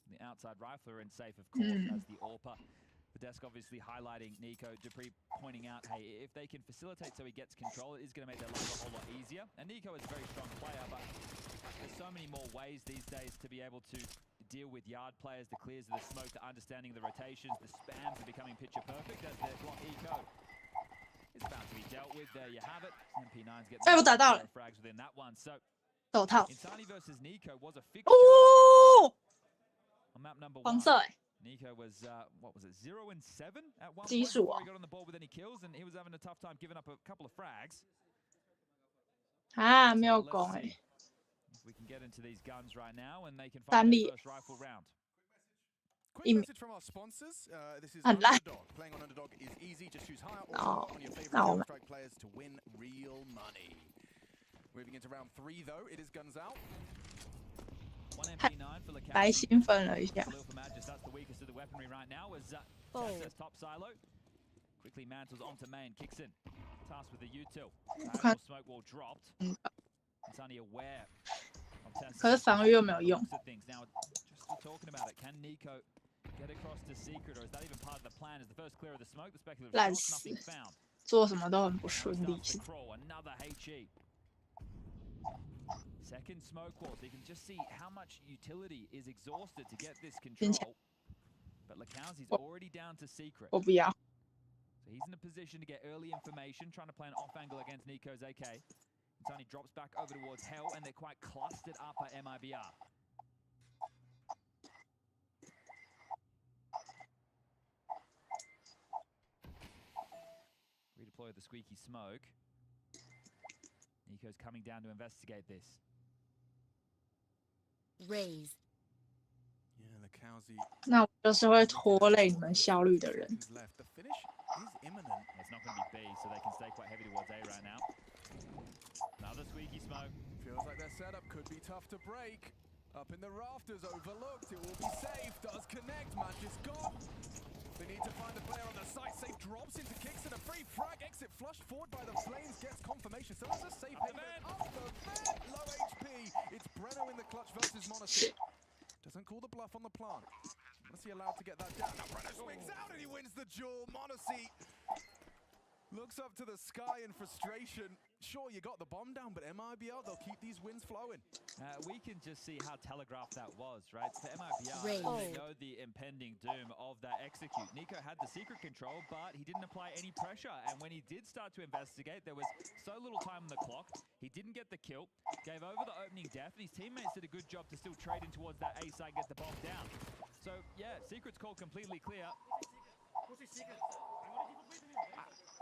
the outside rifler, and safe, of course, as the AWPer. The desk obviously highlighting Nico. Dupree pointing out, hey, if they can facilitate so he gets control, it is going to make their life a whole lot easier. And Nico is a very strong player, but there's so many more ways these days to be able to deal with yard players, the clears of the smoke, the understanding the rotations, the spams are becoming picture perfect as their Glock Eco is about to be dealt with. There you have it. MP9's getting frags within that one. So Insani versus Nico was a fixture on map number 1. Nico was, what was it, 0 and 7 at one point before he got on the board with any kills, and he was having a tough time giving up a couple of frags. Ah, 没有攻哎。 If we can get into these guns right now, and they can find their first rifle round. Quick message from our sponsors. This is Underdog. Playing on Underdog is easy. Just choose higher or on your favorite strike players to win real money. Moving into round 3, though, it is guns out. 1 MP9 for Lukowski. 白兴奋了一下。 That's the weakest of the weaponry right now. As Chaz top silo, quickly mantles onto main, kicks in, tasked with the util. Diagonal smoke wall dropped. It's only aware of Chaz. 可是防御又没有用。 Now, just talking about it, can Nico get across to secret, or is that even part of the plan? Is the first clear of the smoke? The speculative shots, nothing found. 做什么都很不顺利。 Another HE. Second smoke wall, so you can just see how much utility is exhausted to get this control. But Lukowski's already down to secret. So he's in a position to get early information, trying to play an off angle against Nico's AK. Tony drops back over towards Hell, and they're quite clustered up at MIBR. Redeploy the squeaky smoke. Nico's coming down to investigate this. Raise. Yeah, Lukowski. 那我就是会拖累你们效率的人。 Left. The finish is imminent. It's not going to be B, so they can stay quite heavy towards A right now. Another squeaky smoke. Feels like their setup could be tough to break. Up in the rafters, overlooked. It will be safe. Does connect. Match is gone. They need to find the player on the site. Safe drops into kicks and a free frag. Exit flushed forward by the Flames. Gets confirmation. So there's a safe hit. Up the vent. Low HP. It's Breno in the clutch versus Monacy. Doesn't call the bluff on the plant. Monacy allowed to get that down. Now Breno swings out and he wins the duel. Monacy looks up to the sky in frustration. Sure, you got the bomb down, but MIBR, they'll keep these wins flowing. We can just see how telegraphed that was, right? For MIBR, they know the impending doom of that execute. Nico had the secret control, but he didn't apply any pressure. And when he did start to investigate, there was so little time on the clock. He didn't get the kill, gave over the opening death, and his teammates did a good job to still trade in towards that A side, get the bomb down. So, yeah, secret's called completely clear.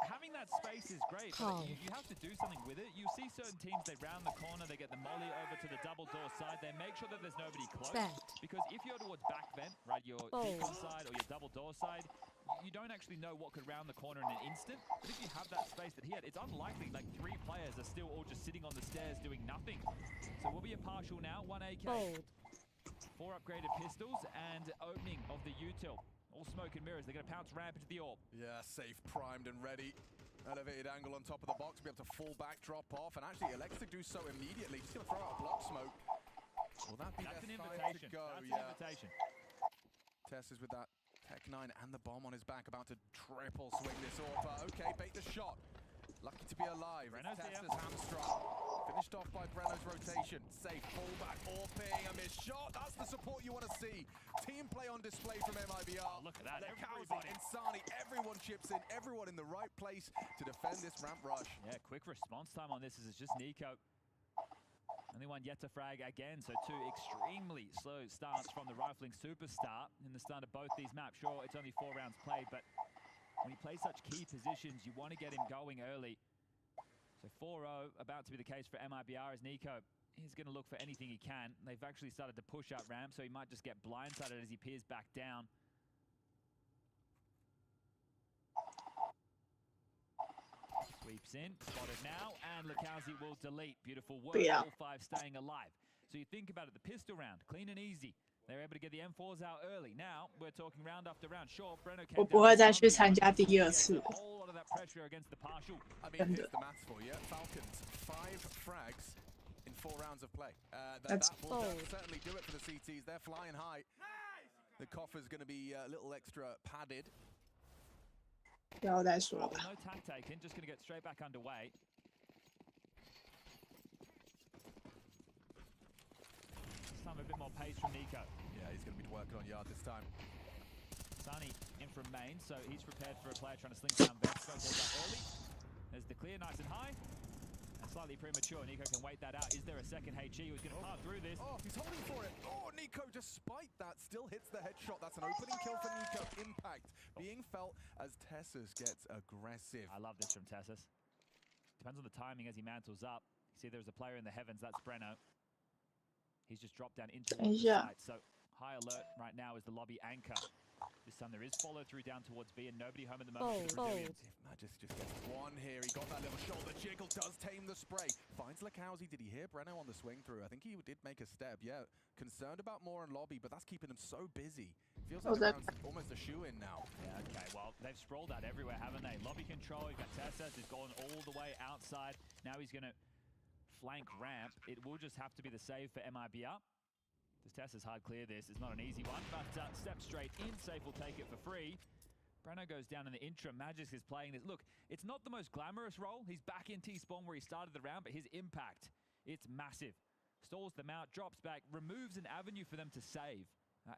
Having that space is great, but you have to do something with it. You see certain teams, they round the corner, they get the molly over to the double door side, they make sure that there's nobody close. Because if you're towards back vent, right, your beacon side or your double door side, you don't actually know what could round the corner in an instant. But if you have that space that he had, it's unlikely like 3 players are still all just sitting on the stairs doing nothing. So we'll be a partial now, 1 AK, 4 upgraded pistols, and opening of the util. All smoke and mirrors. They're going to pounce ramp into the orb. Yeah, safe, primed and ready. Elevated angle on top of the box. Be able to fall back, drop off, and actually elects to do so immediately. Just going to throw out a block smoke. Will that be That's an their invitation. time to go? That's an invitation. Tess is with that Tech 9 and the bomb on his back, about to triple swing this Orpa. Okay, bait the shot. Lucky to be alive. It's Tess's hamstrung. Finished off by Brenno's rotation. Safe fallback. Orping a missed shot. That's the support you want to see. Team play on display from MIBR. Oh, look at that. Lekowski, Insani, everyone chips in. Everyone in the right place to defend this ramp rush. Yeah, quick response time on this is it's just Nico. Only one yet to frag again, so two extremely slow starts from the rifling superstar in the start of both these maps. Sure, it's only 4 rounds played, but when he plays such key positions, you want to get him going early. So 4-0, about to be the case for MIBR as Nico. He's going to look for anything he can. They've actually started to push up ramp, so he might just get blindsided as he peers back down. Sweeps in, spotted now, and Lekowski will delete. Beautiful work, all 5 staying alive. So you think about it, the pistol round, clean and easy. They're able to get the M4s out early. Now, we're talking round after round. Sure, Brenno came 我不会再去参加第2次。 a whole lot of that pressure against the partial. I mean, here's the maths for you. Falcons, 5 frags in 4 rounds of play. That will certainly do it for the CTs. They're flying high. The coffer's going to be a little extra padded. 不要再说了吧。 No tag taken, just going to get straight back underway. This time a bit more pace from Nico. Yeah, he's going to be working on yard this time. Sunny in from main, so he's prepared for a player trying to slink down Vex. Goes up early. There's the clear, nice and high. And slightly premature. Nico can wait that out. Is there a second HE who's going to power through this? Oh, he's holding for it. Oh, Nico, despite that, still hits the headshot. That's an opening kill for Nico. Impact being felt as Tessus gets aggressive. I love this from Tessus. Depends on the timing as he mantles up. You see there's a player in the heavens. That's Brenno. He's just dropped down into the side. So high alert right now is the lobby anchor. This time there is follow through down towards B and nobody home at the moment. If Magis just gets one here, he got that little shoulder jiggle, does tame the spray. Finds Lekowski. Did he hear Brenno on the swing through? I think he did make a step. Yeah, concerned about more in lobby, but that's keeping him so busy. Feels like almost a shoe-in now. Yeah, okay, well, they've sprawled out everywhere, haven't they? Lobby control, you've got Tessus who's gone all the way outside. Now he's going to flank ramp. It will just have to be the save for MIBR. Does Tessus hard clear this? It's not an easy one, but step straight in. Safe will take it for free. Brenno goes down in the interim. Magis is playing this. Look, it's not the most glamorous role. He's back in T-spawn where he started the round, but his impact, it's massive. Stalls them out, drops back, removes an avenue for them to save.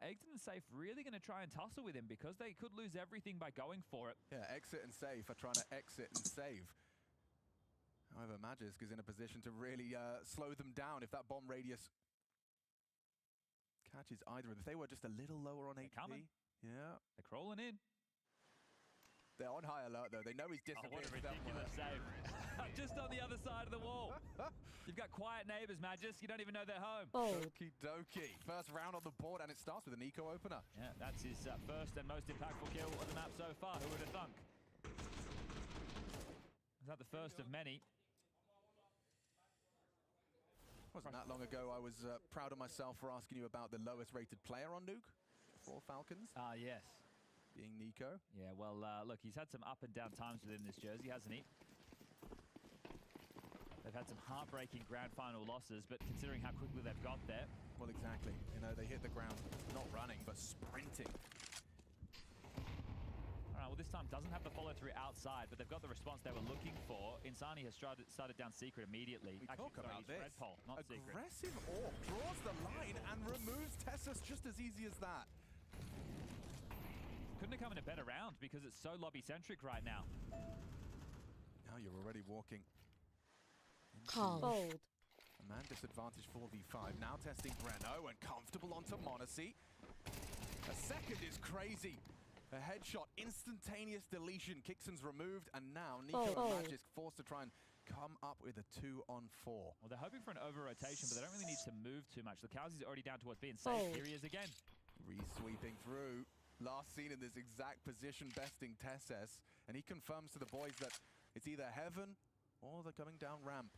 Eggton and Safe really going to try and tussle with him because they could lose everything by going for it. Yeah, Exit and Safe are trying to exit and save. However, Magisk is in a position to really slow them down if that bomb radius catches either of them. If they were just a little lower on HP. Yeah. They're crawling in. They're on high alert, though. They know he's disappeared. Oh, what a ridiculous save. Just on the other side of the wall. You've got quiet neighbors, Magis. You don't even know they're home. Okie dokie. First round on the board, and it starts with a Nico opener. Yeah, that's his first and most impactful kill on the map so far. Who would have thunk? Is that the first of many? Wasn't that long ago I was proud of myself for asking you about the lowest rated player on Nuke for Falcons. Yes. Being Nico. Yeah, well, look, he's had some up and down times within this jersey, hasn't he? They've had some heartbreaking grand final losses, but considering how quickly they've got there. Well, exactly. You know, they hit the ground not running, but sprinting. All right, well, this time doesn't have the follow-through outside, but they've got the response they were looking for. Insani has started down secret immediately. We talk about this. Red pole, not secret. Aggressive Orc draws the line and removes Tessus just as easy as that. Couldn't have come in a better round because it's so lobby-centric right now. Now you're already walking. Bold. A man disadvantage 4v5. Now testing Brenno and comfortable onto Monacy. A second is crazy. A headshot, instantaneous deletion. Kixon's removed, and now Nico and Magisk forced to try and come up with a 2-on-4. Well, they're hoping for an over-rotation, but they don't really need to move too much. Lekowski's already down towards being safe. Here he is again. Re-sweeping through. Last seen in this exact position, besting Tessus, and he confirms to the boys that it's either heaven or they're coming down ramp.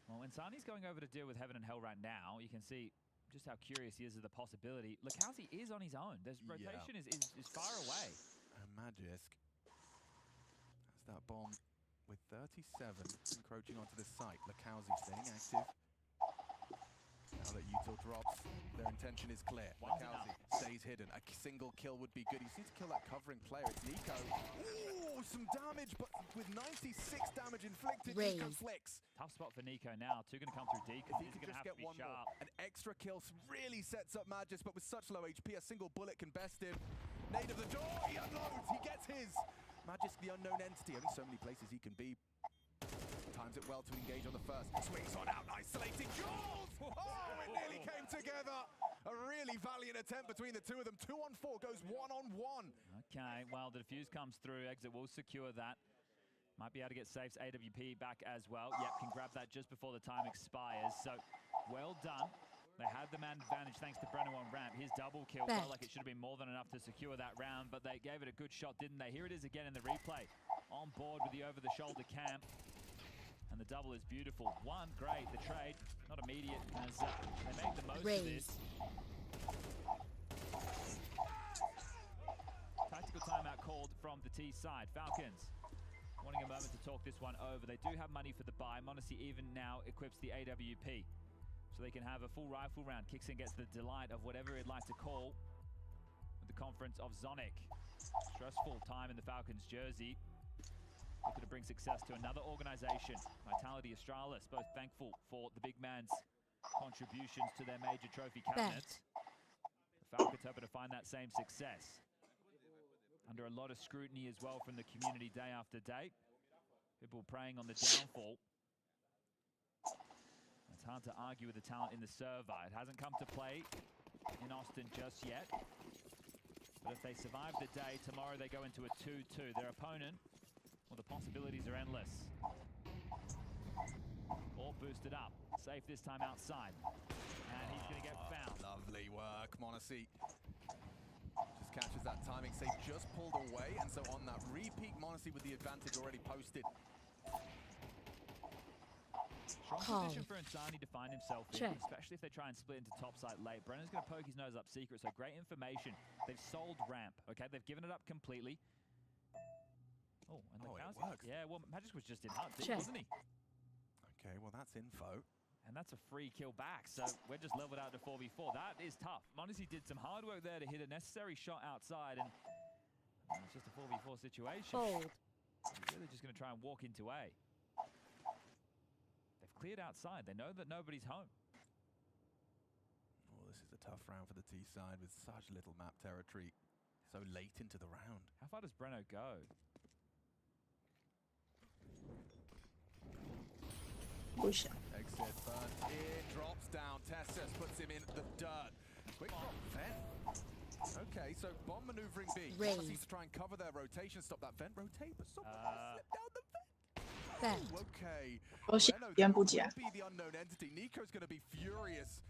Well, Insani's going over to deal with heaven and hell right now. You can see just how curious he is of the possibility. Lekowski is on his own. There's rotation is far away. And Magisk has that bomb with 37 encroaching onto the site. Lekowski staying active. Now that Util drops, their intention is clear. Macalzi stays hidden. A single kill would be good. He needs to kill that covering player. It's Nico. Ooh, some damage, but with 96 damage inflicted, Nico flicks. Tough spot for Nico now. Two going to come through D because he's going to have to be sharp. An extra kill really sets up Magis, but with such low HP, a single bullet can best him. Nade of the door, he unloads, he gets his. Magis, the unknown entity, only so many places he can be. Times it well to engage on the first. Swings on out, isolating Jules! Oh, it nearly came together. A really valiant attempt between the two of them. 2-on-4 goes 1-on-1. Okay, well, the defuse comes through. Exit will secure that. Might be able to get Safe's AWP back as well. Yep, can grab that just before the time expires. So, well done. They had the man advantage thanks to Breno on ramp. His double kill felt like it should have been more than enough to secure that round, but they gave it a good shot, didn't they? Here it is again in the replay. On board with the over-the-shoulder cam. And the double is beautiful. One, great. The trade, not immediate, as they make the most of this. Tactical timeout called from the T side. Falcons wanting a moment to talk this one over. They do have money for the buy. Monacy even now equips the AWP. So they can have a full rifle round. Kixon gets the delight of whatever he'd like to call with the conference of Zonic. Stressful time in the Falcons jersey. Looking to bring success to another organization. Vitality Australis, both thankful for the big man's contributions to their major trophy cabinets. The Falcons hoping to find that same success. Under a lot of scrutiny as well from the community day after day. People preying on the downfall. It's hard to argue with the talent in the server. It hasn't come to play in Austin just yet. But if they survive the day, tomorrow they go into a 2-2. Their opponent, well, the possibilities are endless. All boosted up. Safe this time outside. And he's going to get found. Lovely work, Monacy. Just catches that timing. Safe just pulled away, and so on that repeat, Monacy with the advantage already posted. Strong position for Insani to find himself in, especially if they try and split into top side late. Brennan's going to poke his nose up secret, so great information. They've sold ramp, okay? They've given it up completely. Oh, and the it works. Yeah, well, Magis was just in hunt, wasn't he? Okay, well, that's info. And that's a free kill back, so we're just leveled out to 4v4. That is tough. Monacy did some hard work there to hit a necessary shot outside, and it's just a 4v4 situation. He's really just going to try and walk into A. They've cleared outside. They know that nobody's home. Oh, this is a tough round for the T side with such little map territory so late into the round. How far does Breno go? Exit burns in, drops down. Tessus puts him in the dirt. Quick drop, vent. Okay, so bomb maneuvering B. Monacy to try and cover their rotation, stop that vent. Rotate, but someone slipped down the vent. Oh, okay. Breno will be the unknown entity. Nico's going to be furious.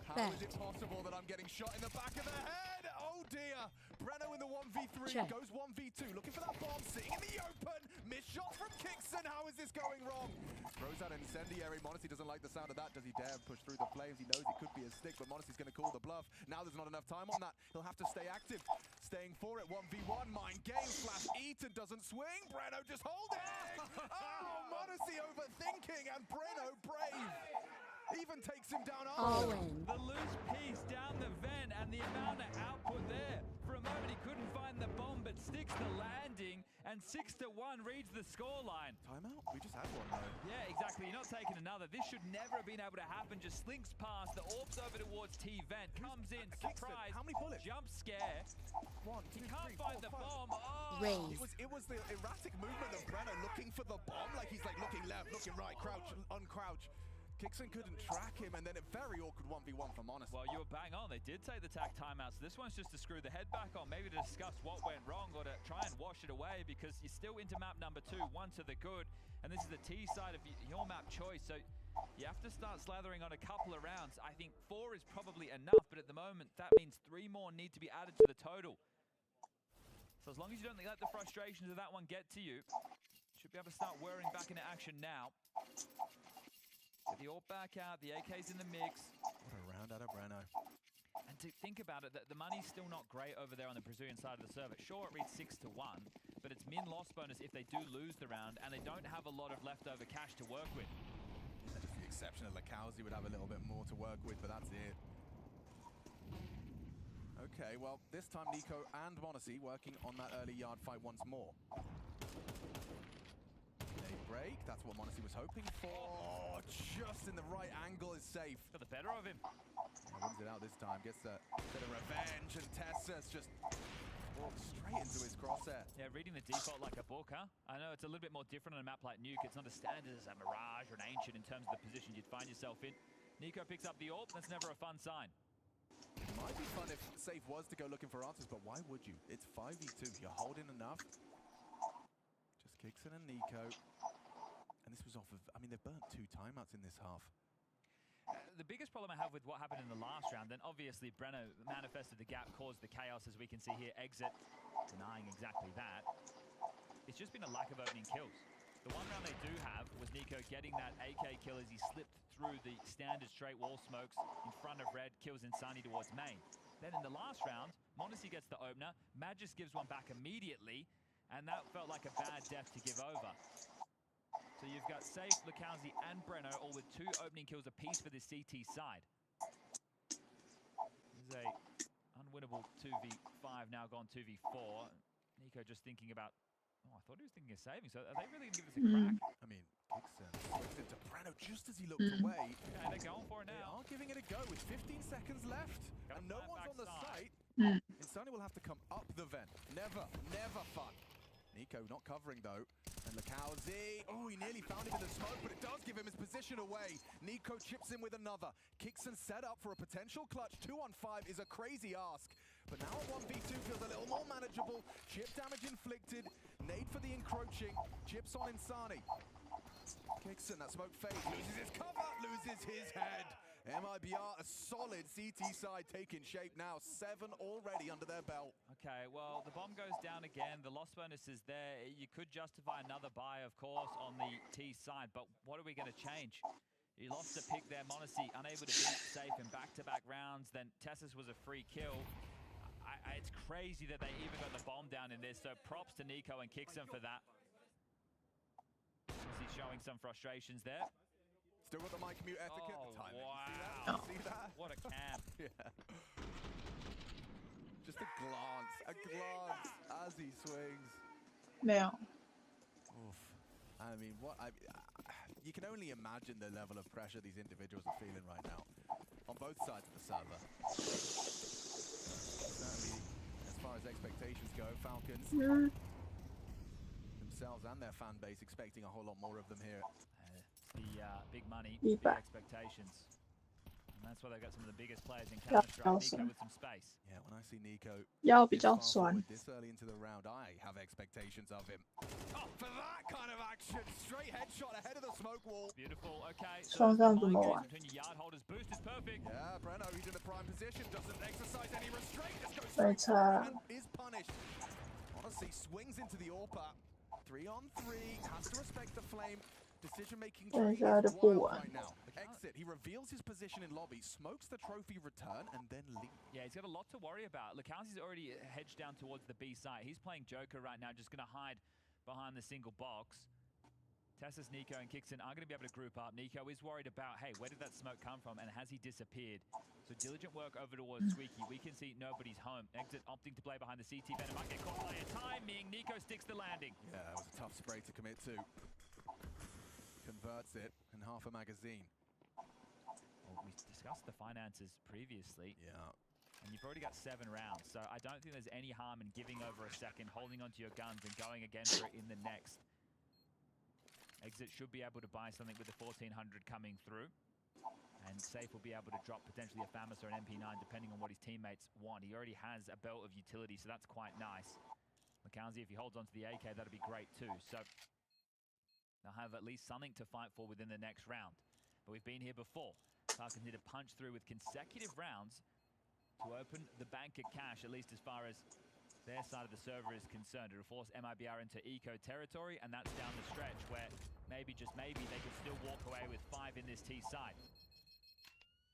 How is it possible that I'm getting shot in the back of the head? Oh dear. Breno in the 1v3 goes 1v2. Looking for that bomb, sitting in the open. Missed shot from Kixon. How is this going wrong? Throws out an incendiary. Monacy doesn't like the sound of that. Does he dare push through the flames? He knows it could be a stick, but Monacy's going to call the bluff. Now there's not enough time on that. He'll have to stay active. Staying for it. 1v1. Mind game. Flash Eaton doesn't swing. Breno just holding. Oh, Monacy overthinking, and Breno brave. Even takes him down. The loose piece down the vent, and the amount of output there. For a moment he couldn't find the bomb, but sticks the landing, and 6-1 reads the scoreline. Timeout? We just had one though. Yeah, exactly. You're not taking another. This should never have been able to happen. Just slinks past, the orbs over towards T vent, comes in, surprise. How many bullets? Jump scare. 1, 2, he can't 3, find 4, the 5. bomb. It was the erratic movement of Breno looking for the bomb, like he's like looking left, looking right, crouch, uncrouch. Kixon couldn't track him, and then a very awkward 1v1 for Monacy. Well, you were bang on. They did take the tack timeouts. This one's just to screw the head back on, maybe to discuss what went wrong or to try and wash it away, because you're still into map number 2, 1 to the good, and this is the T side of your map choice, so you have to start slathering on a couple of rounds. I think 4 is probably enough, but at the moment, that means 3 more need to be added to the total. So as long as you don't let the frustrations of that one get to you, should be able to start whirring back into action now. Get the AWP back out, the AK's in the mix. What a round out of Breno. And to think about it, the money's still not great over there on the Brazilian side of the server. Sure, it reads 6-1, but it's min-loss bonus if they do lose the round, and they don't have a lot of leftover cash to work with. Yeah, just the exception of Lakowski would have a little bit more to work with, but that's it. Okay, well, this time Nico and Monacy working on that early yard fight once more. A break, that's what Monacy was hoping for. Just in the right angle is safe. Got the better of him. Yeah, wins it out this time, gets a bit of revenge, and Tessa's just walks straight into his crosshair. Yeah, reading the default like a book, huh? I know it's a little bit more different on a map like Nuke. It's not as standard as a Mirage or an Ancient in terms of the positions you'd find yourself in. Nico picks up the AWP, that's never a fun sign. It might be fun if Safe was to go looking for answers, but why would you? It's 5v2, you're holding enough. Just Kixon and Nico. And this was off of, I mean, they've burnt 2 timeouts in this half. The biggest problem I have with what happened in the last round, then obviously Brenno manifested the gap, caused the chaos, as we can see here. Exit denying exactly that. It's just been a lack of opening kills. The one round they do have was Nico getting that AK kill as he slipped through the standard straight wall smokes in front of Red, kills Insani towards main. Then in the last round, Monacy gets the opener, Magis gives one back immediately, and that felt like a bad death to give over. So you've got Safe, Lakowski, and Brenno all with 2 opening kills apiece for the CT side. This is a unwinnable 2v5, now gone 2v4. Nico just thinking about, oh, I thought he was thinking of saving, so are they really going to give this a crack? I mean, Kixon swings into Brenno just as he looked away. Okay, they're going for it They now. are giving it a go with 15 seconds left, and no one's on the site. Insani will have to come up the vent. Never, never fun. Nico not covering though. And Lakowski, oh, he nearly found him in the smoke, but it does give him his position away. Nico chips in with another. Kixon set up for a potential clutch. 2 on 5 is a crazy ask. But now a 1v2 feels a little more manageable. Chip damage inflicted. Nade for the encroaching. Chips on Insani. Kixon, that smoke fades. Loses his cover, loses his head. MIBR, a solid CT side taking shape now. 7 already under their belt. Okay, well, the bomb goes down again. The loss bonus is there. You could justify another buy, of course, on the T side, but what are we going to change? He lost a pick there. Monacy unable to beat Safe in back-to-back rounds. Then Tessus was a free kill. It's crazy that they even got the bomb down in this, so props to Nico and Kixon for that. He's showing some frustrations there. Still got the mic mute etiquette. Oh, The timing. wow. See that? What a camp. Yeah. Just a glance as he swings. Yeah. Oof. I mean, you can only imagine the level of pressure these individuals are feeling right now on both sides of the server. Certainly, as far as expectations go, Falcons themselves and their fan base expecting a whole lot more of them here. The big money, big expectations. And that's why they've got some of the biggest players in Counter-Strike. Nico with some space. Yeah, when I see Nico 比较酸 this early into the round, I have expectations of him. Oh, for that kind of action, straight headshot ahead of the smoke wall. Beautiful. Okay. So between your yard holders, boost is perfect. Yeah, Brenno, he's in the prime position, doesn't exercise any restraint. Just goes But, straight and is punished. Honestly, swings into the AWP. 3 on 3, has to respect the flame. Decision-making tree is wild right now. Exit, he reveals his position in lobby, smokes the trophy return, and then leaves. Yeah, he's got a lot to worry about. Lakowski's already hedged down towards the B site. He's playing Joker right now, just going to hide behind the single box. Tessus, Nico, and Kixon are going to be able to group up. Nico is worried about, hey, where did that smoke come from, and has he disappeared? So diligent work over towards Squeaky. We can see nobody's home. Exit opting to play behind the CT. Venom might get caught by a timing. Nico sticks the landing. Yeah, it was a tough spray to commit to. Converts it in half a magazine. Well, we discussed the finances previously. Yeah. And you've already got 7 rounds, so I don't think there's any harm in giving over a second, holding onto your guns, and going again for it in the next. Exit should be able to buy something with the 1400 coming through. And Safe will be able to drop potentially a FAMAS or an MP9, depending on what his teammates want. He already has a belt of utility, so that's quite nice. Lakowski, if he holds onto the AK, that'll be great too. So they'll have at least something to fight for within the next round. But we've been here before. Falcons need to punch through with consecutive rounds to open the bank of cash, at least as far as their side of the server is concerned. It'll force MIBR into eco territory, and that's down the stretch where maybe, just maybe, they could still walk away with 5 in this T side.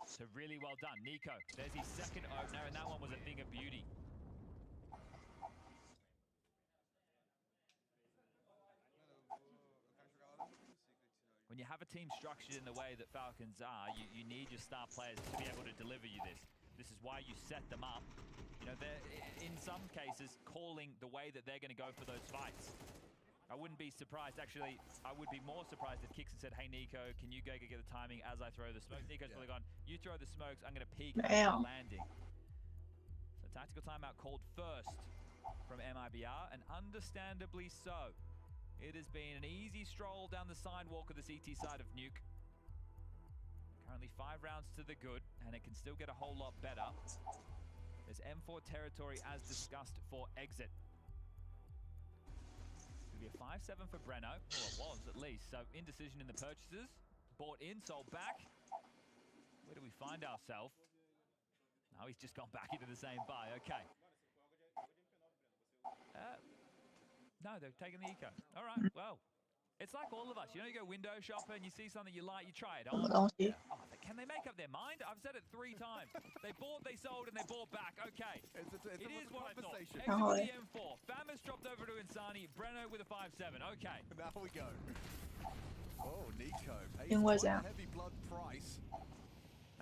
So really well done, Nico. There's his second opener, and that one was a thing of beauty. when you have a team structured in the way that Falcons are, you need your star players to be able to deliver you this. This is why you set them up. You know, they're, in some cases, calling the way that they're going to go for those fights. I wouldn't be surprised. Actually, I would be more surprised if Kixon said, hey, Nico, can you go get the timing as I throw the smokes? Nico's probably gone, you throw the smokes, I'm going to peek at landing. So tactical timeout called first from MIBR, and understandably so. It has been an easy stroll down the sidewalk of the CT side of Nuke. Currently 5 rounds to the good, and it can still get a whole lot better. There's M4 territory as discussed for exit. It's going to be a 5-7 for Breno. Well, it was at least. So indecision in the purchases. Bought in, sold back. Where do we find ourselves? No, he's just gone back into the same buy. Okay. No, they're taking the eco. All right, well. It's like all of us. You know, you go window shopping, you see something you like, you try it on. Yeah. Oh, can they make up their mind? I've said it 3 times. They bought, they sold, and they bought back. Okay. It is what I thought. Exit with the M4. Famus dropped over to Insani. Breno with a 5-7. Okay. Now we go. Oh, Nico pays quite a heavy blood price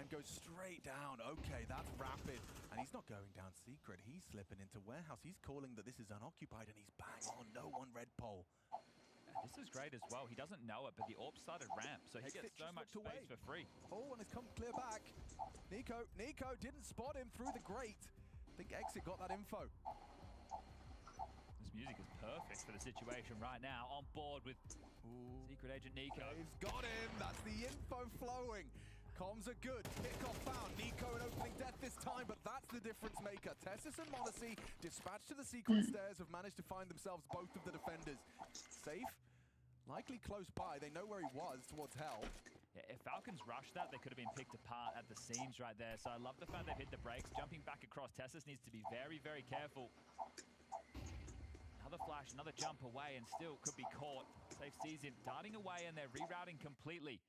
and goes straight down. Okay, that's rapid. And he's not going down secret. He's slipping into warehouse. He's calling that this is unoccupied, and he's bang on. No one red pole. This is great as well. He doesn't know it, but the AWP started ramp, so he gets so much space for free. Oh, and it's come clear back. Nico didn't spot him through the grate. I think Exit got that info. This music is perfect for the situation right now. On board with Secret Agent Nico. He's got him. That's the info flowing. Comms are good. Kickoff found. Nico an opening death this time, but that's the difference maker. Tessus and Monacy, dispatched to the secret stairs, have managed to find themselves both of the defenders. Safe, likely close by. They know where he was, towards hell. Yeah, if Falcons rushed that, they could have been picked apart at the seams right there. So I love the fact they've hit the brakes. Jumping back across, Tessus needs to be very, very careful. Another flash, another jump away, and still could be caught. Safe sees him darting away, and they're rerouting completely.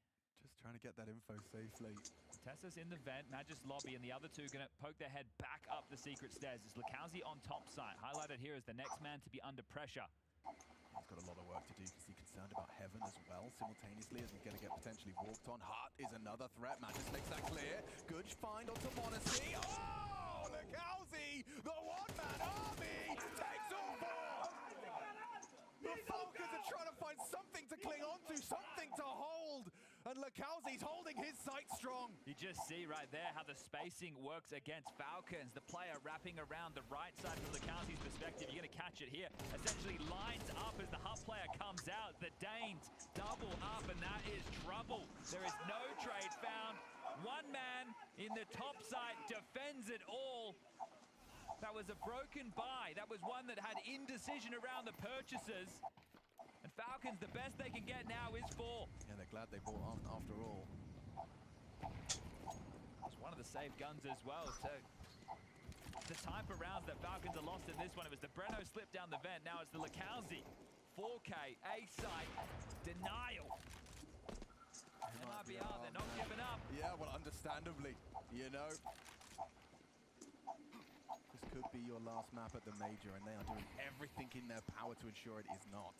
Just trying to get that info safely. Tessa's in the vent, Magis lobby, and the other two going to poke their head back up the secret stairs. It's Lakowski on top side, highlighted here as the next man to be under pressure. He's got a lot of work to do because he's concerned about Heaven as well, simultaneously as he's going to get potentially walked on. Hart is another threat. Magis makes that clear. Good find onto Monacy. Oh, Lakowski, the one-man army, takes all 4. The Falcons are trying to find something to cling on to, something to hold. And Lakowski's holding his sight strong. You just see right there how the spacing works against Falcons. The player wrapping around the right side from Lakowski's perspective. You're going to catch it here. Essentially lines up as the hub player comes out. The Danes double up, and that is trouble. There is no trade found. One man in the top side defends it all. That was a broken buy. That was one that had indecision around the purchases. And Falcons, the best they can get now is 4. Yeah, they're glad they bought on after all. It's one of the safe guns as well. So the time for rounds that Falcons are lost in this one, it was the Breno slip down the vent. Now it's the Lakowski. 4K, A-site, denial. MIBR, they're not giving up. Yeah, well, understandably, you know. This could be your last map at the Major, and they are doing everything in their power to ensure it is not.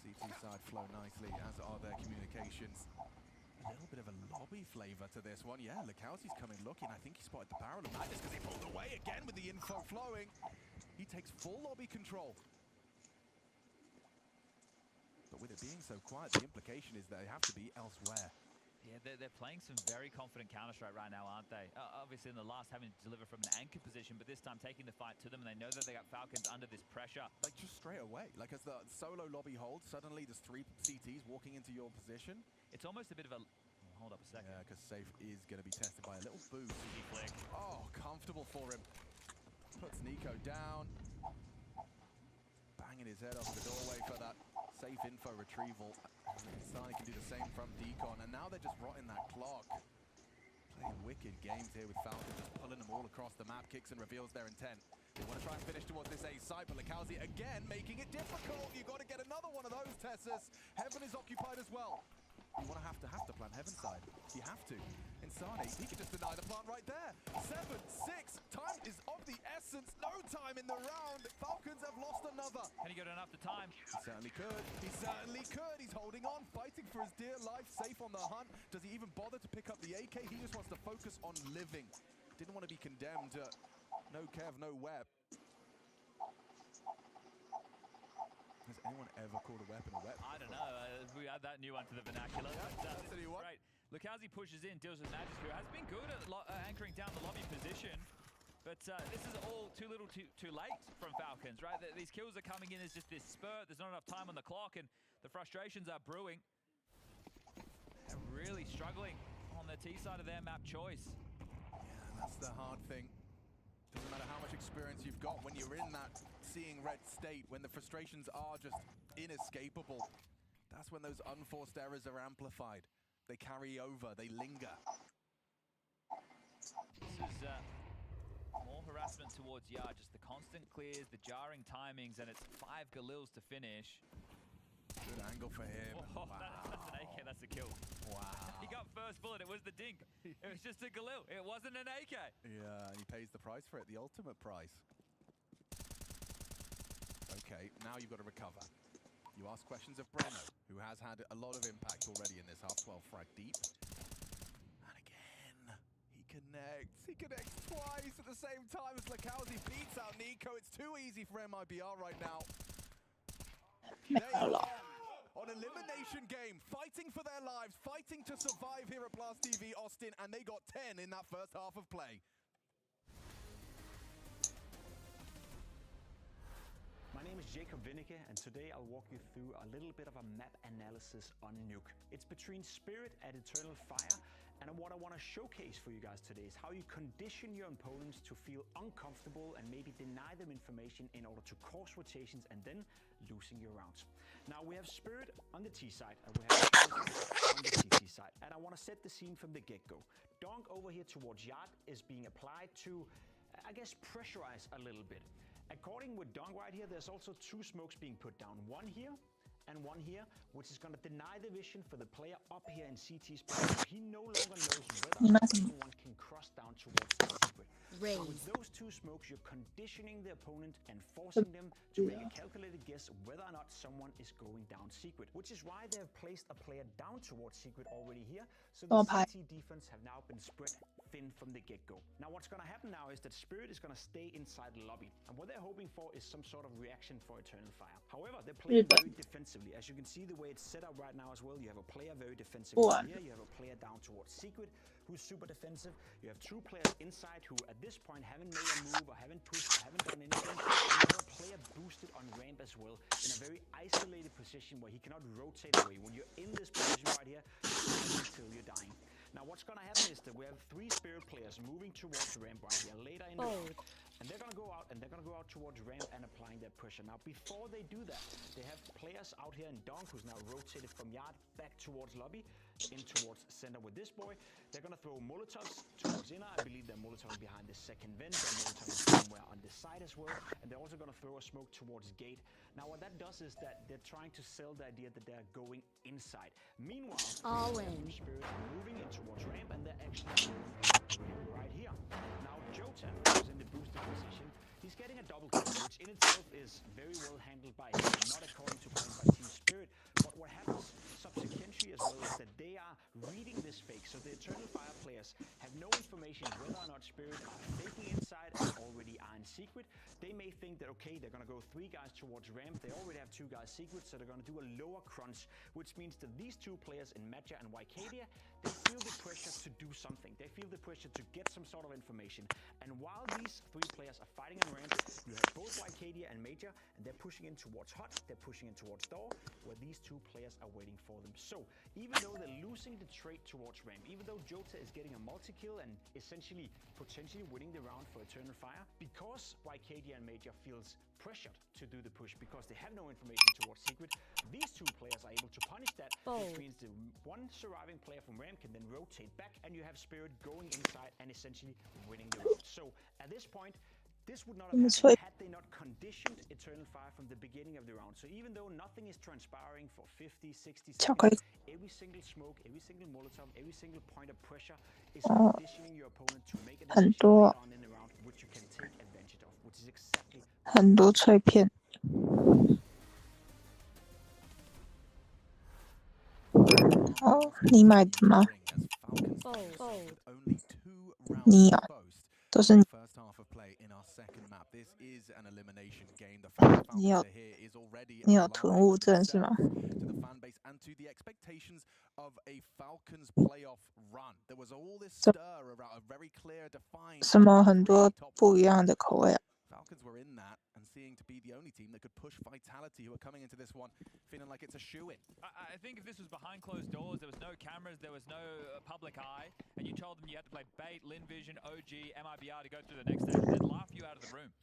CT side flow nicely, as are their communications. A little bit of a lobby flavor to this one. Yeah, Lakowski's coming looking. I think he spotted the barrel of Madness because he pulled away again with the info flowing. He takes full lobby control. But with it being so quiet, the implication is that they have to be elsewhere. Yeah, they're playing some very confident Counter-Strike right now, aren't they? Obviously in the last having to deliver from an anchor position, but this time taking the fight to them, and they know that they got Falcons under this pressure. Like just straight away, like as the solo lobby holds, suddenly there's 3 CTs walking into your position. It's almost a bit of a... Hold up a second. Yeah, because Safe is going to be tested by a little boost. Flick. Oh, comfortable for him. Puts Nico down. Banging his head off the doorway for that safe info retrieval. Insani can do the same from Decon, and now they're just rotting that clock. Playing wicked games here with Falcon, just pulling them all across the map. Kicks and reveals their intent. They want to try and finish towards this A side, but Lakowski again making it difficult. You've got to get another one of those, Tessus. Heaven is occupied as well. You want to have to plan Heaven side. You have to. Insani, he could just deny the plant right there. 7, 6, time is of the essence. essence. No time in the round. Falcons have lost another. Can he get enough the time? He certainly could. He certainly could. He's holding on, fighting for his dear life, safe on the hunt. Does he even bother to pick up the AK? He just wants to focus on living. Didn't want to be condemned. No Kev, no Web. Has anyone ever called a weapon a weapon? I don't know. We add that new one to the vernacular. Yeah, but, that's a new one. Great. Look, as he pushes in, deals with Magic, who has been good at anchoring down the lobby position. But this is all too little too late from Falcons, right? These kills are coming in as just this spurt. There's not enough time on the clock, and the frustrations are brewing. They're really struggling on the T side of their map choice. Yeah, that's the hard thing. Doesn't matter how much experience you've got when you're in that seeing red state, when the frustrations are just inescapable. That's when those unforced errors are amplified. They carry over, they linger. This is more harassment towards Yard, just the constant clears, the jarring timings, and it's 5 Galils to finish. Good angle for him. Oh, wow. That's an AK, that's a kill. Wow. He got first bullet, it was the dink. It was just a Galil, it wasn't an AK. Yeah, and he pays the price for it, the ultimate price. Okay, now you've got to recover. You ask questions of Breno, who has had a lot of impact already in this half, 12 frag deep. And again, he connects. He connects twice at the same time as Lakowski beats out Nico. It's too easy for MIBR right now. They are on elimination game, fighting for their lives, fighting to survive here at Blast TV Austin, and they got 10 in that first half of play. My name is Jacob Winneke, and today I'll walk you through a little bit of a map analysis on Nuke. It's between Spirit and Eternal Fire, and what I want to showcase for you guys today is how you condition your opponents to feel uncomfortable and maybe deny them information in order to cause rotations and then losing your rounds. Now we have Spirit on the T side and we have on the CT side, and I want to set the scene from the get-go. Donk over here towards Yard is being applied to, I guess, pressurize a little bit. According with Donk right here, there's also 2 smokes being put down. One here and one here, which is going to deny the vision for the player up here in CT's place. He no longer knows whether anyone can cross down towards the secret. So with those 2 smokes, you're conditioning the opponent and forcing them to make a calculated guess whether or not someone is going down secret, which is why they have placed a player down towards secret already here. So the CT defense have now been spread thin from the get-go. Now what's going to happen now is that Spirit is going to stay inside the lobby, and what they're hoping for is some sort of reaction for Eternal Fire. However, they're playing very defensively. As you can see the way it's set up right now as well, you have a player very defensive here, you have a player down towards secret who's super defensive, you have 2 players inside who at this point haven't made a move or haven't pushed, haven't done anything, and you have a player boosted on ramp as well in a very isolated position where he cannot rotate away. When you're in this position right here, you're until you're dying. Now what's going to happen is that we have 3 Spirit players moving towards ramp right here later in the round, and they're going to go out towards ramp and applying that pressure. Now before they do that, they have players out here in Donk, who's now rotated from Yard back towards lobby, in towards center with this boy. They're going to throw Molotovs towards inner. I believe they're Molotov behind the second vent, they're Molotov somewhere on the side as well, and they're also going to throw a smoke towards gate. Now what that does is that they're trying to sell the idea that they're going inside. Meanwhile, Spirit are moving in towards ramp, and they're actually moving right here. Now Jota, who's in the boosted position, he's getting a double kill, which in itself is very well handled by him, not according to plan by Team Spirit. But what happens subsequently as well is that they are reading this fake. So the Eternal Fire players have no information whether or not Spirit are faking inside and already are in secret. They may think that, okay, they're going to go 3 guys towards ramp. They already have 2 guys secret, so they're going to do a lower crunch, which means that these 2 players in Matcha and Wycadia, they feel the pressure to do something. They feel the pressure to get some sort of information. And while these 3 players are fighting on ramp, you have both Wycadia and Major, and they're pushing in towards Hot, they're pushing in towards Door, where these 2 players are waiting for them. So even though they're losing the trade towards ramp, even though Jota is getting a multi-kill and essentially potentially winning the round for Eternal Fire, because Wycadia and Major feels pressured to do the push because they have no information towards secret, these 2 players are able to punish that, which means the one surviving player from ramp can then rotate back, and you have Spirit going inside and essentially winning the round. So at this point, this would not have happened had they not conditioned Eternal Fire from the beginning of the round. So even though nothing is transpiring for 50, 60 seconds, every single smoke, every single Molotov, every single point of pressure is conditioning your opponent to make a decision later on in the round, which you can take advantage of, which which is exactly 很多脆片。哦，你买的吗？你啊，都是你。你有囤物症是吗？什么很多不一样的口味啊？ Falcons were in that and seeing to be the only team that could push Vitality, who are coming into this one feeling like it's a shoe-in. I think if this was behind closed doors, there was no cameras, there was no public eye, and you told them you had to play Bait, Lin Vision, OG, MIBR to go through the next stage, they'd laugh you out of the room.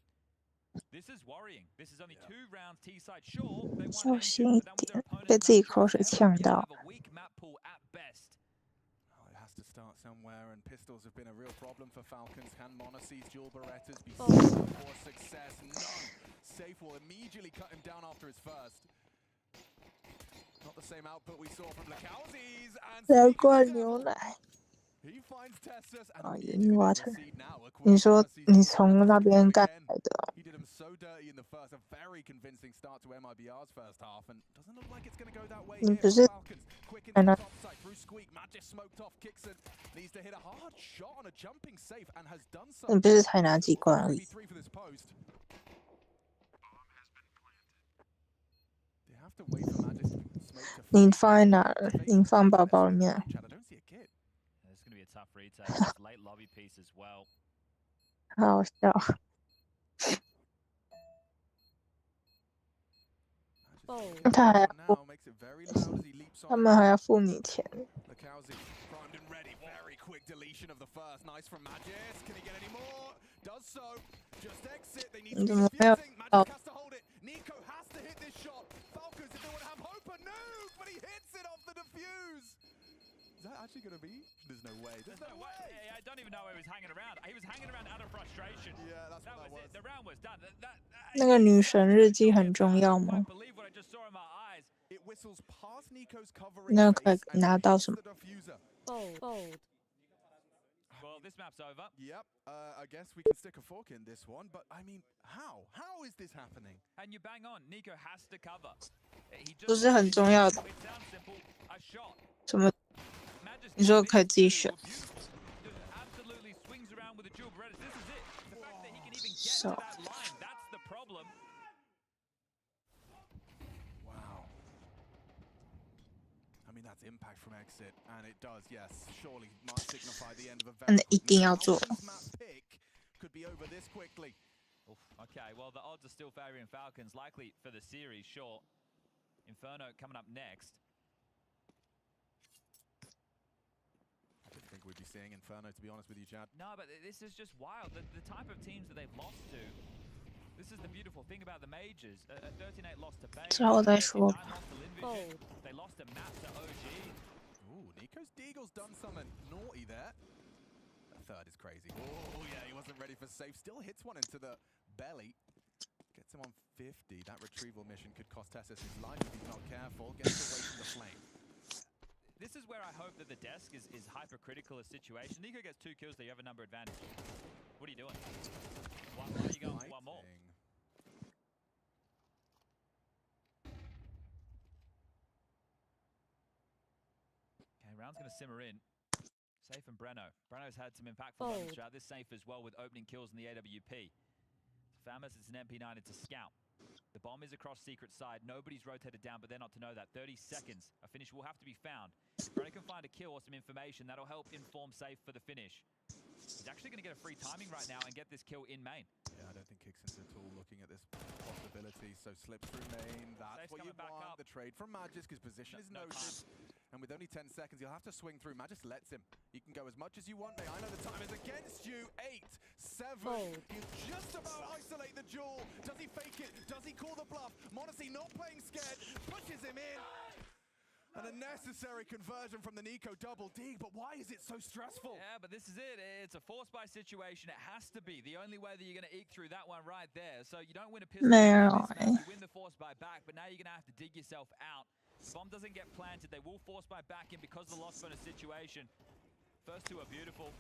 This is worrying. This is only 2 rounds T-side. Sure, they won Ancient, but that was their opponent's 被自己口水呛到。 have a weak map pool at best. To start somewhere, and pistols have been a real problem for Falcons. Can Monacy's dual Berettas be for success? No. Safe will immediately cut him down after his first. Not the same output we saw from Lakauzi's, and 蓝罐牛奶。 Uni water。你说你从那边带来的？ He did him so dirty in the first, a very convincing start to MIBR's first half, and doesn't look like it's going to go that way. 你不是在那？ Through squeak, Magic smoked off, Kixon needs to hit a hard shot on a jumping safe and has done so. 你不是才拿几罐而已？ 你放在哪了？你放包包里面。 It's going to be a tough retake. It's a late lobby piece as well. 好笑。他还要付，他们还要付你钱。 Quick deletion of the first. Nice from Magis. Can he get any more? Does so. Just exit. They need to be defusing. Magic has to hold it. Nico has to hit this shot. Falcons, if they want to have hope, but no! But he hits it off the defuse. Is that actually going to be? There's no way. There's no way. Yeah, I don't even know where he was hanging around. He was hanging around out of frustration. Yeah, that's that was it. The round was done. 那个女神日记很重要吗？ It whistles past Nico's cover. 那可以拿到什么？ Well, this map's over. Yep, I guess we can stick a fork in this one, but I mean, how? How is this happening? And you bang on, Nico has to cover. 不是很重要的。什么？你说可以自己选。So. Impact from exit, and it does, yes, surely might signify the end of a very 一定要做。 Could be over this quickly. Okay, well the odds are still favoring Falcons, likely for the series, sure. Inferno coming up next. I didn't think we'd be seeing Inferno, to be honest with you, Chad. No, but this is just wild. The type of teams that they've lost to. This is the beautiful thing about the majors. A 13-8 loss to Bay. 之后再说。 They lost a map to OG. Ooh, Nico's Deagle's done something naughty there. The third is crazy. Oh, yeah, he wasn't ready for safe. Still hits one into the belly. Gets him on 50. That retrieval mission could cost Tessus his life if he's not careful. Gets away from the flame. This is where I hope that the desk is hypercritical of situation. Nico gets 2 kills, they have a number advantage. What are you doing? Why are you going for one more? Round's going to simmer in. Safe and Breno. Breno's had some impactful moments throughout this safe as well with opening kills in the AWP. Famas, it's an MP9, it's a scout. The bomb is across secret side. Nobody's rotated down, but they're not to know that. 30 seconds. A finish will have to be found. Breno can find a kill or some information. That'll help inform safe for the finish. He's actually going to get a free timing right now and get this kill in main. Yeah, I don't think Kixon's at all looking at this possibility. So slips through main. That's what you want. The trade from Magis, because position is noted. And with only 10 seconds, you'll have to swing through. Magis lets him. You can go as much as you want, mate. I know the time is against you. 8, 7. You just about isolate the duel. Does he fake it? Does he call the bluff? Monacy not playing scared. Pushes him in. And a necessary conversion from the Nico double dig, but why is it so stressful? Yeah, but this is it. It's a force buy situation. It has to be. The only way that you're going to eke through that one right there. So you don't win a pistol. You win the force buy back, but now you're going to have to dig yourself out. The bomb doesn't get planted. They will force buy back in because of the lost bonus situation. First 2 are beautiful.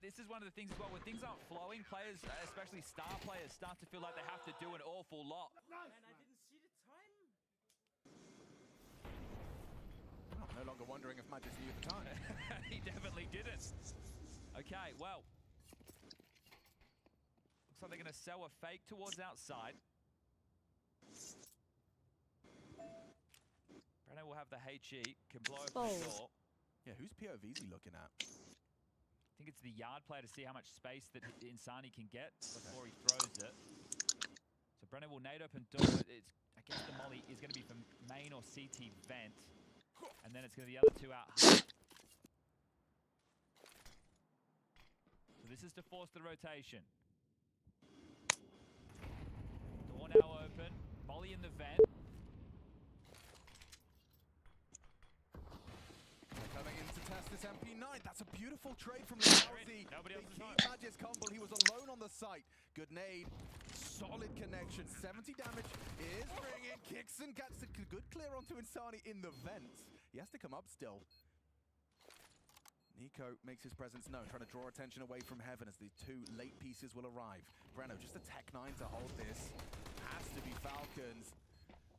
This this is one of the things as well, when things aren't flowing, players, especially star players, start to feel like they have to do an awful lot. Man, I didn't see the time. Oh, no longer wondering if Magic knew the time. He definitely didn't. Okay, well. Looks like they're going to sell a fake towards outside. Breno will have the HE, can blow open the door. Yeah, whose POV is he looking at? I think it's the yard player to see how much space that Insani can get before he throws it. So Breno will nade open door. I guess the molly is going to be from main or CT vent. And then it's going to be the other two out. So this is to force the rotation. Door now open. Molly in the vent. Coming in to test this MP9. That's a beautiful trade from Lowsy. Nobody else is home. Magic's Kumble. He was alone on the site. Good nade. Solid connection. 70 damage is bringing. Kixon gets a good clear onto Insani in the vents. He has to come up still. Nico makes his presence known, trying to draw attention away from Heaven as the two late pieces will arrive. Breno, just a Tech 9 to hold this. Has to be Falcons.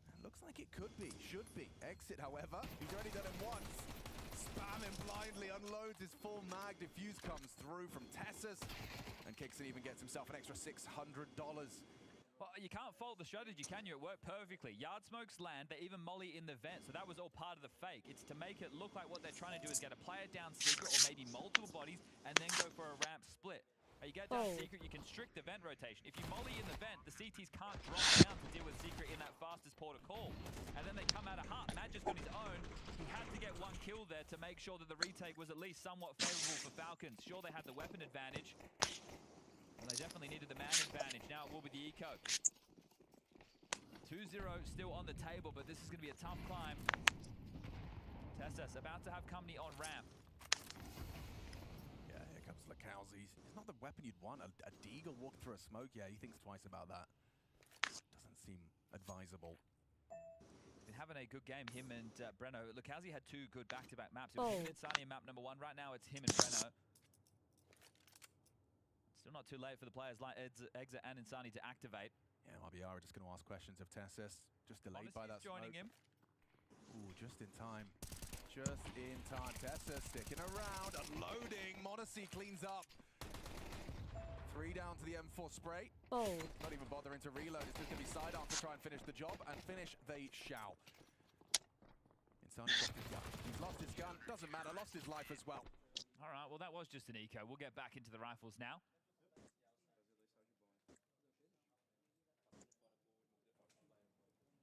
And looks like it could be, should be. Exit, however, he's already done it once. Spamming blindly, unloads his full mag. Diffuse comes through from Tessus. And Kixon even gets himself an extra $600. Well, you can't fault the strategy, can you? It worked perfectly. Yard smokes land, they even molly in the vent, so that was all part of the fake. It's to make it look like what they're trying to do is get a player down secret, or maybe multiple bodies, and then go for a ramp split. You get down secret, you can strict the vent rotation. If you molly in the vent, the CTs can't drop down to deal with secret in that fastest port of call. And then they come out of hut. Magic's got his own. He had to get one kill there to make sure that the retake was at least somewhat favorable for Falcons. Sure, they had the weapon advantage. Well, they definitely needed the man advantage. Now it will be the eco. 2-0 still on the table, but this is going to be a tough climb. Tessus about to have company on ramp. Yeah, here comes Lakowski. It's not the weapon you'd want. A Deagle walk through a smoke. Yeah, he thinks twice about that. Doesn't seem advisable. Been having a good game, him and Breno. Lakowski had two good back-to-back maps. It was him and Insani in map number 1. Right now it's him and Breno. Still not too late for the players like Exit and Insani to activate. Yeah, RBR are just going to ask questions of Tessus. Just delayed by that joining smoke. him. Ooh, just in time. Just in time. Tessus sticking around, unloading. Monacy cleans up. 3 down to the M4 spray. Not even bothering to reload. It's just going to be side off to try and finish the job, and finish they shall. Insani lost his gun. He's lost his gun. Doesn't matter. Lost his life as well. All right, well, that was just an eco. We'll get back into the rifles now.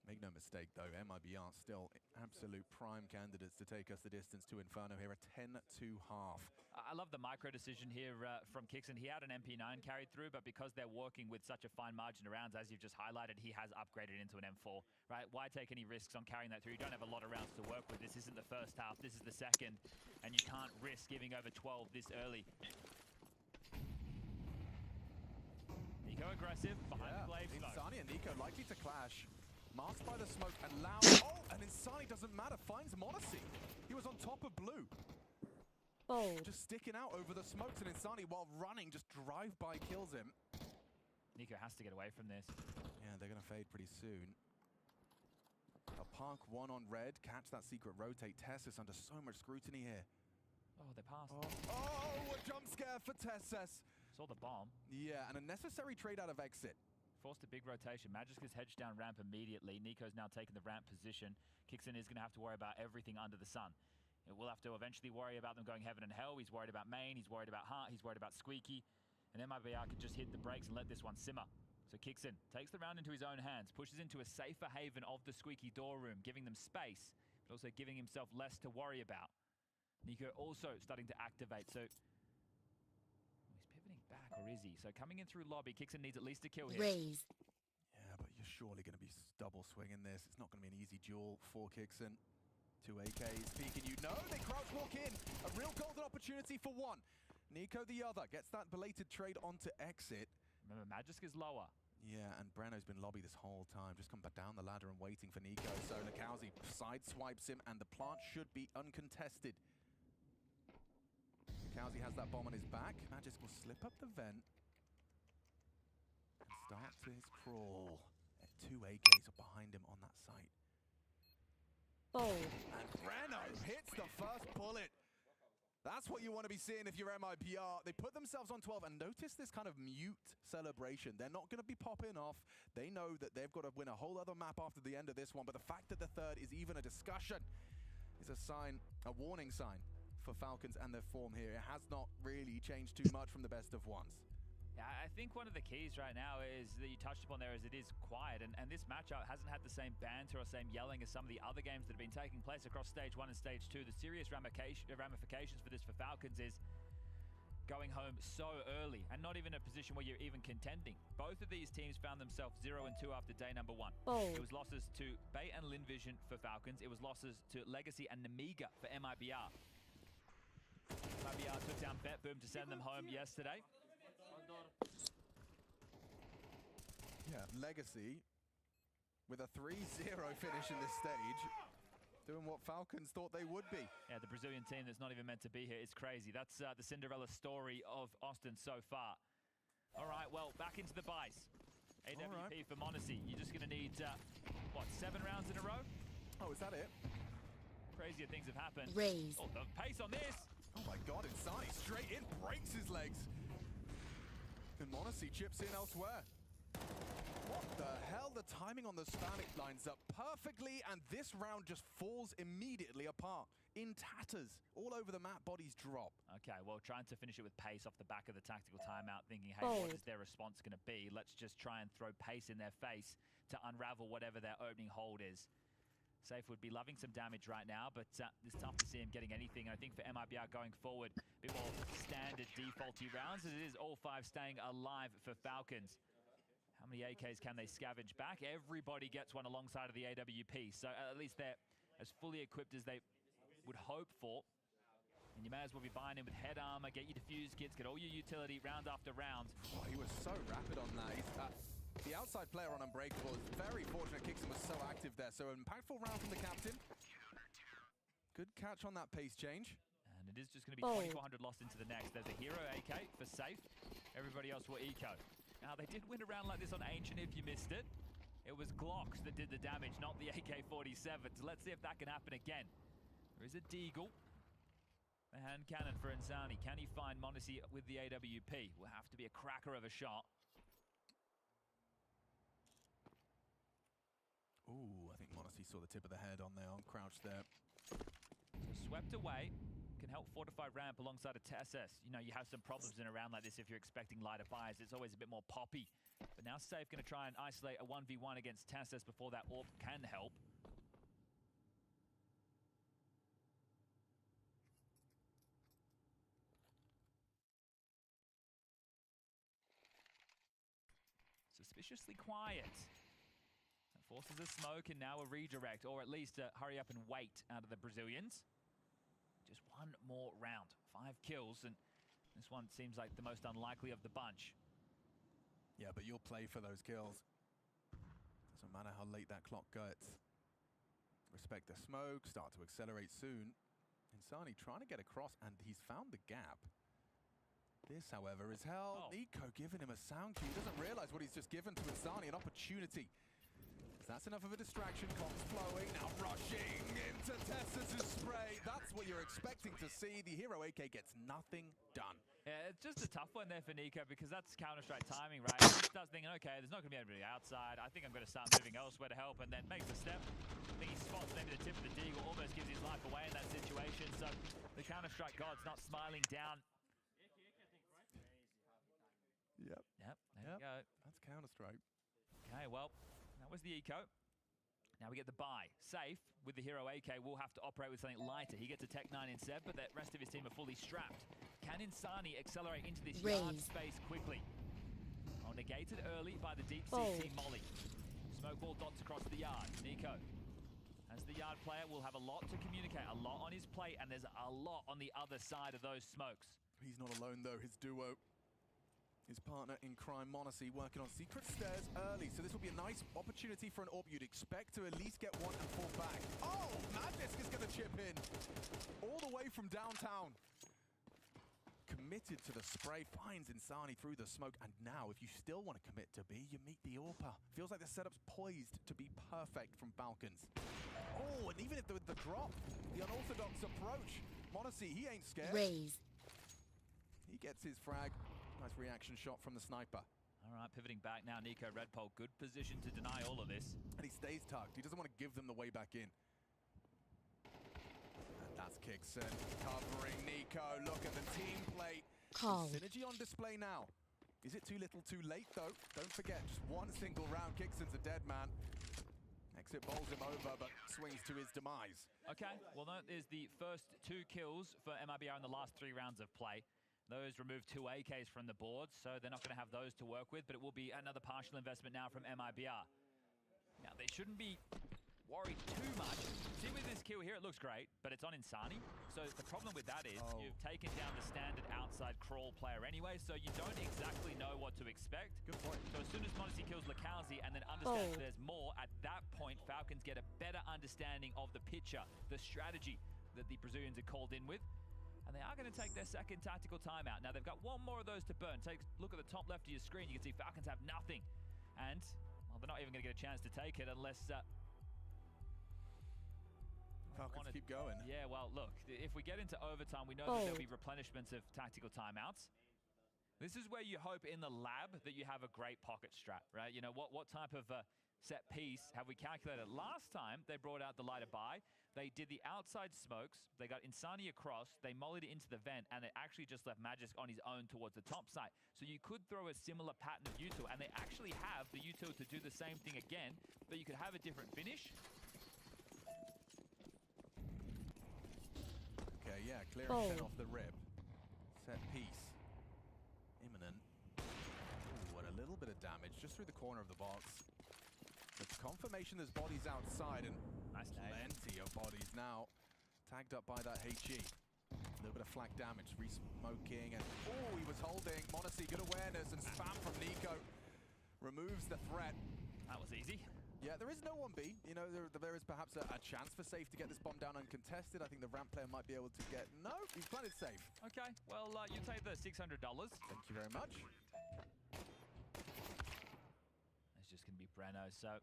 Make no mistake, though, MIBR still absolute prime candidates to take us the distance to Inferno here, a 10-2 half. I love the micro decision here from Kixon. He had an MP9 carried through, but because they're working with such a fine margin of rounds, as you've just highlighted, he has upgraded into an M4, right? Why take any risks on carrying that through? You don't have a lot of rounds to work with. This isn't the first half, this is the second, and you can't risk giving over 12 this early. Nico aggressive, behind the blade. Insani and Nico likely to clash. Masked by the smoke and loud. Oh, and Insani doesn't matter. Finds Monacy. He was on top of blue. Just sticking out over the smokes, and Insani, while running, just drive-by kills him. Nico has to get away from this. Yeah, they're going to fade pretty soon. They'll park one on red, catch that secret rotate. Tessus under so much scrutiny here. Oh, they passed. Oh, a jump scare for Tessus. Saw the bomb. Yeah, and a necessary trade out of exit. Forced a big rotation. Magisk has hedged down ramp immediately. Nico's now taken the ramp position. Kixon is going to have to worry about everything under the sun. We'll have to eventually worry about them going heaven and hell. He's worried about main. He's worried about heart. He's worried about squeaky. And MIBR can just hit the brakes and let this one simmer. So Kixon takes the round into his own hands, pushes into a safer haven of the squeaky door room, giving them space, but also giving himself less to worry about. Nico also starting to activate. So back, or is he? So coming in through lobby, Kixon needs at least a kill here. Raise. Yeah, but you're surely going to be double swinging this. It's not going to be an easy duel for Kixon. 2 AKs peeking, you know, they crouch walk in. A real golden opportunity for one. Nico the other gets that belated trade onto exit. Remember, Magisk is lower. Yeah, and Breno's been lobby this whole time, just come back down the ladder and waiting for Nico. So Lakowski side swipes him, and the plant should be uncontested. Kowsey has that bomb on his back. Magisk will slip up the vent and start to his crawl. 2 AKs are behind him on that site. And Reno hits the first bullet. That's what you want to be seeing if you're MIBR. They put themselves on 12, and notice this kind of mute celebration. They're not going to be popping off. They know that they've got to win a whole other map after the end of this one, but the fact that the third is even a discussion is a sign, a warning sign for Falcons and their form here. It has not really changed too much from the best of ones. Yeah, I think one of the keys right now is that you touched upon there is it is quiet, and this matchup hasn't had the same banter or same yelling as some of the other games that have been taking place across Stage 1 and Stage 2. The serious ramifications for this for Falcons is going home so early and not even in a position where you're even contending. Both of these teams found themselves 0-2 after day number 1. It was losses to Bay and Lin Vision for Falcons. It was losses to Legacy and Namiga for MIBR. MIBR took down BetBoom to send them home yesterday. Yeah, Legacy with a 3-0 finish in this stage, doing what Falcons thought they would be. Yeah, the Brazilian team that's not even meant to be here is crazy. That's the Cinderella story of Austin so far. All right, well, back into the buys. AWP for Monacy. You're just going to need, what, 7 rounds in a row? Oh, is that it? Crazier things have happened. Raise. Oh, the pace on this. Oh my God, Insani straight in, breaks his legs. And Monacy chips in elsewhere. What the hell? The timing on the Spanic lines up perfectly, and this round just falls immediately apart. In tatters, all over the map, bodies drop. Okay, well, trying to finish it with pace off the back of the tactical timeout, thinking, hey, what is their response going to be? Let's just try and throw pace in their face to unravel whatever their opening hold is. Safe would be loving some damage right now, but it's tough to see him getting anything. I think for MIBR going forward, a bit more standard defaulty rounds, as it is all 5 staying alive for Falcons. How many AKs can they scavenge back? Everybody gets one alongside of the AWP, so at least they're as fully equipped as they would hope for. And you may as well be buying in with head armor, get your defuse kits, get all your utility round after round. Oh, he was so rapid on that. The outside player on Unbreakable is very fortunate. Kixon was so active there, so an impactful round from the captain. Good catch on that pace change. And it is just going to be 2,400 lost into the next. There's a hero AK for Safe. Everybody else will eco. Now, they did win a round like this on Ancient if you missed it. It was Glocks that did the damage, not the AK-47s. Let's see if that can happen again. There is a Deagle. A hand cannon for Insani. Can he find Monacy with the AWP? Will have to be a cracker of a shot. Ooh, I think Monacy saw the tip of the head on there, on crouch there. Swept away. Can help fortify ramp alongside a TSS. You know, you have some problems in a round like this if you're expecting lighter fires. It's always a bit more poppy. But now Safe going to try and isolate a 1v1 against TSS before that AWP can help. Suspiciously quiet. That forces a smoke and now a redirect, or at least a hurry up and wait out of the Brazilians. Just one more round. 5 kills, and this one seems like the most unlikely of the bunch. Yeah, but you'll play for those kills. Doesn't matter how late that clock gets. Respect the smoke, start to accelerate soon. Insani trying to get across, and he's found the gap. This, however, is hell. Nico giving him a sound cue. He doesn't realize what he's just given to Insani, an opportunity. That's enough of a distraction. Comms flowing, now rushing into Tess's spray. That's what you're expecting to see. The hero AK gets nothing done. Yeah, it's just a tough one there for Nico because that's Counter-Strike timing, right? He starts thinking, okay, there's not going to be anybody outside. I think I'm going to start moving elsewhere to help, and then makes a step. I think he spots maybe the tip of the Deagle, almost gives his life away in that situation. So the Counter-Strike god's not smiling down. Yep. There you go. That's Counter-Strike. Okay, well, that was the eco. Now we get the buy. Safe, with the hero AK, will have to operate with something lighter. He gets a Tech 9 instead, but the rest of his team are fully strapped. Can Insani accelerate into this yard space quickly? Oh, negated early by the Deep Sea team Molly. Smoke ball dots across the yard. Nico, as the yard player, will have a lot to communicate, a lot on his plate, and there's a lot on the other side of those smokes. He's not alone, though. His duo, his partner in crime, Monacy, working on secret stairs early. So this will be a nice opportunity for an AWP. You'd expect to at least get one and fall back. Oh, Magisk is going to chip in all the way from downtown. committed to the spray, finds Insani through the smoke, and now if you still want to commit to B, you meet the AWPer. Feels like the setup's poised to be perfect from Falcons. Oh, and even if the drop, the unorthodox approach, Monacy, he ain't scared. Raise. He gets his frag. Nice reaction shot from the sniper. All right, pivoting back now, Nico Redpole. Good position to deny all of this. And he stays tucked. He doesn't want to give them the way back in. And that's Kixon covering Nico. Look at the team plate. Call. Synergy on display now. Is it too little too late, though? Don't forget, just one single round. Kixon's a dead man. Exit bowls him over, but swings to his demise. Okay, well, that is the first 2 kills for MIBR in the last 3 rounds of play. Those remove 2 AKs from the board, so they're not going to have those to work with, but it will be another partial investment now from MIBR. Now, they shouldn't be worried too much. See, with this kill here, it looks great, but it's on Insani. So the problem with that is you've taken down the standard outside crawl player anyway, so you don't exactly know what to expect. Good point. So as soon as Monacy kills Lakowski and then understands there's more, at that point, Falcons get a better understanding of the picture, the strategy that the Brazilians are called in with. And they are going to take their second tactical timeout. Now, they've got 1 more of those to burn. Take a look at the top left of your screen. You can see Falcons have nothing. And, well, they're not even going to get a chance to take it unless... Falcons keep going. Yeah, well, look, if we get into overtime, we know that there'll be replenishments of tactical timeouts. This is where you hope in the lab that you have a great pocket strat, right? You know, what type of set piece have we calculated? Last time, they brought out the lighter buy. They did the outside smokes. They got Insani across. They mollied it into the vent, and it actually just left Magisk on his own towards the top side. So you could throw a similar pattern of util, and they actually have the util to do the same thing again, but you could have a different finish. Okay, yeah, clearing 10 off the rib. Set piece. Imminent. Ooh, and a little bit of damage just through the corner of the box. It's confirmation there's bodies outside, and plenty of bodies now. Tagged up by that HE. A little bit of flak damage, re-smoking, and oh, he was holding. Monacy, good awareness, and spam from Nico. Removes the threat. That was easy. Yeah, there is no 1B. You know, there is perhaps a chance for Safe to get this bomb down uncontested. I think the ramp player might be able to get... No, he's planted Safe. Okay, well, you take the $600. Thank you very much. It's just going to be Breno, so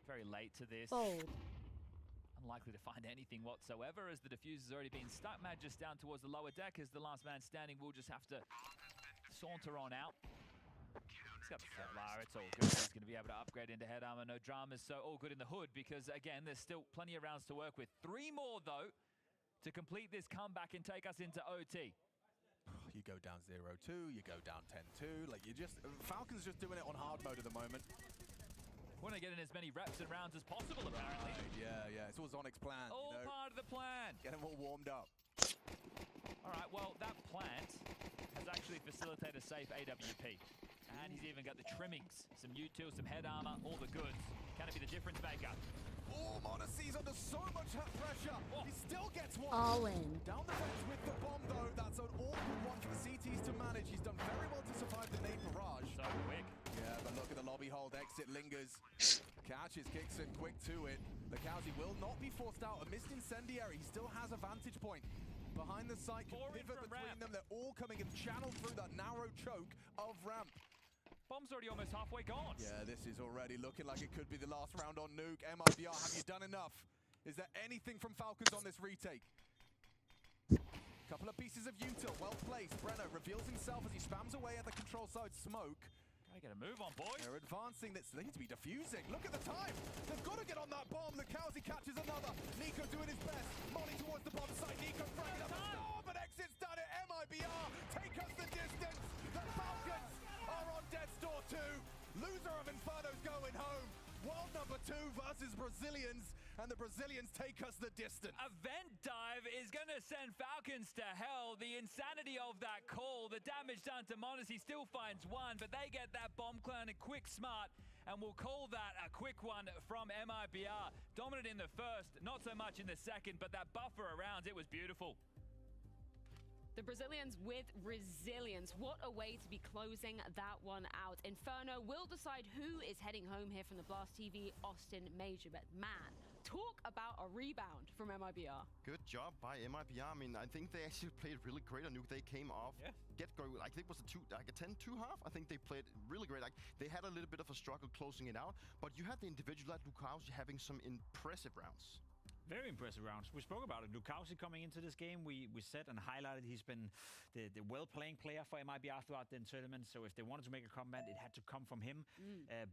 very late to this. Unlikely to find anything whatsoever as the diffuser's already been stuck. Mad just down towards the lower deck as the last man standing will just have to saunter on out. He's got the Kevlar, it's all good. He's going to be able to upgrade into head armor, no dramas. So all good in the hood because, again, there's still plenty of rounds to work with. 3 more, though, to complete this comeback and take us into OT. You go down 0-2, you go down 10-2. Like, Falcon's just doing it on hard mode at the moment. Want to get in as many reps and rounds as possible, apparently. Right, yeah. It's all Zonic's plan. All part of the plan. Get them all warmed up. All right, well, that plant has actually facilitated a safe AWP. And he's even got the trimmings, some util, some head armor, all the goods. Can it be the difference maker? Oh, Monacy's under so much pressure. He still gets one. All in. Down the fence with the bomb, though. That's an awkward one for the CTs to manage. He's done very well to survive the nade barrage. So quick. Yeah, but look at the lobby hold. Exit lingers. Catches, kicks in quick to it. Lakowski will not be forced out. A missed incendiary. He still has a vantage point. Behind the site, can pivot between them. They're all coming and channeled through that narrow choke of ramp. Bomb's already almost halfway gone. Yeah, this is already looking like it could be the last round on Nuke. MIBR, have you done enough? Is there anything from Falcons on this retake? Couple of pieces of util, well placed. Breno reveals himself as he spams away at the control side smoke. Gotta get a move on, boys. They're advancing. They need to be defusing. Look at the time. They've got to get on that bomb. Lakowski catches another. Nico doing his best. Molly towards the bomb site. Nico fragging up the storm, but exits done it. MIBR take us the distance. The Falcons are on death's door 2. Loser of Inferno's going home. World number 2 versus Brazilians, and the Brazilians take us the distance. A vent dive is going to send Falcons to hell. The insanity of that call, the damage done to Monacy still finds one, but they get that bomb clown and quick smart, and we'll call that a quick one from MIBR. Dominant in the first, not so much in the second, but that buffer around, it was beautiful. The Brazilians with resilience. What a way to be closing that one out. Inferno will decide who is heading home here from the Blast TV Austin Major. But man, Talk about a rebound from MIBR. Good job by MIBR. I mean, I think they actually played really great on Nuke. They came off get-go, I think it was a 10-2 half. I think they played really great. Like, they had a little bit of a struggle closing it out, but you had the individual at Lukausi having some impressive rounds. Very impressive rounds. We spoke about it. Lukausi coming into this game, we said and highlighted he's been the well-playing player for MIBR throughout the tournament. So if they wanted to make a comeback, it had to come from him.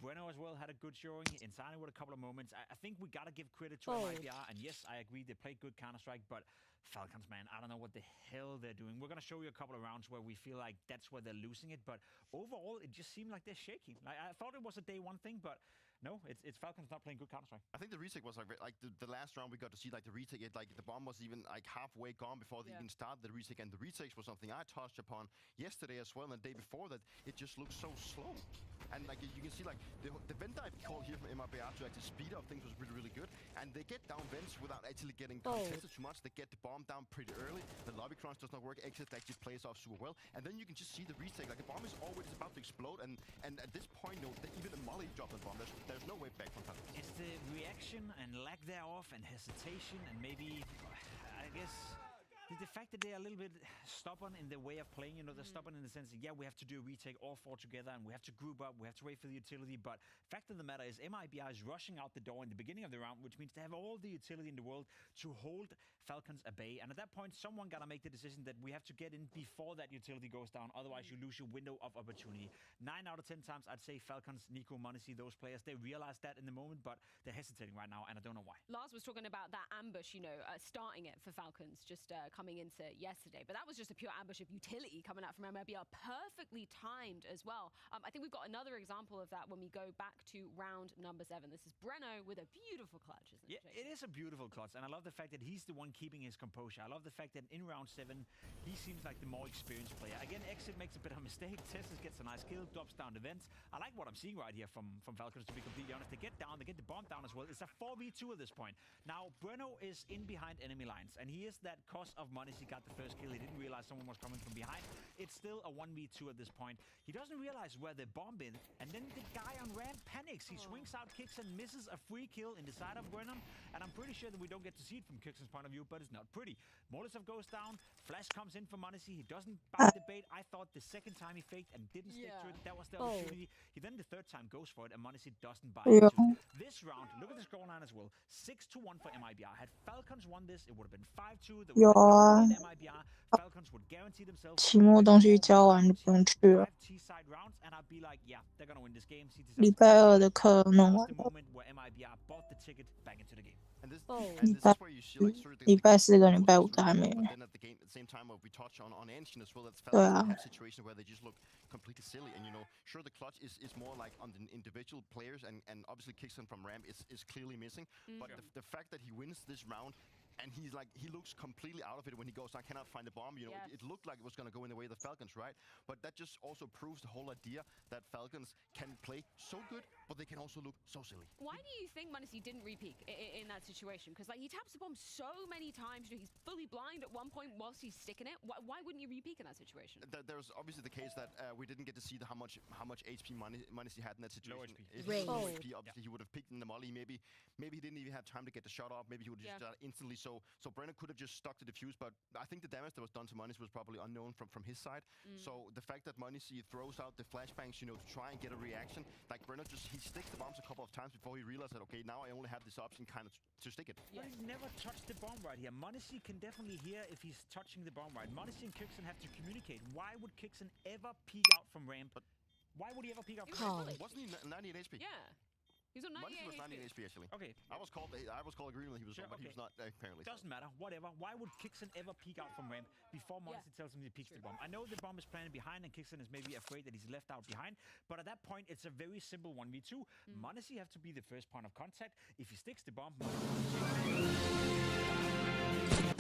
Bueno as well had a good showing. Insani with a couple of moments. I think we got to give credit to MIBR. And yes, I agree, they played good Counter-Strike, but Falcons, man, I don't know what the hell they're doing. We're going to show you a couple of rounds where we feel like that's where they're losing it. But overall, it just seemed like they're shaky. Like, I thought it was a day one thing, but no, it's Falcons not playing good Counter-Strike. I think the retake was like the last round we got to see, like the retake, like the bomb was even like halfway gone before they even started the retake, and the retakes was something I touched upon yesterday as well, and the day before that, it just looks so slow. And like you can see, like the vent dive call here from MIBR to actually speed up things was really, really good. And they get down vents without actually getting contested too much. They get the bomb down pretty early. The lobby crunch does not work. Exit actually plays off super well. And then you can just see the retake. Like the bomb is always about to explode. And at this point, no, even a molly dropped the bomb. There's no way back from that. It's the reaction and lack thereof and hesitation and maybe, I guess, the fact that they're a little bit stubborn in the way of playing. You know, they're stubborn in the sense that, yeah, we have to do a retake all four together and we have to group up, we have to wait for the utility. But fact of the matter is MIBR is rushing out the door in the beginning of the round, which means they have all the utility in the world to hold Falcons at bay. And at that point, someone got to make the decision that we have to get in before that utility goes down. Otherwise, you lose your window of opportunity. 9 out of 10 times, I'd say Falcons, Nico, Monesi, those players, they realize that in the moment, but they're hesitating right now, and I don't know why. Lars was talking about that ambush, you know, starting it for Falcons, just coming into yesterday. But that was just a pure ambush of utility coming out from MIBR, perfectly timed as well. I think we've got another example of that when we go back to round number 7. This is Breno with a beautiful clutch, isn't it? Yeah, it is a beautiful clutch, and I love the fact that he's the one keeping his composure. I love the fact that in round 7, he seems like the more experienced player. Again, Exit makes a bit of a mistake. Tessus gets a nice kill, drops down the vents. I like what I'm seeing right here from Falcons, to be completely honest. They get down, they get the bomb down as well. It's a 4v2 at this point. Now, Breno is in behind enemy lines, and he is that cost of money. He got the first kill. He didn't realize someone was coming from behind. It's still a 1v2 at this point. He doesn't realize where the bomb is, and then the guy on ramp panics. He swings out, kicks, and misses a free kill in the side of Brennan, and I'm pretty sure that we don't get to see it from Kixon's point of view, but it's not pretty. Molotov goes down, Flash comes in for Monesi. He doesn't bite the bait. I thought the second time he faked and didn't stick to it, that was the opportunity. He then the third time goes for it, and Monesi doesn't bite into it. This round, look at the scoreline as well. 6-1 for MIBR. Had Falcons won this, it would have been 5-2. There would have been MIBR. Falcons would guarantee themselves 期末东西交完就不用去了。 T-side rounds, and I'd be like, yeah, they're gonna win this game. 礼拜2的课弄完了。 moment where MIBR bought the ticket back into the game. And this is where you see, like, sort of the 礼拜4跟礼拜5的还没有。 But then at the same time, we touch on Ancient as well. That's a situation where they just look completely silly. And, you know, sure, the clutch is more like on the individual players, and obviously Kickson from ramp is clearly missing. But the fact that he wins this round, and he looks completely out of it when he goes, I cannot find the bomb. You know, it looked like it was going to go in the way of the Falcons, right? But that just also proves the whole idea that Falcons can play so good, but they can also look so silly. Why do you think Monesi didn't repeat in that situation? Because like he taps the bomb so many times, you know, he's fully blind at one point whilst he's sticking it. Why wouldn't you repeat in that situation? There's obviously the case that we didn't get to see how much HP Monesi had in that situation. Low HP. If he was low HP, obviously he would have picked in the molly. Maybe he didn't even have time to get the shot off. Maybe he would have just done it instantly. So Brennan could have just stuck to the fuse, but I think the damage that was done to Monesi was probably unknown from his side. So the fact that Monesi throws out the flashbangs, you know, to try and get a reaction, like Brennan he sticks the bombs a couple of times before he realized that, okay, now I only have this option kind of to stick it. But he's never touched the bomb right here. Monesi can definitely hear if he's touching the bomb right. Monesi and Kixon have to communicate. Why would Kixon ever peek out from ramp? Why would he ever peek out from ramp? Wasn't he 98 HP? Yeah. He was on 98 was 98 HP actually. Okay. I was called green when he was on, but he was not apparently. Doesn't matter. Whatever. Why would Kixon ever peek out from ramp before Monesi tells him he peeks the bomb? I know the bomb is planted behind, and Kixon is maybe afraid that he's left out behind. But at that point, it's a very simple 1v2. Monesi have to be the first point of contact. If he sticks the bomb,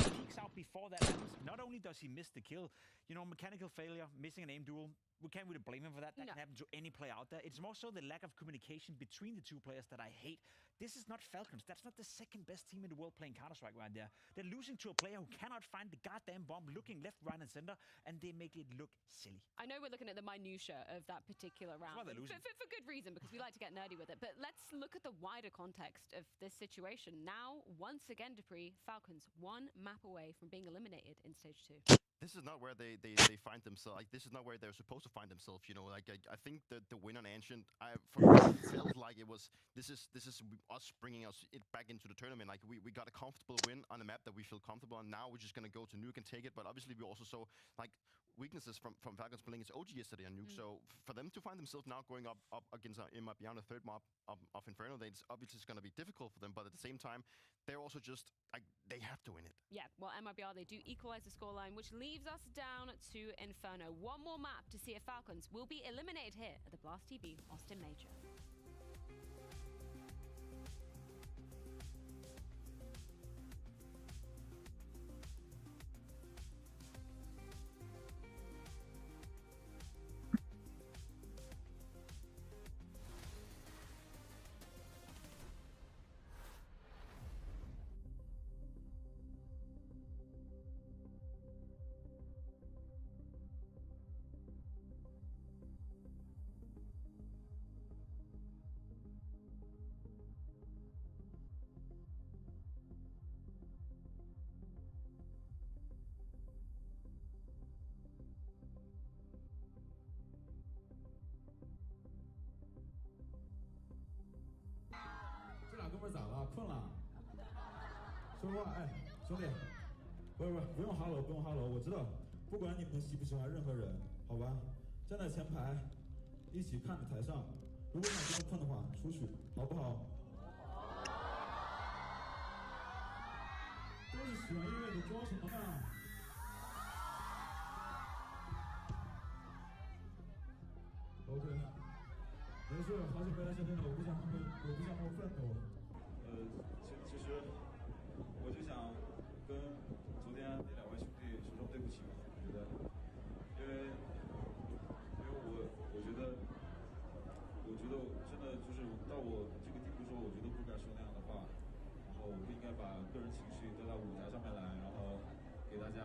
peeks out before that happens. Not only does he miss the kill, you know, mechanical failure, missing an aim duel. we can't really blame him for that. That No. can happen to any player out there. It's more so the lack of communication between the two players that I hate. This is not Falcons. That's not the second best team in the world playing Counter-Strike right there. They're losing to a player who cannot find the goddamn bomb, looking left, right, and center, and they make it look silly. I know we're looking at the minutiae of that particular round, why they're losing. for good reason, because we like to get nerdy with it. But let's look at the wider context of this situation. Now, once again, Dupree, Falcons one map away from being eliminated in stage 2. This is not where they find themselves. Like, this is not where they're supposed to find themselves. You know, like I think the win on Ancient, for me, felt like it was this is us bringing it back into the tournament. Like we got a comfortable win on a map that we feel comfortable on. Now we're just gonna go to Nuke and take it. But obviously we also saw like weaknesses from Falcons playing its OG yesterday on Nuke. So for them to find themselves now going up against beyond the third mob of Inferno, it's obviously going to be difficult for them. But at the same time, they're also just like they have to win it. Yeah, well, MIBR, they do equalize the scoreline, which leaves us down to Inferno. One more map to see if Falcons will be eliminated here at the Blast TV Austin Major.哥们咋了？困了？说实话，哎，兄弟，不用哈喽，不用哈喽，我知道，不管你们喜不喜欢任何人，好吧，站在前排，一起看着台上，如果想真的困的话，出去，好不好？都是喜欢音乐，你装什么呢？OK， 没事，好久没来这边了，我不想那么愤怒。其实我就想跟昨天那两位兄弟说声对不起吧，我觉得，因为我觉得真的就是到我这个地步说，我觉得不该说那样的话，然后我不应该把个人情绪带到舞台上面来，然后给大家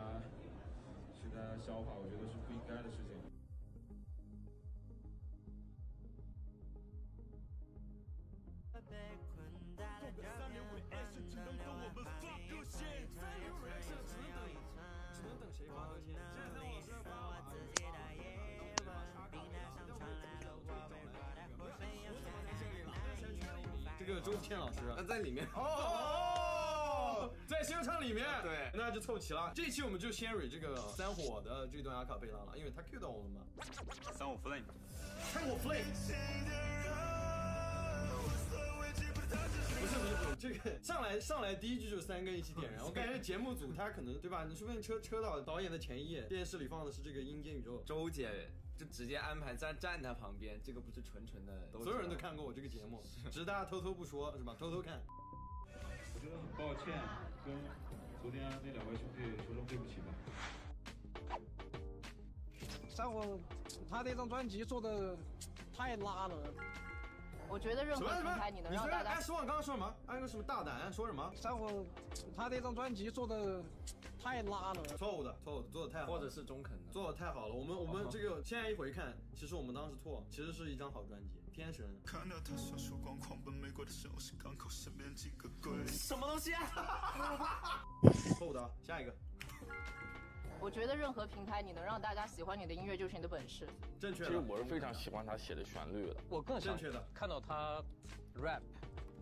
消化，我觉得是不应该的事情。这个周倩老师在里面在新唱里面，对，那就凑齐了。这一期我们就先蕊这个三火的这段阿卡贝拉了，因为他 Q 到我们嘛。三火 Flame， 三火 Flame。不是，这个上来第一句就是三根一起点燃。我感觉节目组他可能对吧？你说不定车导演的前一页电视里放的是这个阴间宇宙，周姐就直接安排站他旁边，这个不是纯的，所有人都看过我这个节目，只是大家偷偷不说，是吧？偷偷看。我觉得很抱歉，跟昨天那两位兄弟说声对不起吧。三火，他这张专辑做的太拉了。我觉得任何平台你能让大家……哎，说我刚刚说什么？按个什么大胆？说什么？三火，他这张专辑做的太拉了。错误的，做的太好了，或者是中肯的，做的太好了。我们这个现在一回看，其实我们当时错，其实是一张好专辑，天神。看到他小时光狂奔美国的时候，是港口身边几个鬼。什么东西啊？错误的，下一个。我觉得任何平台你能让大家喜欢你的音乐就是你的本事。正确的。其实我是非常喜欢他写的旋律的，我更想正确的看到他 rap，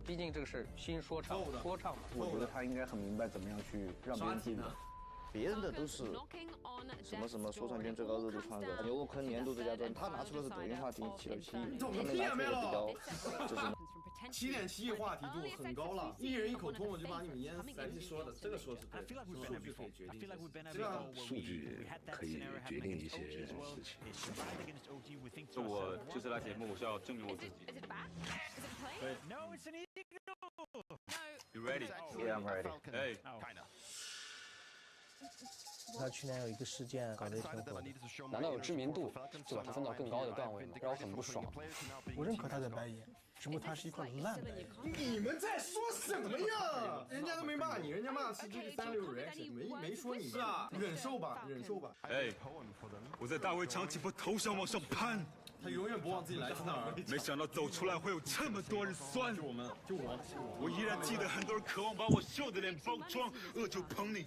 毕竟这个是新说唱，说唱嘛。我觉得他应该很明白怎么样去让别人记住。别人的都是什么什么说唱圈最高热度唱歌，牛坑年度最佳专，他拿出的是抖音话题7.7，他能拿出的比较就是7.7亿话题度很高了，一人一口唾沫就把你们淹死。说的这个说是对的，数据可以决定，数据可以决定一些事情。就我这次来节目，我是要证明我自己。对 You ready? Yeah, I'm ready. Hey. Kinda. 他去年有一个事件搞得也挺火的。难道有知名度就把他分到更高的段位吗？让我很不爽。我认可他的白眼，只不过他是一块烂白眼。你们在说什么呀？人家都没骂你，人家骂的是这个三流 reaction， 没说你。是啊，忍受吧，忍受吧。哎，我在大围墙起伏头想往上攀。他永远不忘自己来自哪儿。没想到走出来会有这么多人酸。就我。我依然记得很多人渴望把我秀的脸包装，恶就捧你，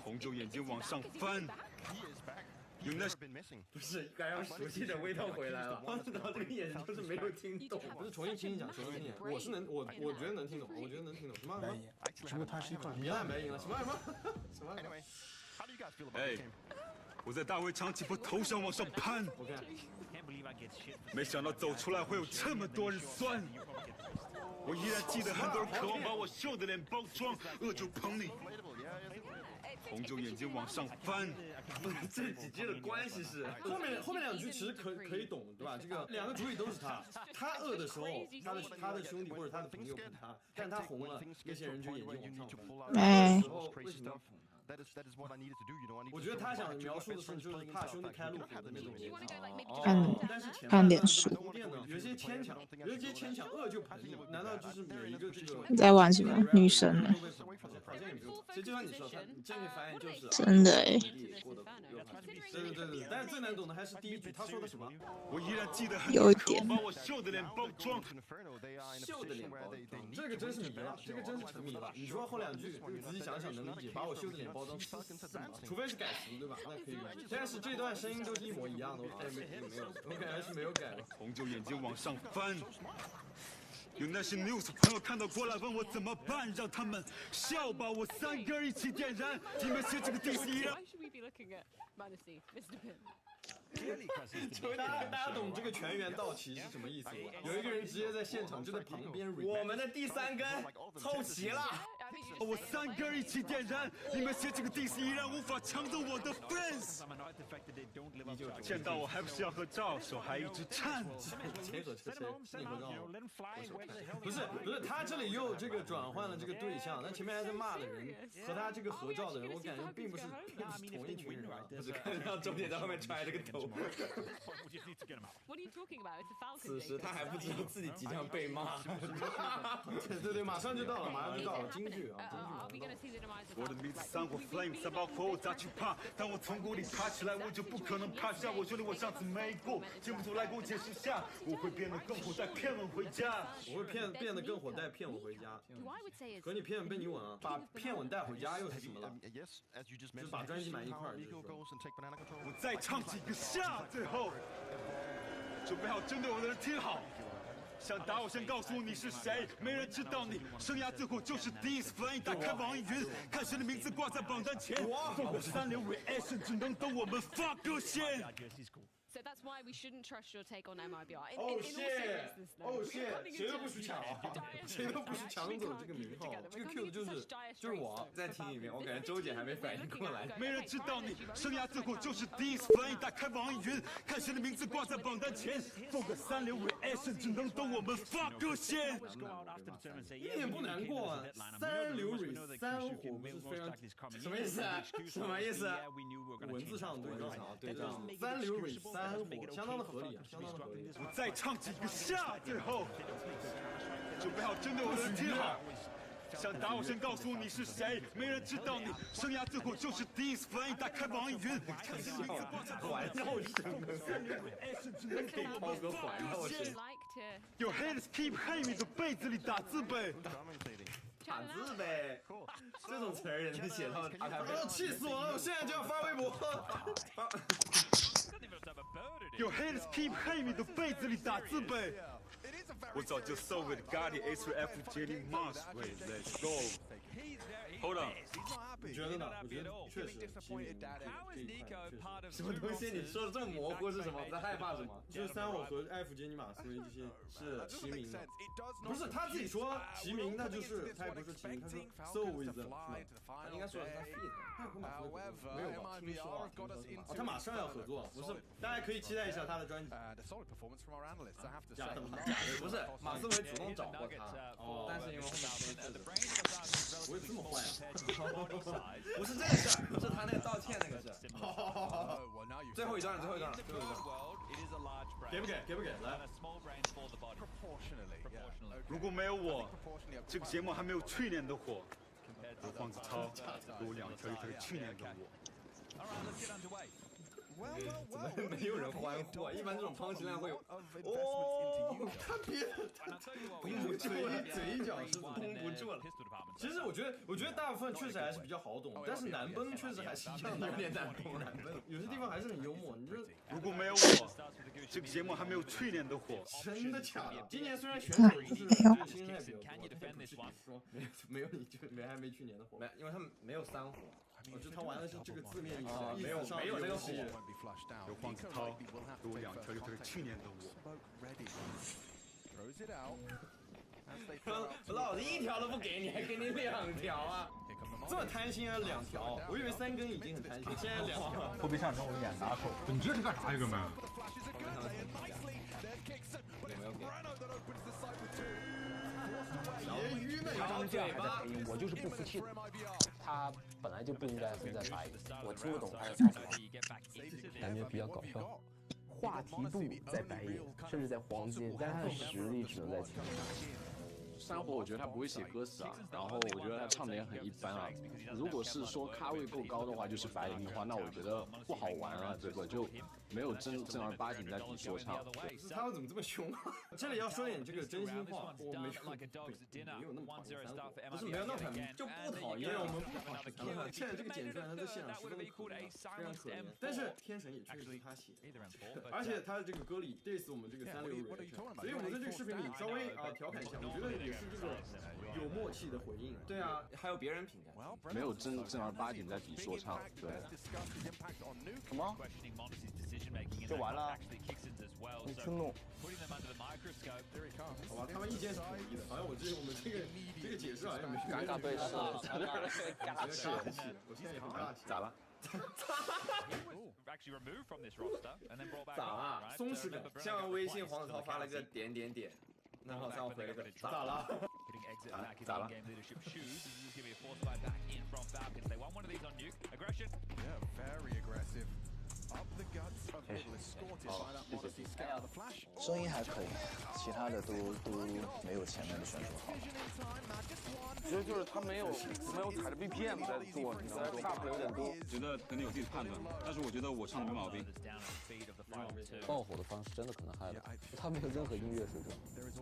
红着眼睛往上翻。有那不是该让熟悉的味道回来了。汪指导这个眼神就是没有听懂。不是重新听一讲，重新听一讲。我是能，我觉得能听懂，我觉得能听懂。什么？白眼，只不过他是一块别烂白眼了。什么？哎。我在大围墙起伏头想往上攀，没想到走出来会有这么多人酸。我依然记得很多人渴望把我秀的脸包装，恶就捧你，红着眼睛往上翻。这几句的关系是后面两句其实可以懂，对吧？这个两个主语都是他，他恶的时候，他的兄弟或者他的朋友捧他，但他红了，那些人就眼睛往上翻。哎，时候为什么？我觉得他想描述的是，就是怕兄弟开路虎的那种结局。但是前看点书。有些牵强，恶就捧你，难道就是每一个这个？你在玩什么女神呢？好像也没有。其实就像你说，你正确发言就是。真的哎。对，但是最难懂的还是第一句，他说的什么？我依然记得很有一点。把我秀的脸包装，秀的脸包装，这个真是迷了，这个真是沉迷了。你说后两句，你仔细想想能理解，把我秀的脸包装是什么？除非是改词，对吧？那可以理解。但是这段声音都是一模一样的，我感觉没有，我感觉是没有改的。红着眼睛往上翻。有那些 news 朋友看到过来问我怎么办，让他们笑吧，我3根一起点燃。你们写这个第一人。大家懂这个全员到齐是什么意思吗？有一个人直接在现场就在旁边，我们的第3根凑齐了。我3根一起点燃，你们写这个第一人无法抢走我的 fans。见到我还不是要合照，手还一直颤。结果是谁？你合照？不是，他这里又这个转换了这个对象，但前面还在骂的人和他这个合照的人，我感觉并不是同一群人啊。只看到钟姐在后面揣着个头。此时他还不知道自己即将被骂。对，马上就到了，京剧啊，京剧。我的名字散火 flame 三把火，我咋去怕？当我从谷里爬起来，我就不可能趴下。我兄弟，我上次没过，节目组来给我解释下，我会变得更火，带骗吻回家。我会变得更火，带骗吻回家。和你骗吻被你吻啊，把骗吻带回家又是什么了？就是把专辑买一块儿。我再唱几个下，最后准备好针对我的人听好。想打我先告诉你是谁，没人知道你生涯最后就是第一次翻译，打开网易云，看谁的名字挂在榜单前。放个3流 reaction 只能等我们发歌先。So that's why we shouldn't trust your take on MIBR. Oh shit! 谁都不许抢，谁都不许抢走这个名号。这个 Q 就是我。再听一遍，我感觉周姐还没反应过来。没人知道你生涯最后就是第一次翻译，打开网易云，看谁的名字挂在榜单前。放个3流 reaction 只能等我们发歌先。一点不难过啊，3流 re 3火不是非常什么意思啊？什么意思？文字上对照啊，对照。3流 re 3火，相当的合理啊，相当的合理。我再唱几个下，最后准备好针对我的人听好。想打我先告诉你是谁，没人知道你生涯最后就是第一次翻译，打开网易云，看谁的名字挂在榜单前。可以抛个环绕声。有 haters keep hate me 的被子里打字呗。打字呗，这种词儿也能写到打开杯。气死我了！我现在就要发微博。有 haters keep hate me 的被子里打字呗。我早就 sold with Gotti A3F Jenny Mars way let's go。Hold on， 你觉得呢？我觉得确实什么东西？你说的这么模糊是什么？你在害怕什么？就是3火和艾弗杰尼马斯威这些是齐名的，不是他自己说齐名，那就是他也不是齐名，他说 sold with them， 他应该说的是他 feat， 他和马斯威没有吧？听说啊，他马上要合作，不是？大家可以期待一下他的专辑。假的，不是马斯威主动找过他，但是因为后面不会这么坏啊。不是这个事儿，不是他那个道歉那个事儿。最后一段了，最后一段了，最后一段。给不给？给不给？来。如果没有我，这个节目还没有去年的火。有黄子韬，有2条1条去年的我。怎么没有人欢呼啊？一般这种充其量会有他别绷不住了，嘴角是绷不住了。其实我觉得大部分确实还是比较好懂，但是难崩确实还是一样的，有点难崩。有些地方还是很幽默。你说如果没有我，这个节目还没有去年的火。真的假的？今年虽然选手就是新生代比较多，没有你就没去年的火，因为他们没有3火。我觉得他玩的是这个字面意思，没有这个火。有黄子韬，有2条1条去年的我。老子1条都不给你，还给你2条啊？这么贪心啊？2条？我以为3根已经很贪心，现在2条。后备上场我演拿手，你这是干啥呀，哥们？别鱼呢？他们这样还在配音，我就是不服气。他本来就不应该是在发音，我听不懂他在说什么，感觉比较搞笑。话题度在白眼，甚至在黄金，但他的实力只能在前面。山火我觉得他不会写歌词啊，然后我觉得他唱的也很一般啊。如果是说咖位够高的话，就是白银的话，那我觉得不好玩啊，这个就没有正儿八经在比说唱。他们怎么这么凶啊？这里要说点这个真心话，我没有那么讨厌山火，不是没有那么讨厌，就不讨厌，我们不讨厌。现在这个剪出来，他在现场十分可怜，非常可怜。但是天神也确实是他写的，而且他的这个歌里 diss 我们这个36人，所以我们在这个视频里稍微调侃一下，我觉得也是这个有默契的回应。对啊，还有别人评价，没有正儿八经在比说唱。对。什么？就完了？你去弄。好吧，他们意见是统一的，好像我们这个解释好像没尴尬对视，尬气，我现在也很尬气。咋了？咋了？松弛感。向微信黄子韬发了个点，然后再回了个咋了？咋了？声音还可以，其他的都没有前面的选手好。我觉得就是他没有踩着 BPM 在做，你知道吗？gap 有点多。觉得可能有自己的判断，但是我觉得我唱的没毛病。爆火的方式真的可能害了他，没有任何音乐水准。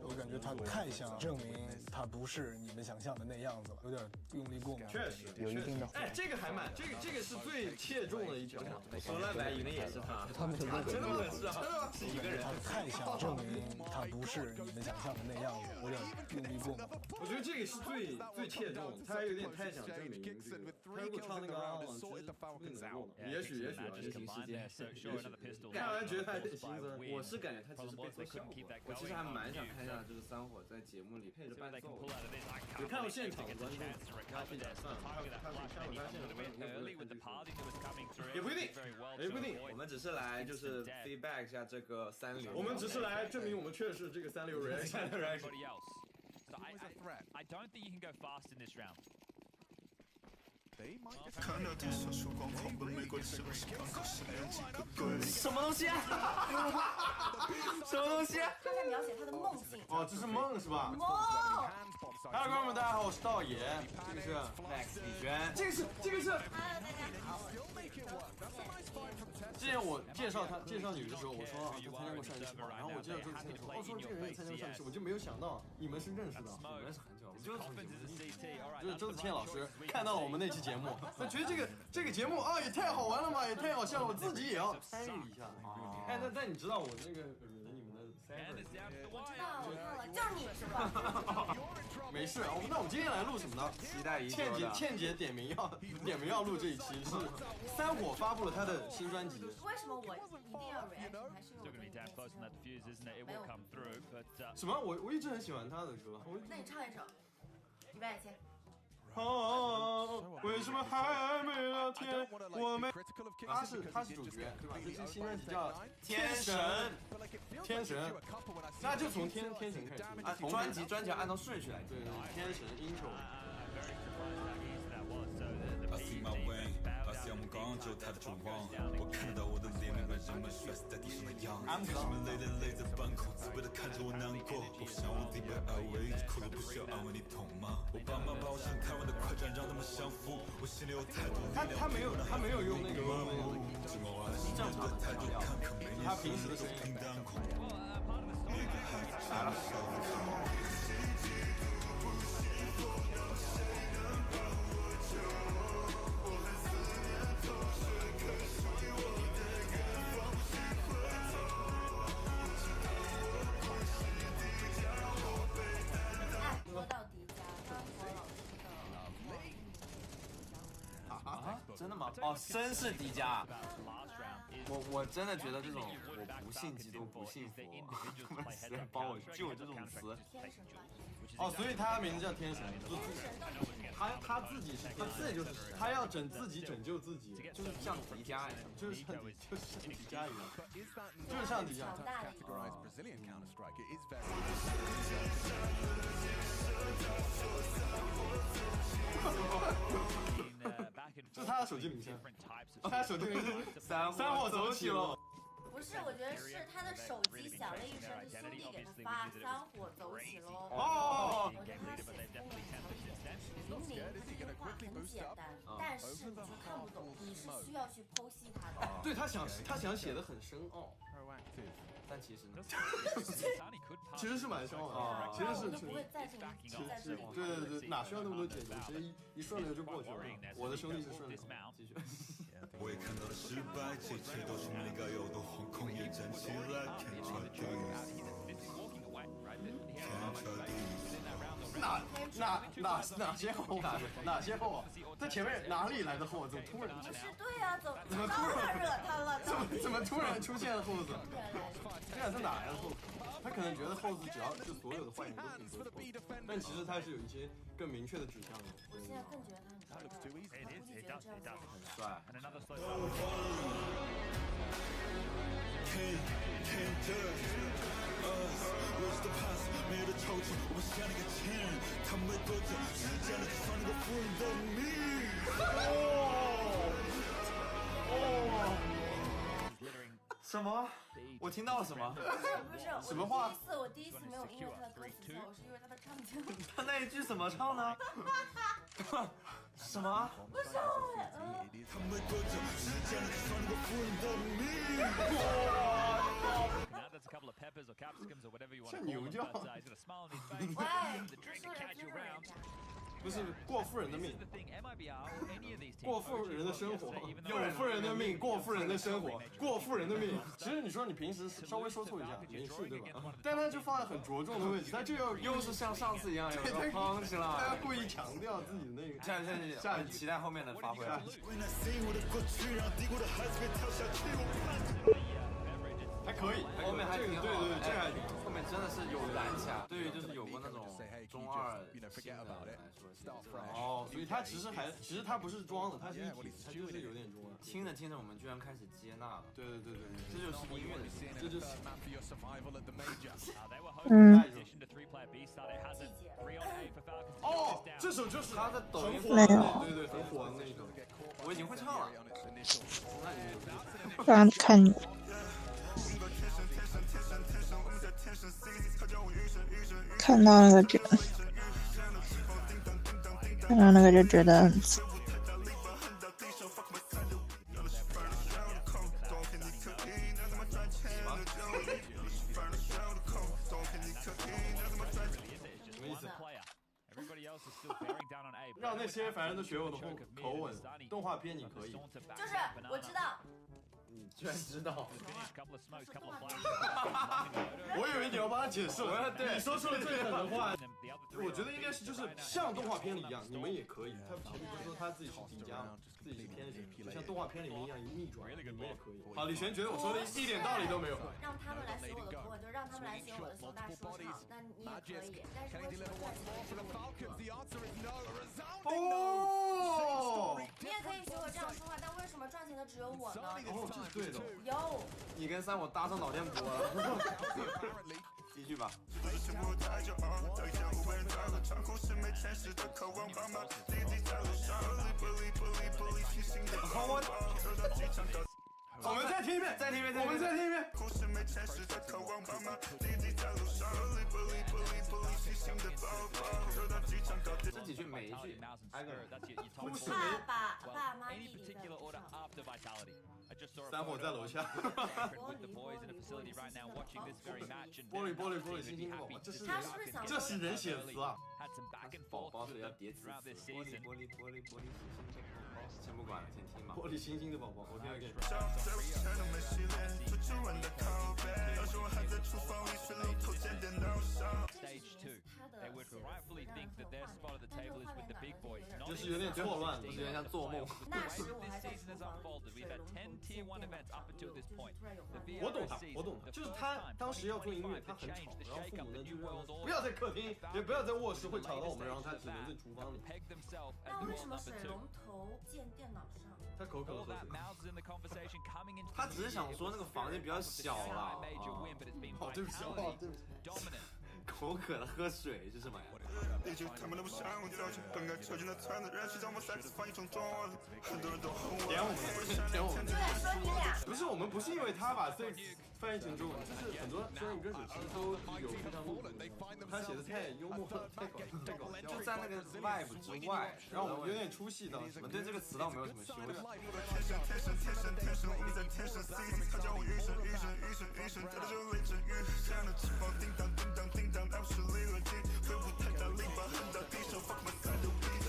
我感觉他太想证明他不是你们想象的那样子了，有点用力过猛。确实有一定的。哎，这个还蛮，这个是最切中的一条嘛。说烂白赢的也是他，他没有任何真的是啊，是一个人。他太想证明他不是你们想象的那样子，有点用力过猛。我觉得这个是最切中，他还有点太想证明这个。他如果唱那个啊，其实更能用。也许啊，平行世界。看完觉得他很心酸。我是感觉他其实被小火，我其实还蛮想看一下就是3火在节目里配着伴奏。有看到现场的观众，然后现场算了，他现场也不一定，也不一定。我们只是来就是 feedback 一下这个3流，我们只是来证明我们确实是这个3流人。I don't think you can go fast in this round. 看到天上曙光狂奔，美国的城市刚好10年几个鬼。什么东西啊？什么东西啊？他在描写他的梦境。哦，这是梦是吧？梦。Hello， 观众们，大家好，我是道爷，这个是 Max 李轩，这个是。Hello， 大家好。之前我介绍你的时候，我说他参加过上一期嘛，然后我介绍这个人，我说这个人也参加过上一期，我就没有想到你们是认识的，我们是很久，就是周子谦老师看到了我们那期节目，他觉得这个节目啊也太好玩了嘛，也太好笑了，我自己也要参与一下。哎，但你知道我那个你们的 server？ 我知道，我看了，就是你是吧？没事，那我们今天来录什么呢？期待已久的倩姐点名要录这一期，是3火发布了他的新专辑。为什么我一定要 react？ 还是因为没有？什么？我一直很喜欢他的歌。那你唱一首，预备起。为什么还没聊天？我们他是主角，对吧？这期新专辑叫《天神》，那就从天神开始啊。专辑按照顺序来，对，天神 intro。my way，好像我刚就他的绝望，我看得到我的脸，明白人们摔死在地上的样子。天使们累的累在半空，自卑的看着我难过，我不想我弟被安慰，哭了不需要安慰，你懂吗？我爸妈把我想看完的快转让他们相符，我心里有太多力量。他没有用那个正常的态度，他平时的声音。来了。说到迪迦，张国老师的真的吗？哦，绅士迪迦。我真的觉得这种我不信基督不信佛，他们实在帮我救这种词。哦，所以他名字叫天神，他自己就是他要自己拯救自己，就是像迪迦一样，就是像迪迦一样，就是像迪迦。这是他的手机铃声，他手机铃声三火走起喽。不是，我觉得是他的手机响了一声，是兄弟给他发三火走起喽。哦，我觉得他写聪明明明这句话很简单，但是你却看不懂，你是需要去剖析他的。对他想写的很深奥，但其实呢，其实是蛮深奥的，其实是不会再这么在这里。对，哪需要那么多解读？其实一顺流就过去了。我的兄弟是顺流，继续。我也看到了失败，这一切都是没该有的惶恐也站起来 ，Can't try this。哪些后啊？在前面哪里来的后？怎么突然？不是对呀，怎么突然惹他了？怎么突然出现了后子？这俩是哪来的后子？他可能觉得后子只要就所有的坏人都可以做后子，但其实他是有一些更明确的指向的。我现在更觉得他很帅，我估计觉得这样子很帅。Where's the past？ 没有的抽筋，我像那个情人，他们多久时间了，就算那个夫人的命。什么？我听到了什么？不是，什么话？我第一次没有因为他的歌词笑，我是因为他的唱腔。他那一句怎么唱呢？什么？不是他们多久时间了，就算那个夫人的命。像牛叫。不是过富人的命，过富人的生活，有富人的命，过富人的生活，过富人的命。其实你说你平时稍微说错一下没事，对吧？但他就放在很着重的位置，他就又是像上次一样有个胖起了，他要故意强调自己的那个。下期期待后面的发挥。还可以，后面还挺好。对，这还后面真的是有燃起来。对于就是有过那种中二新的来说，哦，所以他其实他不是装的，他是他就是有点装。听着听着，我们居然开始接纳了。对，这就是音乐的，这就是。哦，这首就是他在抖音没有，对，很火的那首，我已经会唱了。刚看你。看到那个就觉得很刺。让那些凡人都学我的口吻，动画片你可以。就是我知道。你居然知道？我以为你要帮他解释了。对，你说出了最狠的话。我觉得应该是就是像动画片里一样，你们也可以。他前面不是说他自己是迪迦吗？自己是天神，就像动画片里面一样逆转，你们也可以。好，李璇觉得我说的一点道理都没有。让他们来学我的口吻，就让他们来学我的唢呐说唱，那你也可以。但是为什么赚钱？哦，你也可以学我这样说话，但为什么赚钱的只有我呢？哦，这是对的。有。你跟三我搭上脑电波了。继续吧。我们再听一遍，再听一遍，我们再听一遍。这几句每一句挨个爸妈弟弟在楼上。三火在楼下。玻璃，星星宝宝，这是人写词啊。宝宝是要叠词，玻璃，先不管了，先听吧。玻璃星星的宝宝 ，OK。就是有点错乱，就是有点像做梦。那时我还在厨房我懂他，就是他当时要做音乐，他很吵，然后父母呢就让不要在客厅，也不要在卧室，会吵到我们，然后他只能在厨房里。那为什么水龙头建电脑上？他口渴了喝水。他只是想说那个房间比较小啦。哦，对不起，口渴了喝水是什么呀？点我们。说你俩。不是，我们不是因为他把 six 翻译成中文，就是很多专业歌手其实都有非常露骨，他写的太幽默了，太搞笑，就在那个 vibe 之外，让我们有点出戏的。我们对这个词倒没有什么修饰。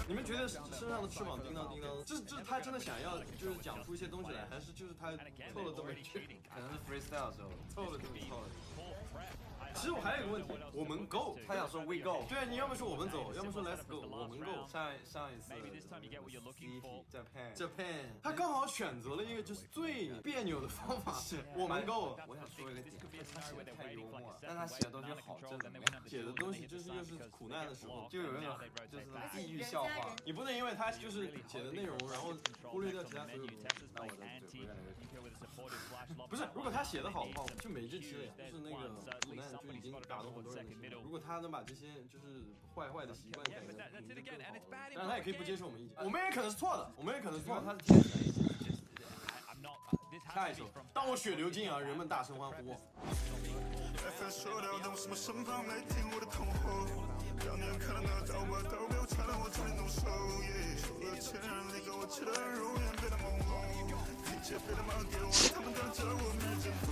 你们觉得身上的翅膀叮当叮当，这他真的想要就是讲出一些东西来，还是就是他凑了这么一句？可能是 freestyle 的时候凑了这么凑了。其实我还有一个问题，我们 go， 他想说 we go， 对啊，你要么说我们走，要么说 let's go， 我们 go。上一次 Japan， 他刚好选择了一个就是最别扭的方法，是我们 go。我想说一个点，他写的太幽默了，但他写的东西好正能量，写的东西就是又是苦难的时候，就有那种就是地狱笑话。你不能因为他就是写的内容，然后忽略掉其他所有东西。那我的嘴会越来越不是，如果他写的好的话，就没这期了呀。就是那个苦难就已经打动很多人的心。如果他能把这些就是坏的习惯改变，当然他也可以不接受我们意见，我们也可能是错的，我们也可能是错的。他是天才。下一首，当我血流尽啊，人们大声欢呼。当年看了那刀疤刀标，插了我最动手，受了前任离给我切的容颜变得朦胧，一切被他妈给我，他们当着我面前痛。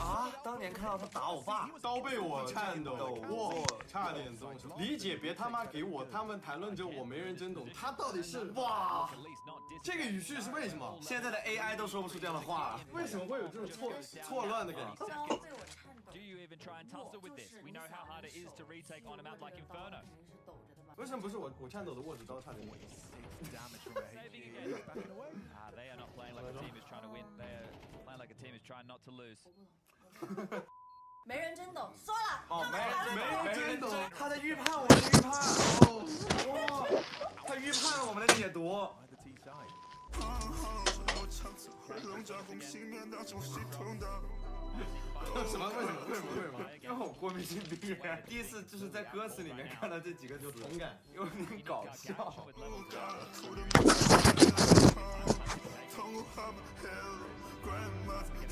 啊！当年看到他打我爸，刀被我颤抖，我差点动手。理解别他妈给我，他们谈论着我没人真懂，他到底是哇？这个语序是为什么？现在的 AI 都说不出这样的话，为什么会有这种错乱的感觉？刀被我颤抖。 Do you even try and tussle with this? We know how hard it is to retake on a map like Inferno. 为什么不是我颤抖的握着刀差点没？ They are not playing like a team is trying to win. They are playing like a team is trying not to lose. 没人真懂，说了。哦，没人真懂，他在预判我们的预判。哦，哇，他预判了我们的解读。 什么？为什么？因为我过敏性鼻炎，第一次就是在歌词里面看到这几个就同感，有点搞笑。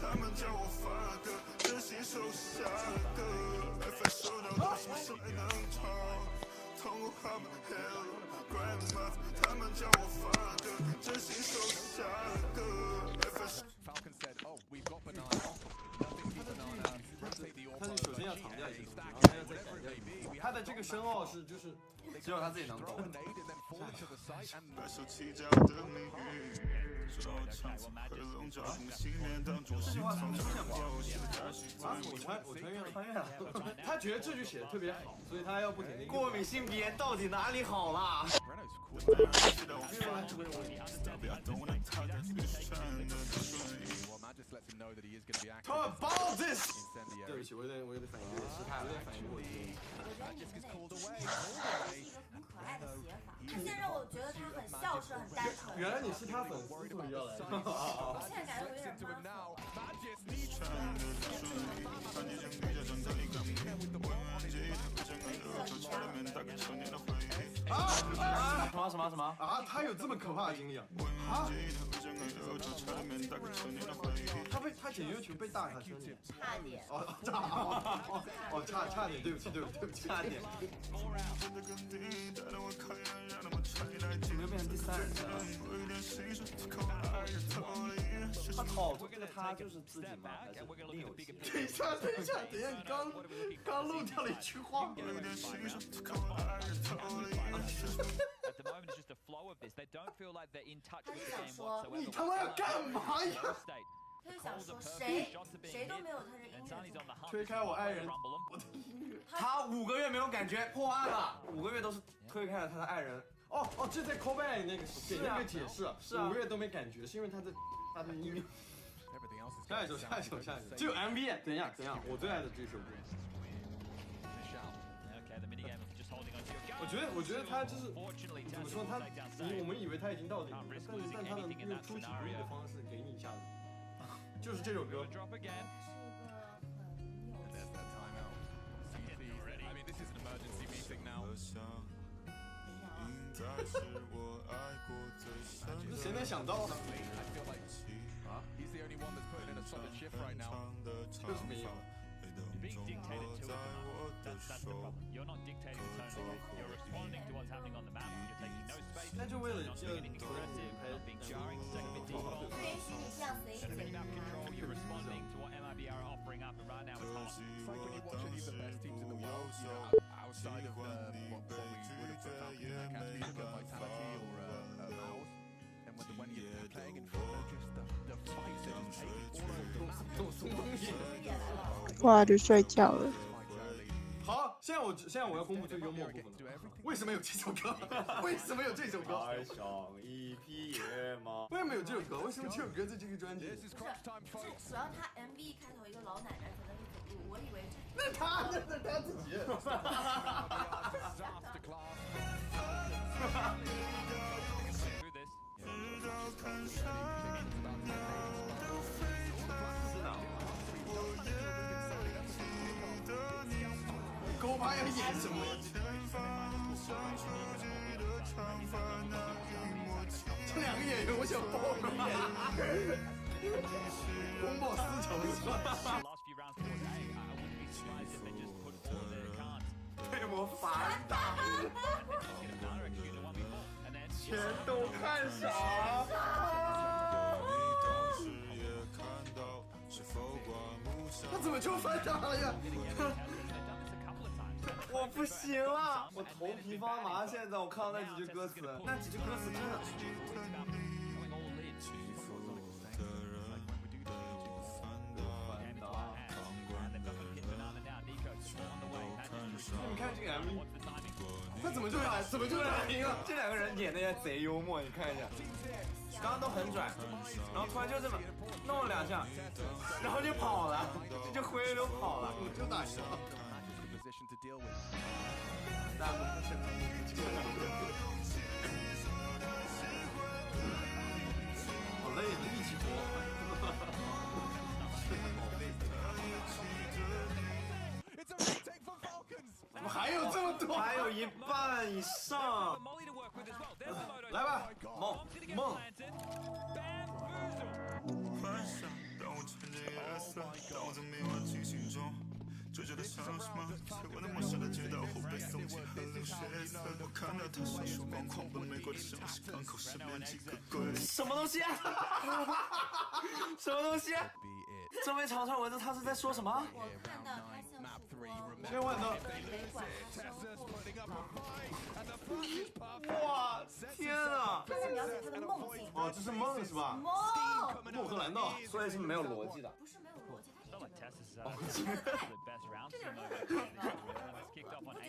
他们叫我发哥，真心手下的 ，F 收到什么谁能唱？痛苦他们 hell grandma， 他们叫我发哥，真心手下的 F。Falcon said, "Oh, we've got banana." 他是首先要藏掉一些东西，然后他要再改掉一些。他的这个深奥是就是只有他自己能懂。白手起家的命运，说到唱词会笼罩我们信念当中心中的标识。我穿越了。他觉得这句写的特别好，所以他要不停的。过敏性鼻炎到底哪里好啦？ Talk about this。对不起，我有点反应失态了，有点反应过激。可爱的写法，现在让我觉得他很孝顺，很单纯。原来你是他粉丝，所以要来。我现在感觉我有点妈。什么？啊，他有这么可怕的经历啊？啊？他捡月球被大卡车你？差点。差点，对不起，差点。怎么又变成第3人称了？他讨这个他就是自己吗？还是另有其人？等一下，你刚漏掉了一句话。你他妈要干嘛呀？他就想说谁都没有他这音乐。推开我爱人，他5个月没有感觉，破案了。5个月都是推开了他的爱人。哦，这在 callback 那个给那个解释，是啊， 5个月都没感觉，是因为他的音乐。下一首，这有 MV， 等一下，我最爱的这首歌。我觉得他就是怎么说，我们以为他已经到顶了，但他能用出其不意的方式给你一下子，就是这首歌。谁能想到呢？啊？就是没有。Being dictated to at the moment. That's the problem. You're not dictating the tone. You're responding to what's happening on the map. You're taking no space. You're not doing anything aggressive. You're not being jarring. It's taking a bit default. Instead of being out of control, you're responding to what MIB are offering up. And right now it's hot. It's like when you watch any of the best teams in the world, you know, outside of what we would have put Falcons in that category, you've got Vitality or Mouse. And when you're playing in front of just the fights that just take all of 哇，就睡觉了。好，现在我要公布最幽默的部分了。为什么有这首歌？为什么有这首歌？爱上一匹野马。为什么有这首歌？为什么这首歌在这个专辑？是主要他 MV 开头一个老奶奶在那里走路，我以为那他自己。狗爸要演什么？这2个演员，我想爆脸。公报私仇是吧？被我反打，全都看傻。他怎么就反打了呀？我不行了，我头皮发麻。现在我看到那几句歌词，真的。你看这个 MV， 他怎么就打赢了？这2个人演的也贼幽默，你看一下，刚刚都很拽，然后突然就这么弄了2下，然后就跑了，就灰溜溜跑了，就打赢了。好累，力气多。怎么还有这么多？还有1半以上。来吧，梦。追着的像什么？在我那陌生的街道后被送进寒冷血色。我看到他像曙光狂奔美国的城市港口，身边几个鬼。什么东西？什么东西？这么一长串文字，他是在说什么？我看到他像曙光。千万的。哇，天哪！他在描写他的梦境。哦，这是梦是吧？梦和蓝道，所以是没有逻辑的。不是没有逻辑，他是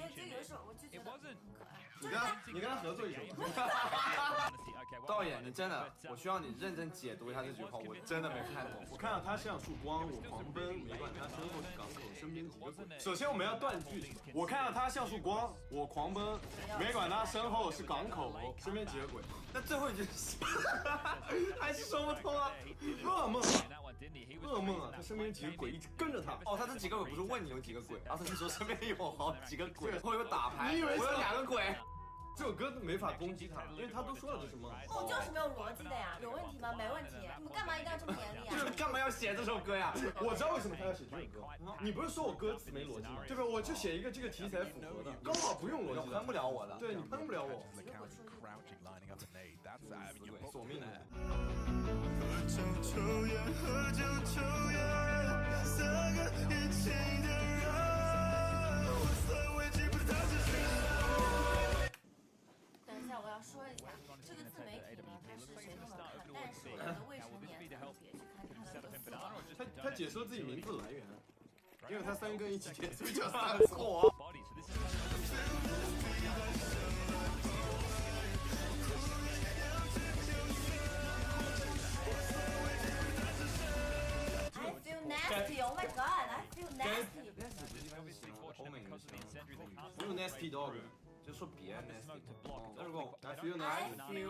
这个有一首我就觉得很可爱。你跟他合作一首。导演，你真的，我需要你认真解读一下这句话，我真的没看懂。我看到他像曙光，我狂奔，没管他身后是港口，身边几个鬼。首先我们要断句，我看到他像曙光，我狂奔，没管他身后是港口，身边几个鬼。那最后一句还是说不通啊！噩梦啊！他身边几个鬼一直跟着他。哦，他这几个鬼不是问你有几个鬼，而是说身边有好几个鬼。我有打牌，你以为我有2个鬼。这首歌没法攻击他，因为他都说了这是梦。梦就是没有逻辑的呀，有问题吗？没问题。你们干嘛一定要这么严厉啊？就是干嘛要写这首歌呀？我知道为什么他要写这首歌。你不是说我歌词没逻辑吗？对吧？我就写一个这个题材符合的，刚好不用逻辑，喷不了我的。对你喷不了我。索命的。喝酒抽烟，喝酒抽烟，三个一起的人，我从未记不他只是。等一下，我要说一下，这个自媒体呢，它是谁都能看，但是我觉得未成年才特别去看他的歌词。他解释了自己名字来源，因为他三个一起点，所以叫三错。I feel nasty, oh my god, I feel nasty. 不用 nasty dog， 就说别 nasty。那如果 I feel nasty， maybe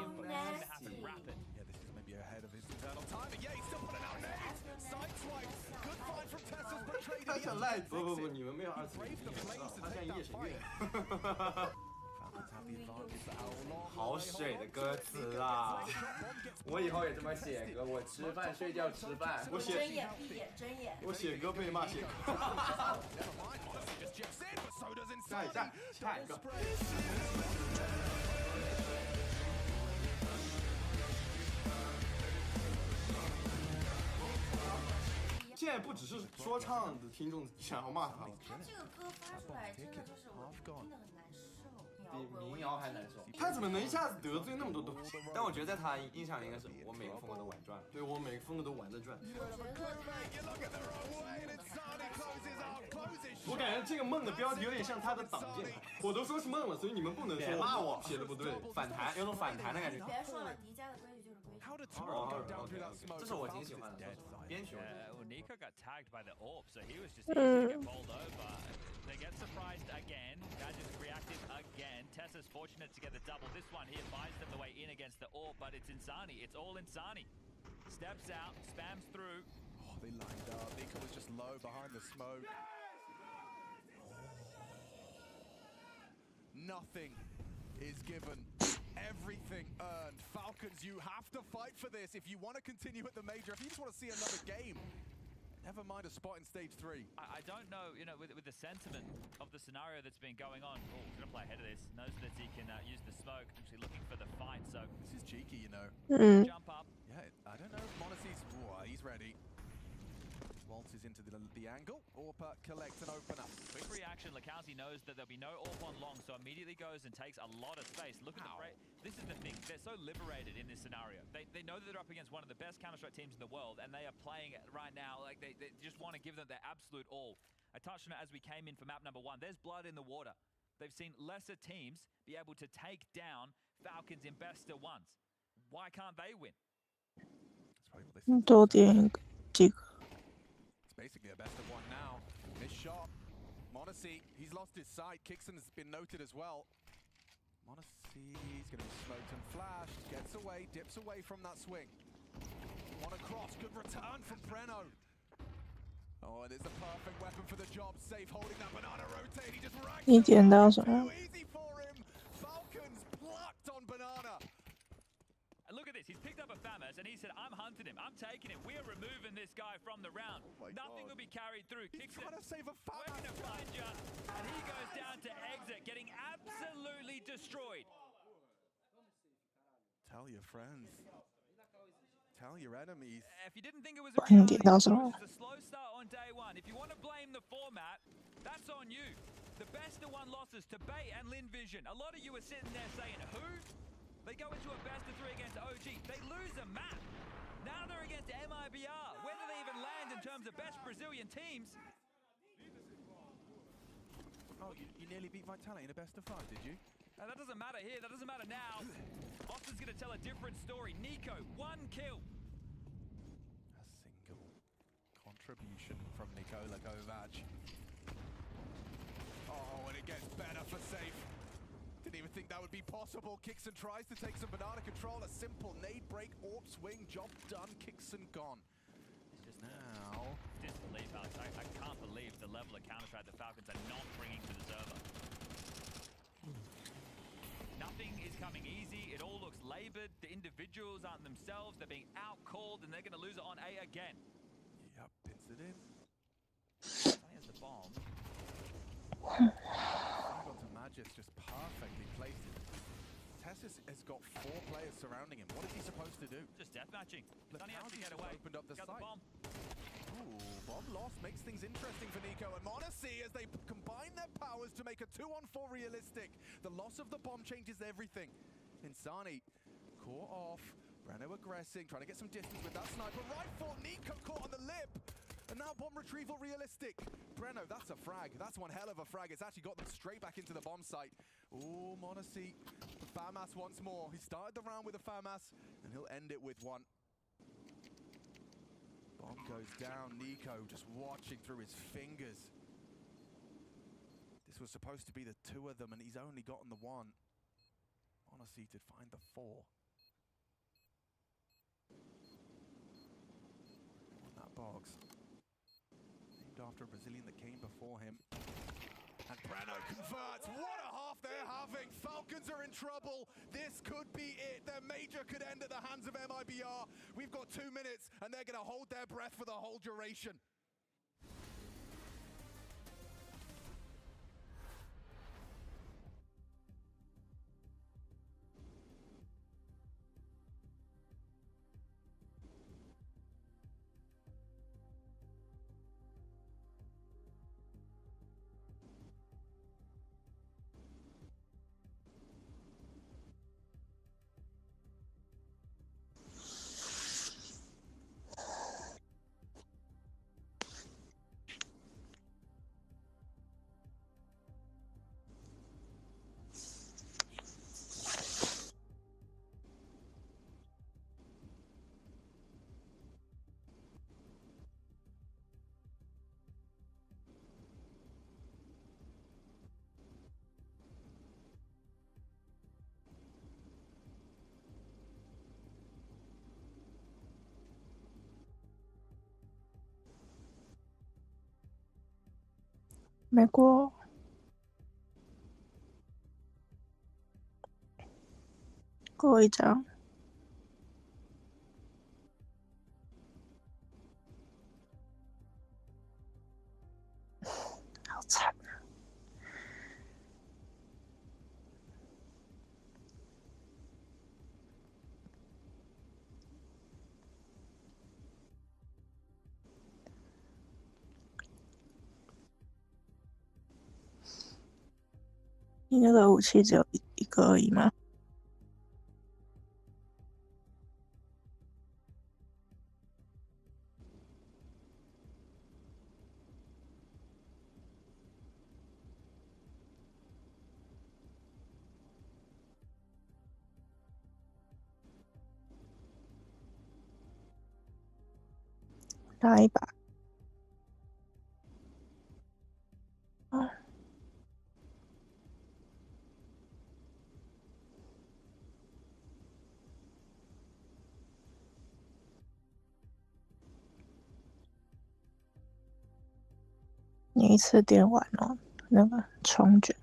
ahead of his internal timing. Yeah, he's still putting out names. Sideswipe. Good find from Tessa's, but trading. 他想赖不，你们没有二次元，他像夜神月。好水的歌词啊！我以后也这么写歌，我吃饭睡觉吃饭。我写睁眼闭眼睁眼。我写歌被骂写歌。下一个。现在不只是说唱的听众想要骂他了。他这个歌发出来，真的就是我听得很难受。比民谣还难受。他怎么能一下子得罪那么多东西？但我觉得在他印象里应该是我每个风格都玩转。对，我每个风格都玩得转。我感觉这个梦的标题有点像他的挡箭牌，我都说是梦了，所以你们不能说骂我写的不对，反弹，有种反弹的感觉。别说了，迪迦的规矩就是规矩。这是我挺喜欢的，编曲。Nico got tagged by the AWP, so he was just easy to get bowled over. They get surprised again. Gadget's reactive again. Tessa's fortunate to get the double. This one here buys them the way in against the AWP, but it's Insani. It's all Insani. Steps out, spams through. Oh, they lined up. Nico was just low behind the smoke. Nothing is given. Everything earned. Falcons, you have to fight for this if you want to continue at the major. If you just want to see another game, never mind a spot in stage 3. I don't know, you know, with the sentiment of the scenario that's been going on. Oh, he's going to play ahead of this. Knows that he can use the smoke. Actually looking for the fight, so... This is cheeky, you know. Jump up. Yeah, I don't know. Monacy's... Oh, he's ready. Waltzes into the angle. Orpa collects an opener. Quick reaction. Lakowski knows that there'll be no AWP on long, so immediately goes and takes a lot of space. Look at the break. This is the thing. They're so liberated in this scenario. They know that they're up against one of the best Counter-Strike teams in the world, and they are playing it right now. Like they just want to give them their absolute all. I touched on it as we came in for map number 1. There's blood in the water. They've seen lesser teams be able to take down Falcons in best of ones. Why can't they win? It's basically a best of 1 now. Missed shot. Monacy, he's lost his sight. Kixon's been noted as well. Monacy, he's going to be smoked and flashed. Gets away, dips away from that swing. One across, good return from Preno. Oh, it is the perfect weapon for the job. Safe holding that banana rotate. He just racked it. Too easy for him. Falcons plucked on banana. And look at this. He's picked up a FAMAS and he said, I'm hunting him. I'm taking him. We are removing this guy from the round. Nothing will be carried through. Kicks it. Save a We're going to find you. And he goes down to exit, getting absolutely destroyed. Tell your friends. Tell your enemies. If you didn't think it was a reality, it's a slow start on day 1. If you want to blame the format, that's on you. The best of 1 losses to Bay and Lin Vision. A lot of you are sitting there saying, who? They go into a best of 3 against OG. They lose a map. Now they're against MIBR. Where do they even land in terms of best Brazilian teams? Oh, you nearly beat Vitality in a best of 5, did you? That doesn't matter here. That doesn't matter now. Austin's going to tell a different story. Nico, 1 kill. A single contribution from Nikola Kovac. Oh, and it gets better for Safe. Didn't even think that would be possible. Kixon tries to take some banana control. A simple nade break, AWP swing, job done. Kixon gone. Just now. Disbelief, Alex. I can't believe the level of Counter-Strike the Falcons are not bringing to the server. Nothing nothing is coming easy. It all looks labored. The individuals aren't themselves. They're being out-called, and they're going to lose it on A again. Yep, pins it in. Sunny has the bomb. Got to Magis just perfectly placed it. Tessus has got 4 players surrounding him. What is he supposed to do? Just deathmatching. Sunny has to get away. Opened up the Got site. the bomb. Ooh, bomb loss makes things interesting for Nico and Monacy as they combine their powers to make a 2-on-4 realistic. The loss of the bomb changes everything. Insani caught off. Breno aggressing, trying to get some distance with that sniper rifle. Nico caught on the lip. And now bomb retrieval realistic. Breno, that's a frag. That's one hell of a frag. It's actually got them straight back into the bomb site. Ooh, Monacy, the FAMAS once more. He started the round with a FAMAS, and he'll end it with one. Bomb goes down. Nico just watching through his fingers. This was supposed to be the 2 of them, and he's only gotten the 1. Monacy to find the 4. On that box. Named after a Brazilian that came before him. And Breno converts. What a half they're having. Falcons are in trouble. This could be it. Their major could end at the hands of MIBR. We've got 2 minutes, and they're going to hold their breath for the whole duration.没过，过一张，好惨啊！你那个武器只有一个而已吗？拿一把。啊。你一次点完哦，那个冲卷。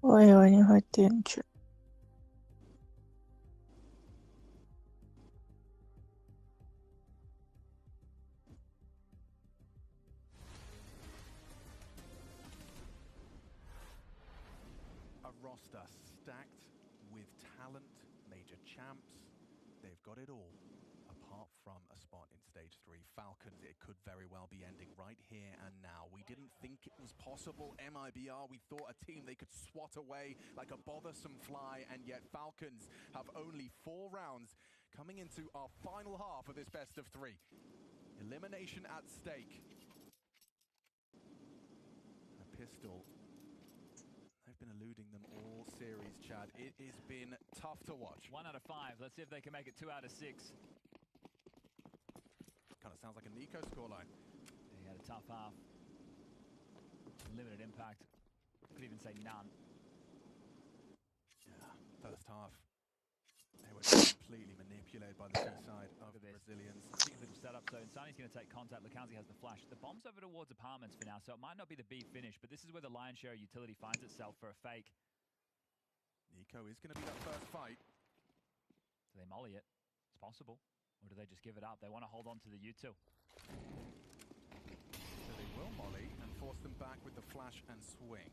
我以为你会点卷。A roster stacked with talent, major champs. They've got it all. Apart from a spot in stage 3. Falcons, it could very well be ending right here and now. We didn't think it was possible. MIBR, we thought a team they could swat away like a bothersome fly, and yet Falcons have only 4 rounds coming into our final half of this best of 3. Elimination at stake. A pistol eluding them all series, Chad. It has been tough to watch. 1 out of 5. Let's see if they can make it 2 out of 6. Kind of sounds like a Nico scoreline. He had a tough half. Limited impact. Could even say none. Yeah, first half. They were completely manipulated by the side of the Brazilians. Big little setup. So Insani's going to take contact. Lukanzi has the flash. The bomb's over towards apartments for now, so it might not be the B finish, but this is where the lion's share of utility finds itself for a fake. Nico is going to be that first fight. Do they molly it? It's possible. Or do they just give it up? They want to hold on to the U2. So they will molly and force them back with the flash and swing.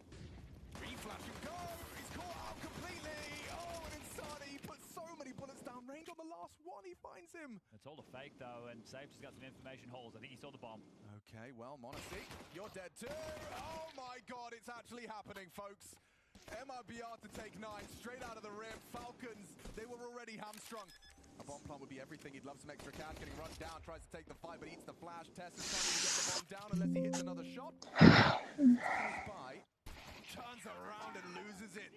Reflash and go! He's caught out completely! Oh, and Insani put so many bullets down range on the last one. He finds him. It's all a fake, though, and Sage has got some information holes. I think he saw the bomb. Okay, well, Monacy, you're dead too. Oh my God, it's actually happening, folks. MIBR to take 9 straight out of the rim. Falcons, they were already hamstrung. A bomb plant would be everything. He'd love some extra cash. Getting rushed down, tries to take the fight, but eats the flash. Tess is trying to get the bomb down unless he hits another shot. Goes by, turns around and loses it.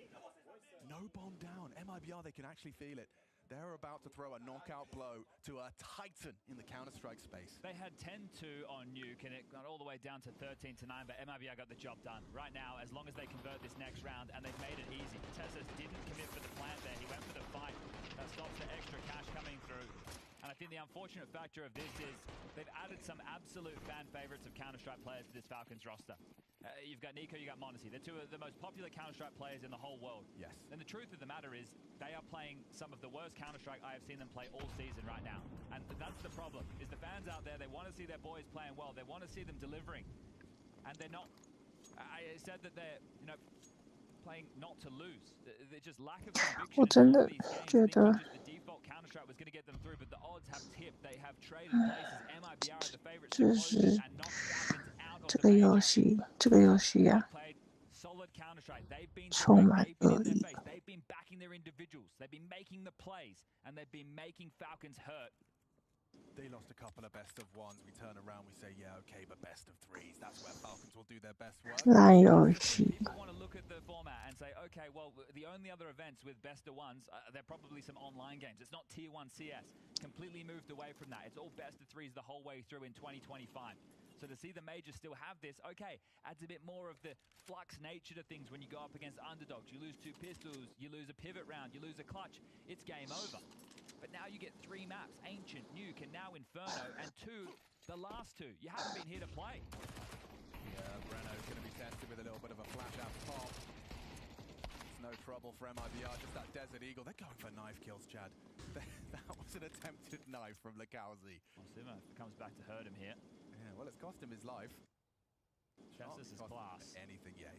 No bomb down. MIBR, they can actually feel it. They're about to throw a knockout blow to a titan in the Counter-Strike space. They had 10-2 on Nuke, and it got all the way down to 13-9, but MIBR got the job done. Right now, as long as they convert this next round, and they've made it easy. Tessas didn't commit for the plant there. He went for the fight. That stops the extra cash coming through. And I think the unfortunate factor of this is they've added some absolute fan favorites of Counter-Strike players to this Falcons roster. You've got Nico, you've got Monacy. They're two of the most popular Counter-Strike players in the whole world. Yes. And the truth of the matter is, they are playing some of the worst Counter-Strike I have seen them play all season right now. And that's the problem, is the fans out there, they want to see their boys playing well. They want to see them delivering. And they're not... I said that they're, playing not to lose. They're just lack of conviction. 我真的觉得 The default Counter-Strike was going to get them through, but the odds have tipped. They have traded places. MIBR are the favorites to 就 close 是 and knock Falcons out of 这 the 个 major. 游戏啊， Played solid Counter-Strike. They've been 充满 they've been 恶 in their 意。 face. They've been backing their individuals. They've been making the plays, and they've been making Falcons hurt. They lost a couple of best of ones. We turn around, we say, yeah, okay, but best of 3s. That's where Falcons will do their best work. 烂游戏。 People want to look at the format and say, okay, well, the only other events with best of ones, they're probably some online games. It's not Tier 1 CS. Completely moved away from that. It's all best of 3s the whole way through in 2025. So to see the majors still have this, okay, adds a bit more of the flux nature to things when you go up against underdogs. You lose 2 pistols, you lose a pivot round, you lose a clutch. It's game over. But now you get 3 maps, Ancient, Nuke, and now Inferno, and 2, the last 2. You haven't been here to play. Yeah, Breno's going to be tested with a little bit of a flash out pop. It's no trouble for MIBR, just that Desert Eagle. They're going for knife kills, Chad. That was an attempted knife from Lukanzi. Sima comes back to hurt him here. Yeah, well, it's cost him his life. Chessis is class. Anything yet.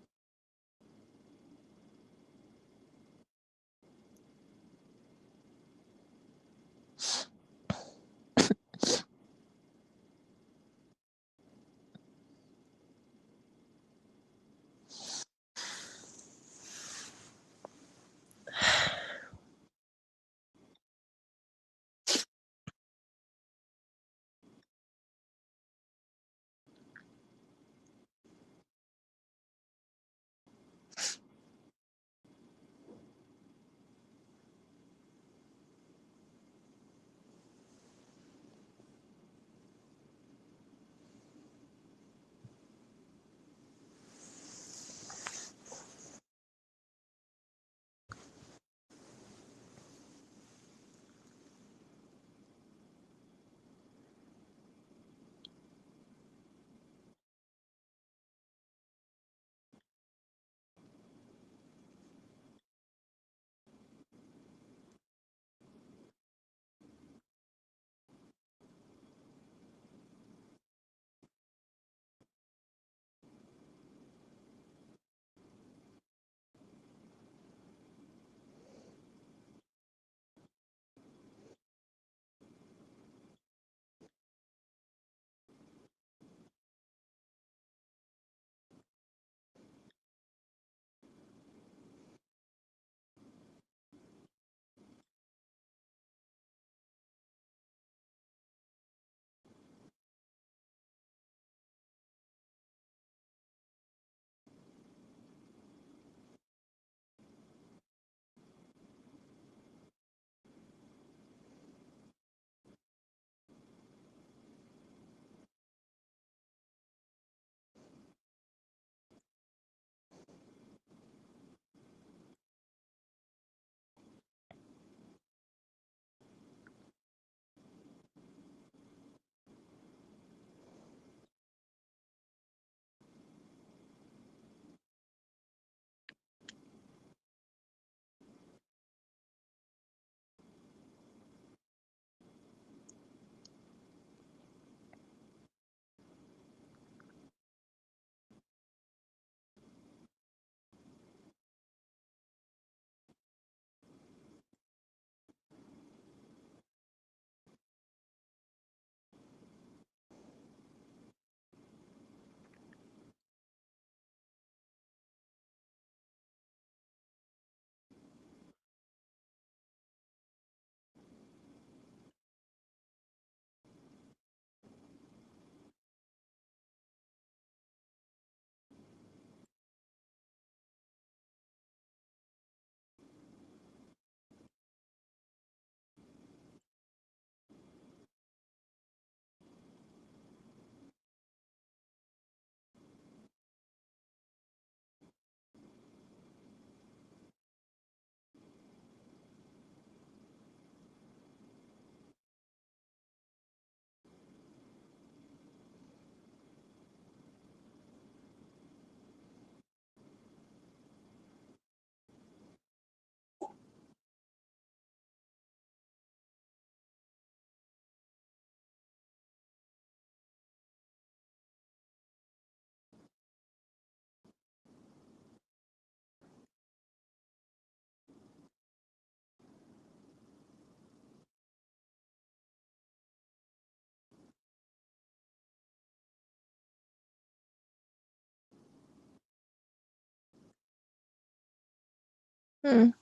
嗯，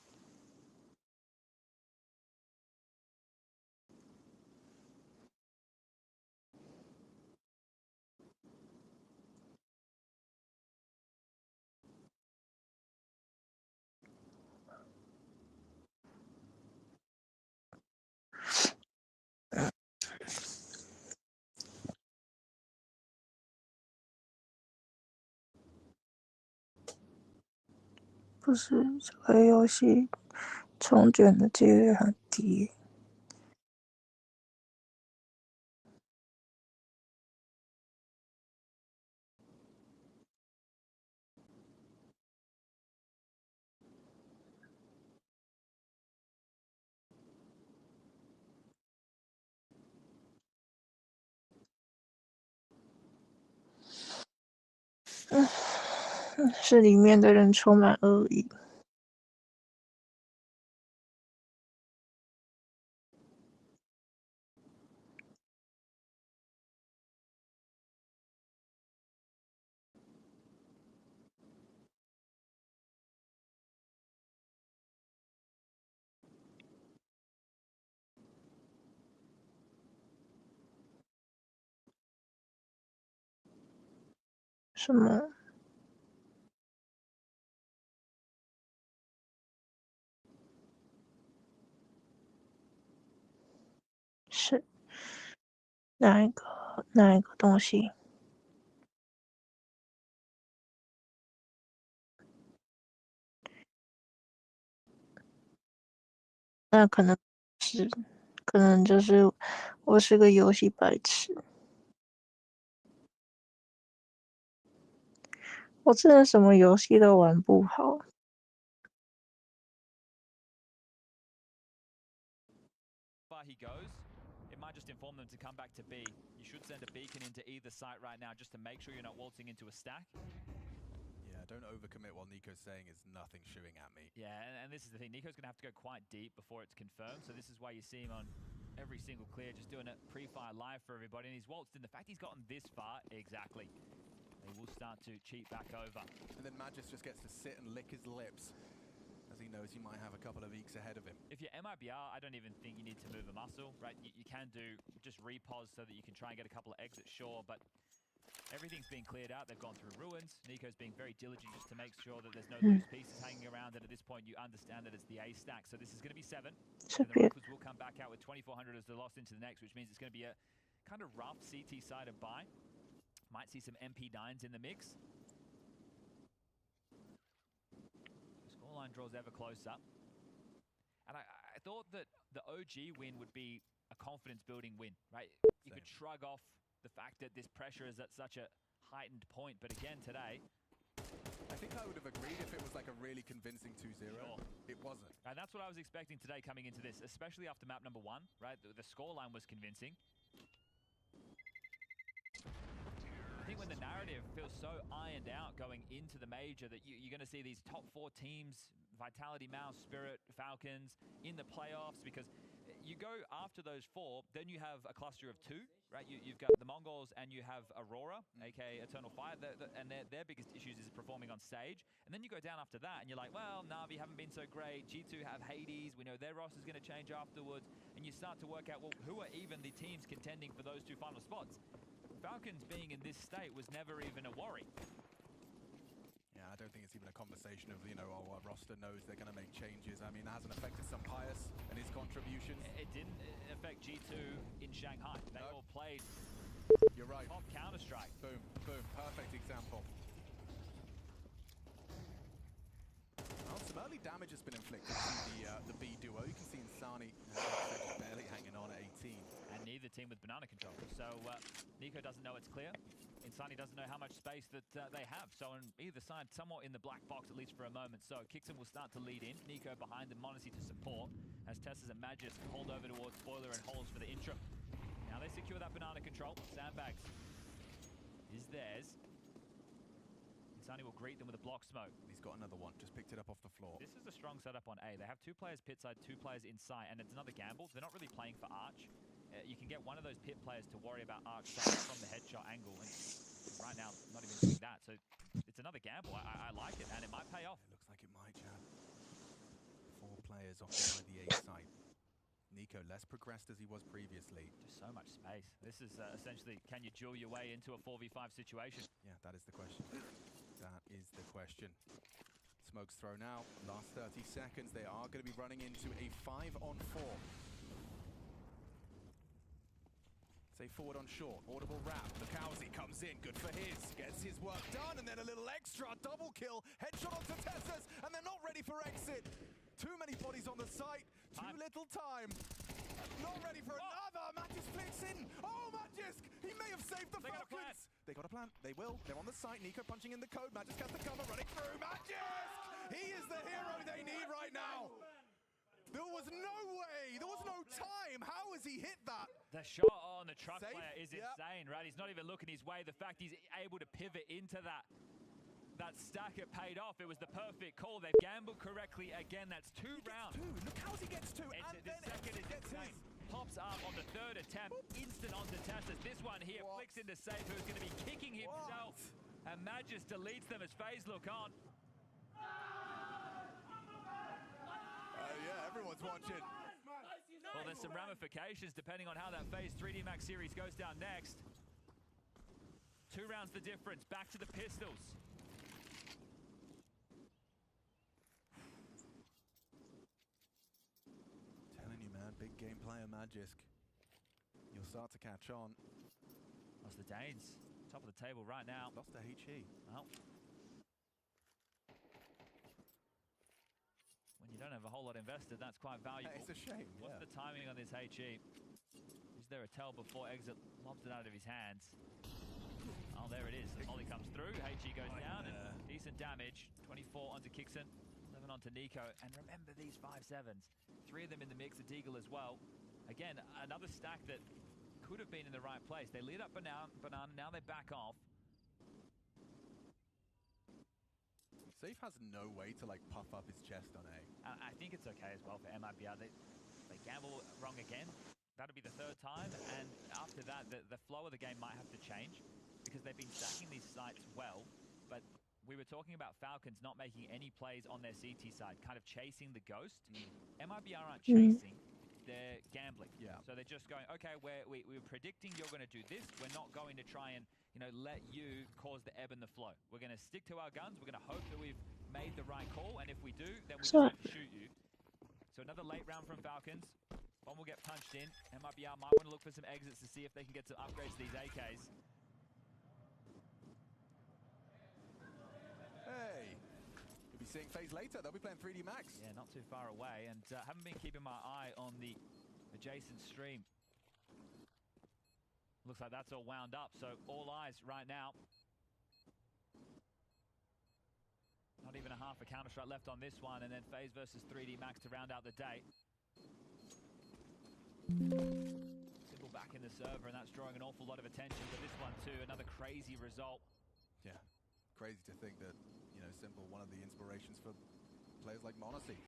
不是这个游戏重卷的几率很低。是里面的人充满恶意。什么？是哪一个东西？那可能是，可能就是我是个游戏白痴。我真的什么游戏都玩不好。He goes. It might just inform them to come back to B. You should send a beacon into either site right now just to make sure you're not waltzing into a stack. Yeah, don't overcommit while Nico's saying it's nothing shooting at me. Yeah, and this is the thing. Nico's going to have to go quite deep before it's confirmed. So this is why you see him on every single clear, just doing a pre-fire live for everybody. And he's waltzed in. The fact he's gotten this far, exactly. They will start to cheat back over. And then Magis just gets to sit and lick his lips, as he knows he might have a couple of eeks ahead of him. If you're MIBR, I don't even think you need to move a muscle, right? You can do just repos so that you can try and get a couple of exits, sure, but everything's been cleared out. They've gone through ruins. Nico's being very diligent just to make sure that there's no loose pieces hanging around, and at this point you understand that it's the A stack. So this is going to be 7. And the Rifles will come back out with 2,400 as the loss into the next, which means it's going to be a kind of rough CT side of buy. Might see some MP9s in the mix. The scoreline draws ever closer. And I thought that the OG win would be a confidence-building win, right? You could shrug off the fact that this pressure is at such a heightened point, but again today... I think I would have agreed if it was like a really convincing 2-0. Sure. It wasn't. And that's what I was expecting today coming into this, especially after map number 1, right? The scoreline was convincing. I think when the narrative feels so ironed out going into the major that you're going to see these top 4 teams, Vitality, Mouse, Spirit, Falcons, in the playoffs, because you go after those 4, then you have a cluster of 2, right? You've got the Mongols and you have Aurora, aka Eternal Fire, and their biggest issues is performing on stage. And then you go down after that and you're like, well, Na'Vi haven't been so great. G2 have Hades. We know their roster's going to change afterwards. And you start to work out, well, who are even the teams contending for those 2 final spots? Falcons being in this state was never even a worry. Yeah, I don't think it's even a conversation of, our roster knows they're going to make changes. I mean, that hasn't affected Pius and his contributions. It didn't affect G2 in Shanghai. They all played. You're right. Top Counter-Strike. Boom, boom, perfect example. Well, some early damage has been inflicted to the B duo. You can see Insani barely hanging on at 18. And neither team with banana control. So Nico doesn't know it's clear. Insani doesn't know how much space that they have. So on either side, somewhat in the black box, at least for a moment. So Kixon will start to lead in. Nico behind the Monacy to support, as Tessas and Magis hold over towards Spoiler and Holes for the intro. Now they secure that banana control. Sandbags is theirs. Insani will greet them with a block smoke. He's got another one, just picked it up off the floor. This is a strong setup on A. They have 2 players pit side, 2 players inside, and it's another gamble. They're not really playing for Arch. You can get one of those pit players to worry about Arch from the headshot angle, and right now, not even doing that. So it's another gamble. I like it, and it might pay off. It looks like it might, Chad. players occupied the A site. Nico less progressed as he was previously. Just so much space. This is essentially, can you duel your way into a 4v5 situation? Yeah, that is the question. That is the question. Smoke's thrown out. Last 30 seconds, they are going to be running into a 5-on-4. Say forward on short, audible wrap. Lukowski comes in, good for his. Gets his work done, and then a little extra double kill. Headshot onto Tessus, and they're not ready for exit. Too many bodies on the site, too little time. Not ready for another. Magisk flicks in. Oh, Magisk! He may have saved the Falcons. They got a plan. They will. They're on the site. Nico punching in the code. Magisk has the cover, running through. Magisk! He is the hero they need right now. There was no way. There was no time. How has he hit that? The shot on the truck player is insane, right? He's not even looking his way. The fact he's able to pivot into that stacker paid off. It was the perfect call. They've gambled correctly again. That's 2 rounds. Look how he gets 2. And the second is insane. Pops up on the 3rd attempt. Instant onto Tassus. This one here flicks into Safe, who's going to be kicking himself. And Magisk deletes them as FaZe look on. Yeah, everyone's watching. Well, there's some ramifications depending on how that FaZe 3D Max series goes down next. 2 rounds the difference. Back to the pistols. Telling you, man, big game player Magisk. You'll start to catch on. Lost the Danes. Top of the table right now. Lost the HE. Well, when you don't have a whole lot invested, that's quite valuable. It's a shame. What's the timing on this HE? Is there a tell before exit lobs it out of his hands? Oh, there it is. The volley comes through. HE goes down and decent damage. 24 onto Kixon, 11 onto Nico. And remember these 5-7s. 3 of them in the mix, a Deagle as well. Again, another stack that could have been in the right place. They lit up Banana, now they back off. Safe has no way to like puff up his chest on A. I think it's okay as well for MIBR. They gamble wrong again. That'll be the 3rd time, and after that, the flow of the game might have to change because they've been stacking these sites well, but we were talking about Falcons not making any plays on their CT side, kind of chasing the ghost. MIBR aren't chasing, they're gambling. Yeah. So they're just going, okay, we're predicting you're going to do this. We're not going to try and let you cause the ebb and the flow. We're going to stick to our guns. We're going to hope that we've made the right call, and if we do, then we're going to shoot you. So another late round from Falcons. One will get punched in. MIBR might want to look for some exits to see if they can get some upgrades to these AKs. Hey, you'll be seeing FaZe later. They'll be playing 3D Max. Yeah, not too far away, and haven't been keeping my eye on the adjacent stream. Looks like that's all wound up, so all eyes right now. Not even a half a Counter-Strike left on this one, and then FaZe versus 3D Max to round out the day. Simple back in the server, and that's drawing an awful lot of attention, but this one too, another crazy result. Yeah, crazy to think that, Simple, one of the inspirations for players like Monacy.